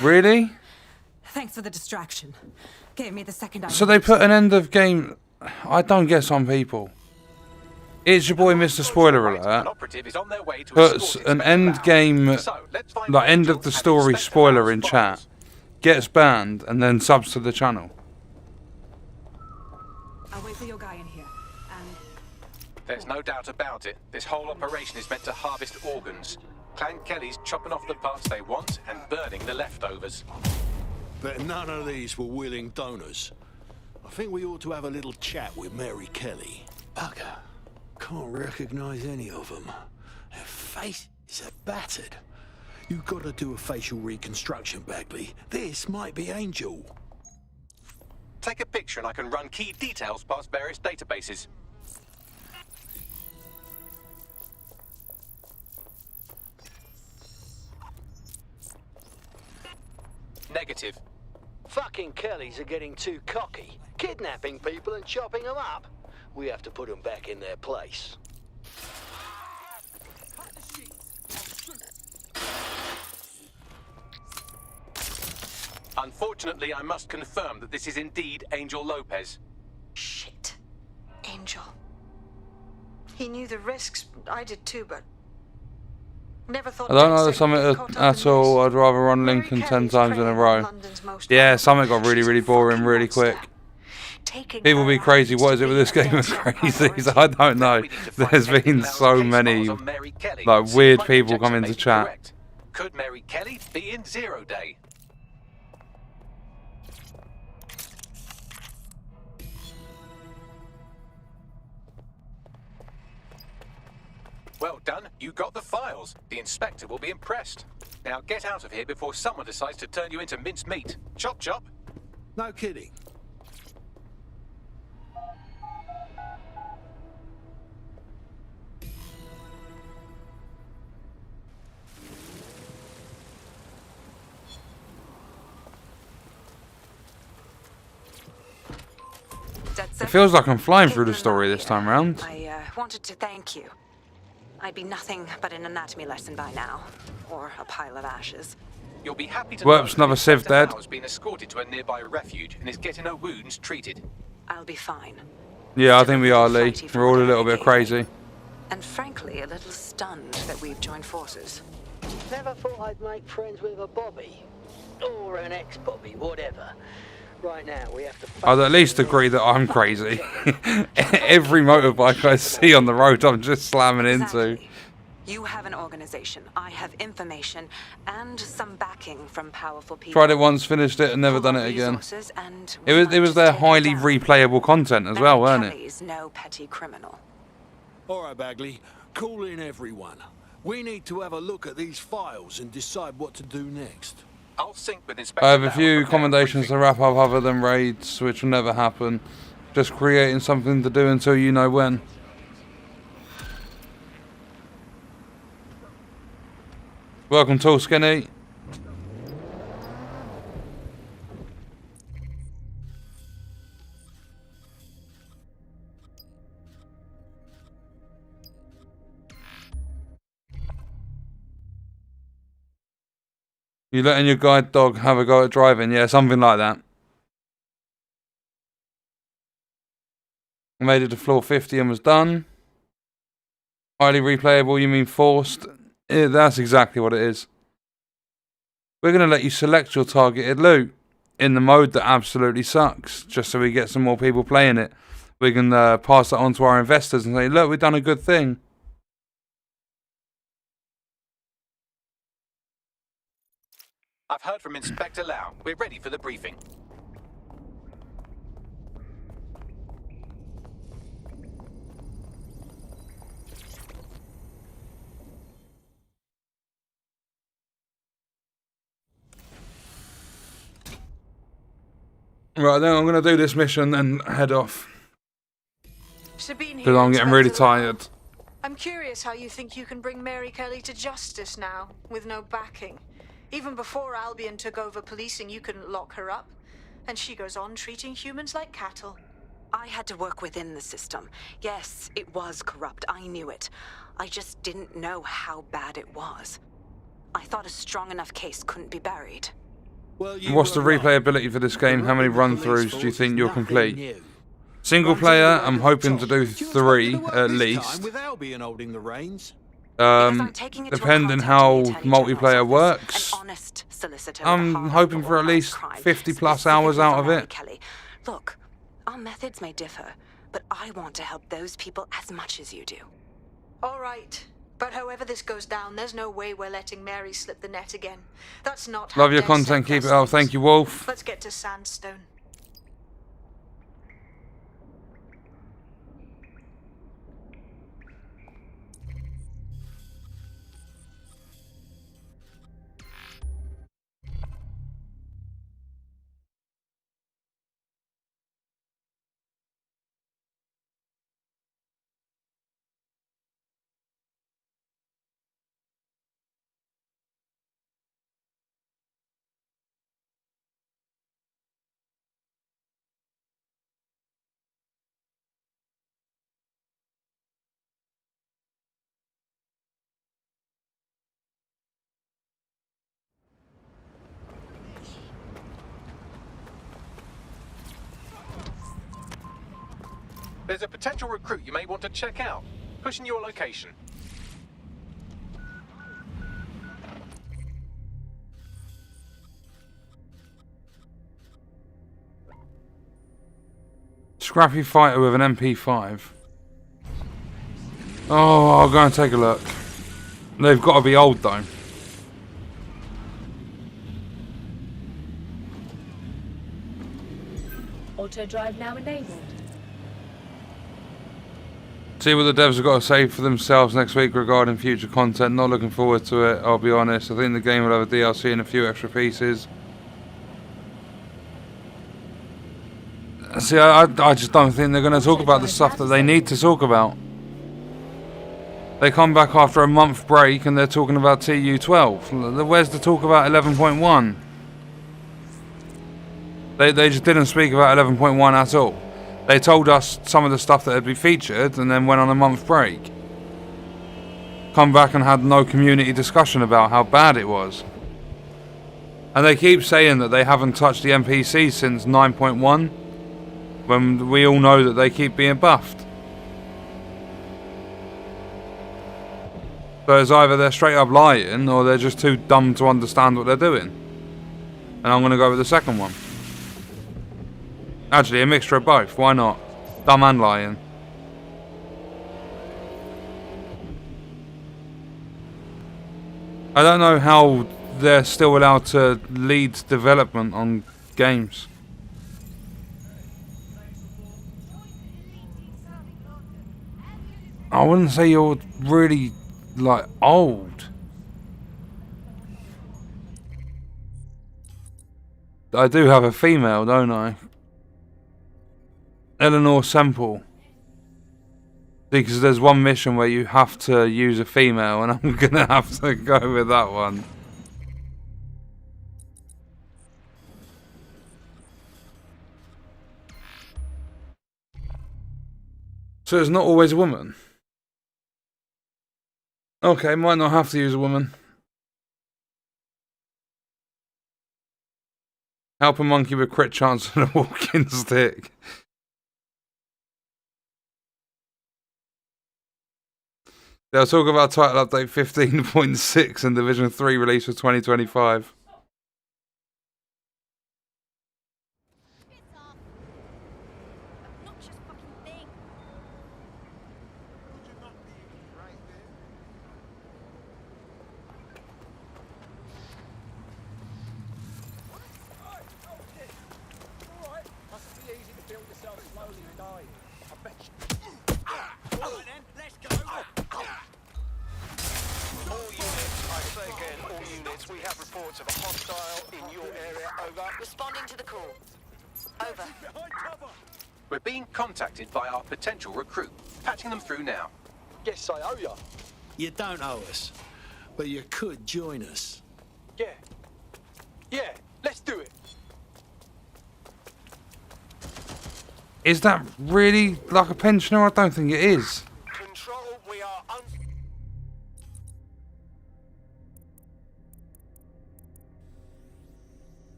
Really? Thanks for the distraction. Gave me the second. So they put an end of game. I don't get some people. It's your boy Mr. Spoiler Alert. Puts an end game, like end of the story spoiler in chat, gets banned, and then subs to the channel. I'll wait for your guy in here. And There's no doubt about it. This whole operation is meant to harvest organs. Clan Kelley's chopping off the parts they want and burning the leftovers. But none of these were willing donors. I think we ought to have a little chat with Mary Kelley. Bugger. Can't recognize any of them. Their faces are battered. You've got to do a facial reconstruction, Bagley. This might be Angel. Take a picture and I can run key details past various databases. Negative. Fucking Kelleys are getting too cocky, kidnapping people and chopping them up. We have to put them back in their place. Unfortunately, I must confirm that this is indeed Angel Lopez. Shit. Angel. He knew the risks. I did too, but never thought. I don't know the Summit at all. I'd rather run Lincoln 10 times in a row. Yeah, Summit got really boring really quick. taking People her be out crazy. to What is it with this be a game of DedSec crazies? priority. I don't know. There's been so many like weird people come into chat. Correct. Could Mary Kelley be in 0 day? Well done. You got the files. The inspector will be impressed. Now get out of here before someone decides to turn you into minced meat. Chop chop. No kidding. It feels like I'm flying through the story this time round. I wanted to thank you. I'd be nothing but an anatomy lesson by now, or a pile of ashes. You'll be happy to Whoops, know another that civ Inspector dead. Howe's been escorted to a nearby refuge and is getting her wounds treated. I'll be fine. Yeah, I think we are, Lee. We're all a little bit crazy. And frankly, a little stunned that we've joined forces. Never thought I'd make friends with a Bobby. Or an ex-Bobby, whatever. Right now, we have to... I'd at least agree that I'm crazy. Every motorbike I see on the road, I'm just slamming into. You have an organization, I have information, and some backing from powerful people. Tried it once, finished it, and never done it again. It was their highly replayable content as well, weren't it? Kelley's no petty criminal. All right, Bagley. Call in everyone. We need to have a look at these files and decide what to do next. I'll sync with Inspector I have a few commendations to wrap up other than raids, which will never happen. Just creating something to do until you know when. Welcome, Tall Skinny. You letting your guide dog have a go at driving? Yeah, something like that. Made it to floor 50 and was done. Highly replayable, you mean forced? Yeah, that's exactly what it is. We're going to let you select your targeted loot in the mode that absolutely sucks, just so we get some more people playing it. We can pass that on to our investors and say, look, we've done a good thing. I've heard from Inspector Lau. We're ready for the briefing. Right, then I'm going to do this mission and head off. Sabine Because here, I'm getting really Inspector Lau. tired. I'm curious how you think you can bring Mary Kelley to justice now, with no backing. Even before Albion took over policing, you couldn't lock her up. And she goes on treating humans like cattle. I had to work within the system. Yes, it was corrupt. I knew it. I just didn't know how bad it was. I thought a strong enough case couldn't be buried. What's the replayability for this game? How many run-throughs do you think you'll complete? Single player, I'm hoping to do 3 at least. With Albion holding the reins. Depending how multiplayer works, I'm hoping for at least 50 plus hours out of it. Kelley, look, our methods may differ, but I want to help those people as much as you do. All right. But however this goes down, there's no way we're letting Mary slip the net again. That's not how Love your DedSec content, keep it does up. things. Thank you, Wolf. Let's get to Sandstone. There's a potential recruit you may want to check out. Pushing your location. Scrappy fighter with an MP5. Oh, I'll go and take a look. They've got to be old though. Auto drive now enabled. See what the devs have got to say for themselves next week regarding future content. Not looking forward to it, I'll be honest. I think the game will have a DLC and a few extra pieces. See, I just don't think they're going to talk about the stuff that they need to talk about. They come back after a month break and they're talking about TU12. Where's the talk about 11.1? They just didn't speak about 11.1 at all. They told us some of the stuff that had been featured and then went on a month break. Come back and had no community discussion about how bad it was. And they keep saying that they haven't touched the NPC since 9.1, when we all know that they keep being buffed. So it's either they're straight up lying or they're just too dumb to understand what they're doing. And I'm going to go with the second one. Actually, a mixture of both. Why not? Dumb and lying. I don't know how they're still allowed to lead development on games. I wouldn't say you're really, like, old. I do have a female, don't I? Eleanor Semple. Because there's one mission where you have to use a female, and I'm gonna have to go with that one. So it's not always a woman. Okay, might not have to use a woman. Help a monkey with crit chance and a walking stick. They'll talk about title update 15.6 and Division 3 release for 2025. We have reports of a hostile in your area. Over. Responding to the call. Over. We're being contacted by our potential recruit. Patching them through now. Yes, I owe ya. You don't owe us, but you could join us. Yeah. Yeah, let's do it. Is that really like a pensioner? I don't think it is. Control, we are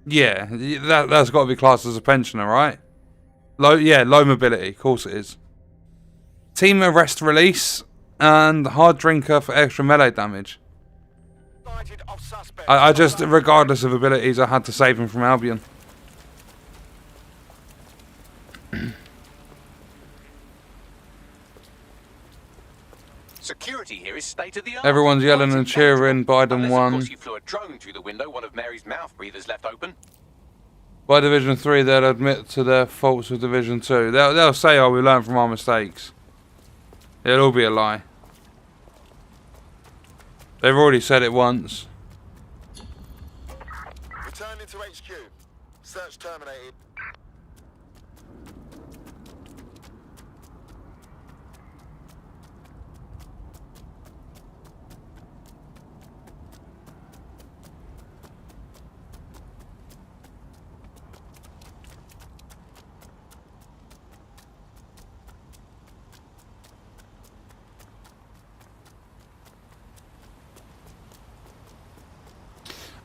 Yeah, that's got to be classed as a pensioner, right? Low mobility, of course it is. Team arrest release and hard drinker for extra melee damage. I just, regardless of abilities, I had to save him from Albion. Security here is state of the art. Everyone's yelling and cheering. Biden won. Of course you flew a drone through the window, one of Mary's mouth breathers left open. By Division 3, they'll admit to their faults with Division 2. They'll say, oh, we learned from our mistakes. It'll all be a lie. They've already said it once. Returning to HQ. Search terminated.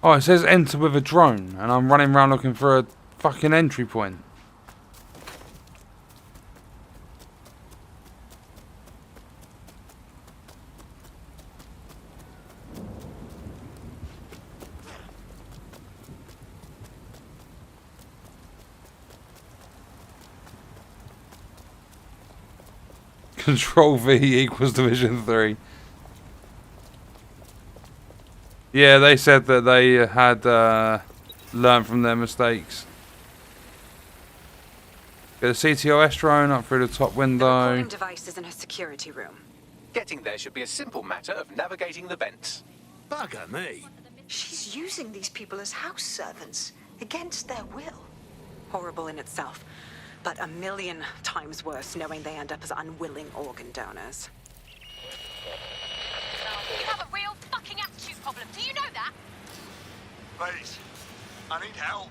Oh, it says enter with a drone, and I'm running around looking for a fucking entry point. Control V equals Division 3. Yeah, they said that they had learned from their mistakes. Get a CTOS drone up through the top The window. recording device is in her security room. Getting there should be a simple matter of navigating the vents. Bugger me. She's using these people as house servants, against their will. Horrible in itself, but a million times worse knowing they end up as unwilling organ donors. You have a real fucking attitude problem. Do you know that? Ladies, I need help.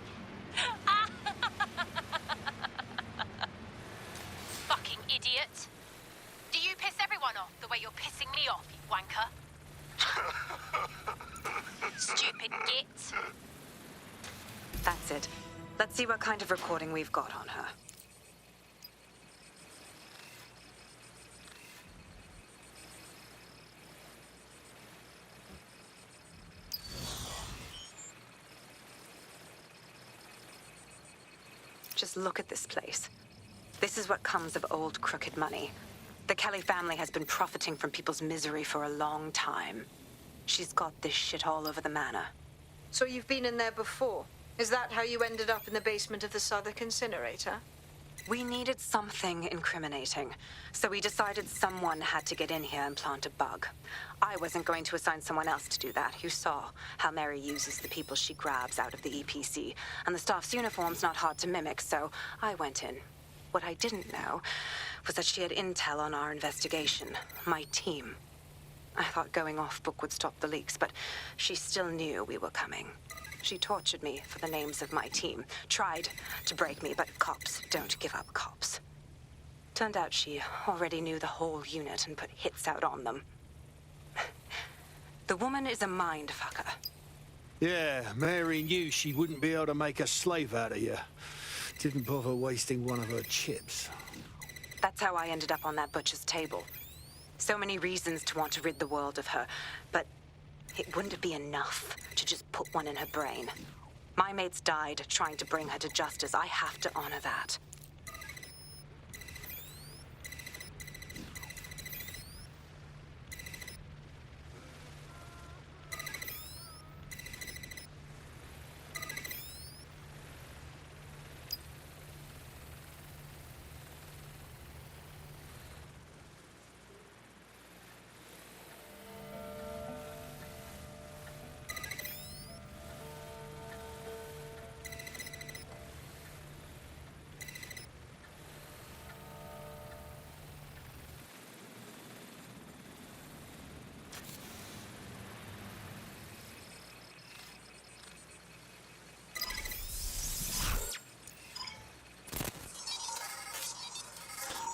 Fucking idiot. Do you piss everyone off the way you're pissing me off, you wanker? Stupid git. That's it. Let's see what kind of recording we've got on her. Just look at this place. This is what comes of old crooked money. The Kelley family has been profiting from people's misery for a long time. She's got this shit all over the manor. So you've been in there before? Is that how you ended up in the basement of the Southwark incinerator? We needed something incriminating, so we decided someone had to get in here and plant a bug. I wasn't going to assign someone else to do that. You saw how Mary uses the people she grabs out of the EPC, and the staff's uniform's not hard to mimic, so I went in. What I didn't know was that she had intel on our investigation, my team. I thought going off book would stop the leaks, but she still knew we were coming. She tortured me for the names of my team, tried to break me, but cops don't give up cops. Turned out she already knew the whole unit and put hits out on them. The woman is a mind fucker. Yeah, Mary knew she wouldn't be able to make a slave out of you. Didn't bother wasting one of her chips. That's how I ended up on that butcher's table. So many reasons to want to rid the world of her, but it wouldn't be enough to just put one in her brain. My mates died trying to bring her to justice. I have to honor that.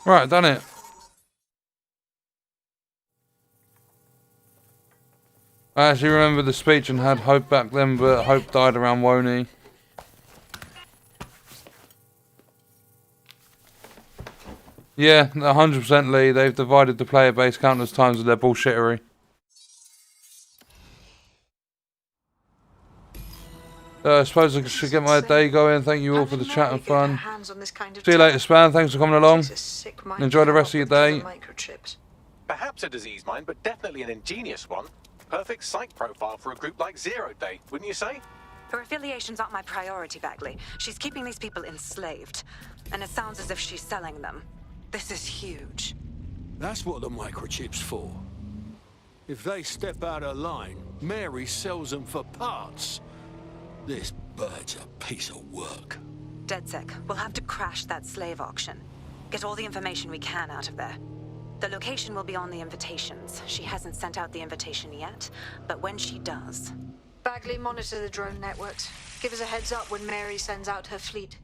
Right, done it. I actually remember the speech and had Hope back then, but Hope died around Woney. Yeah, 100% Lee. They've divided the player base countless times with their bullshittery. I suppose I should get my day going. Thank you all for the chat and fun. See you later, Span. Thanks for coming along. Enjoy the rest of your day. Perhaps a disease mind, but definitely an ingenious one. Perfect psych profile for a group like Zero Day, wouldn't you say? Her affiliations aren't my priority, Bagley. She's keeping these people enslaved. And it sounds as if she's selling them. This is huge. That's what the microchip's for. If they step out of line, Mary sells them for parts. This bird's a piece of work. DedSec, we'll have to crash that slave auction. Get all the information we can out of there. The location will be on the invitations. She hasn't sent out the invitation yet, but when she does... Bagley, monitor the drone networks. Give us a heads up when Mary sends out her fleet.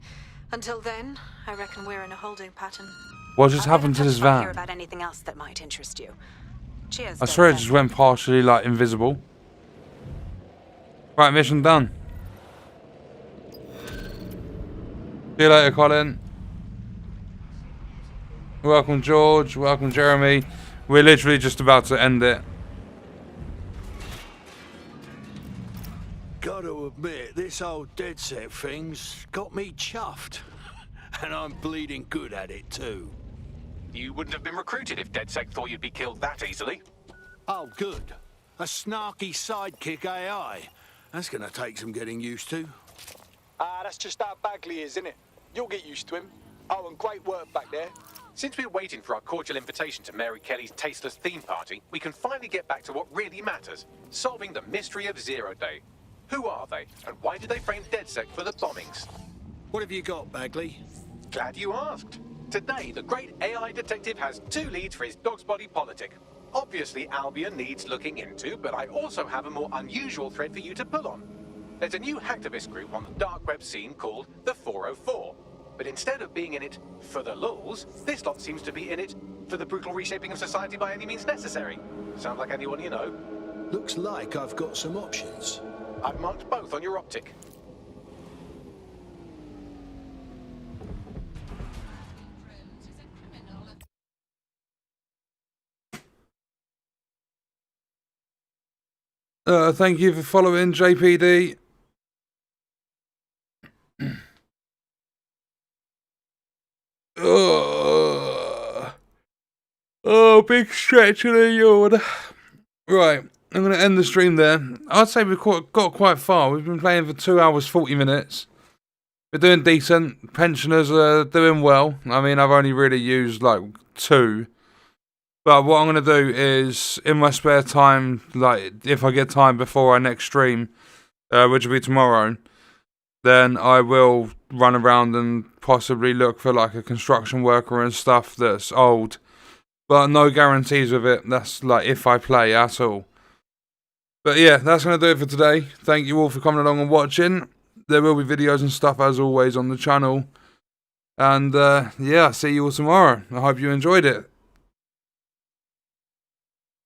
Until then, I reckon we're in a holding pattern. What just happened to this van? Hear about anything else that might interest you. Cheers. I swear it just went partially, like, invisible. Right, mission done. See you later, Colin. Welcome, George. Welcome, Jeremy. We're literally just about to end it. Gotta admit, this old DedSec thing's got me chuffed. And I'm bleeding good at it, too. You wouldn't have been recruited if DedSec thought you'd be killed that easily. Oh, good. A snarky sidekick AI. That's gonna take some getting used to. That's just how Bagley is, isn't it? You'll get used to him. Oh, and great work back there. Since we're waiting for our cordial invitation to Mary Kelley's tasteless theme party, we can finally get back to what really matters, solving the mystery of Zero Day. Who are they, and why did they frame DedSec for the bombings? What have you got, Bagley? Glad you asked. Today, the great AI detective has 2 leads for his dog's body politic. Obviously, Albion needs looking into, but I also have a more unusual thread for you to pull on. There's a new hacktivist group on the dark web scene called the 404. But instead of being in it for the lulz, this lot seems to be in it for the brutal reshaping of society by any means necessary. Sound like anyone you know? Looks like I've got some options. I've marked both on your optic. Thank you for following, JPD. Oh, big stretch of the yawn. Right, I'm going to end the stream there. I'd say we've got quite far. We've been playing for 2 hours, 40 minutes. We're doing decent. Pensioners are doing well. I mean, I've only really used like 2. But what I'm going to do is, in my spare time, like if I get time before our next stream, which will be tomorrow, then I will run around and possibly look for like a construction worker and stuff that's old. But no guarantees with it. That's like if I play at all. But yeah, that's going to do it for today. Thank you all for coming along and watching. There will be videos and stuff as always on the channel. And yeah, see you all tomorrow. I hope you enjoyed it.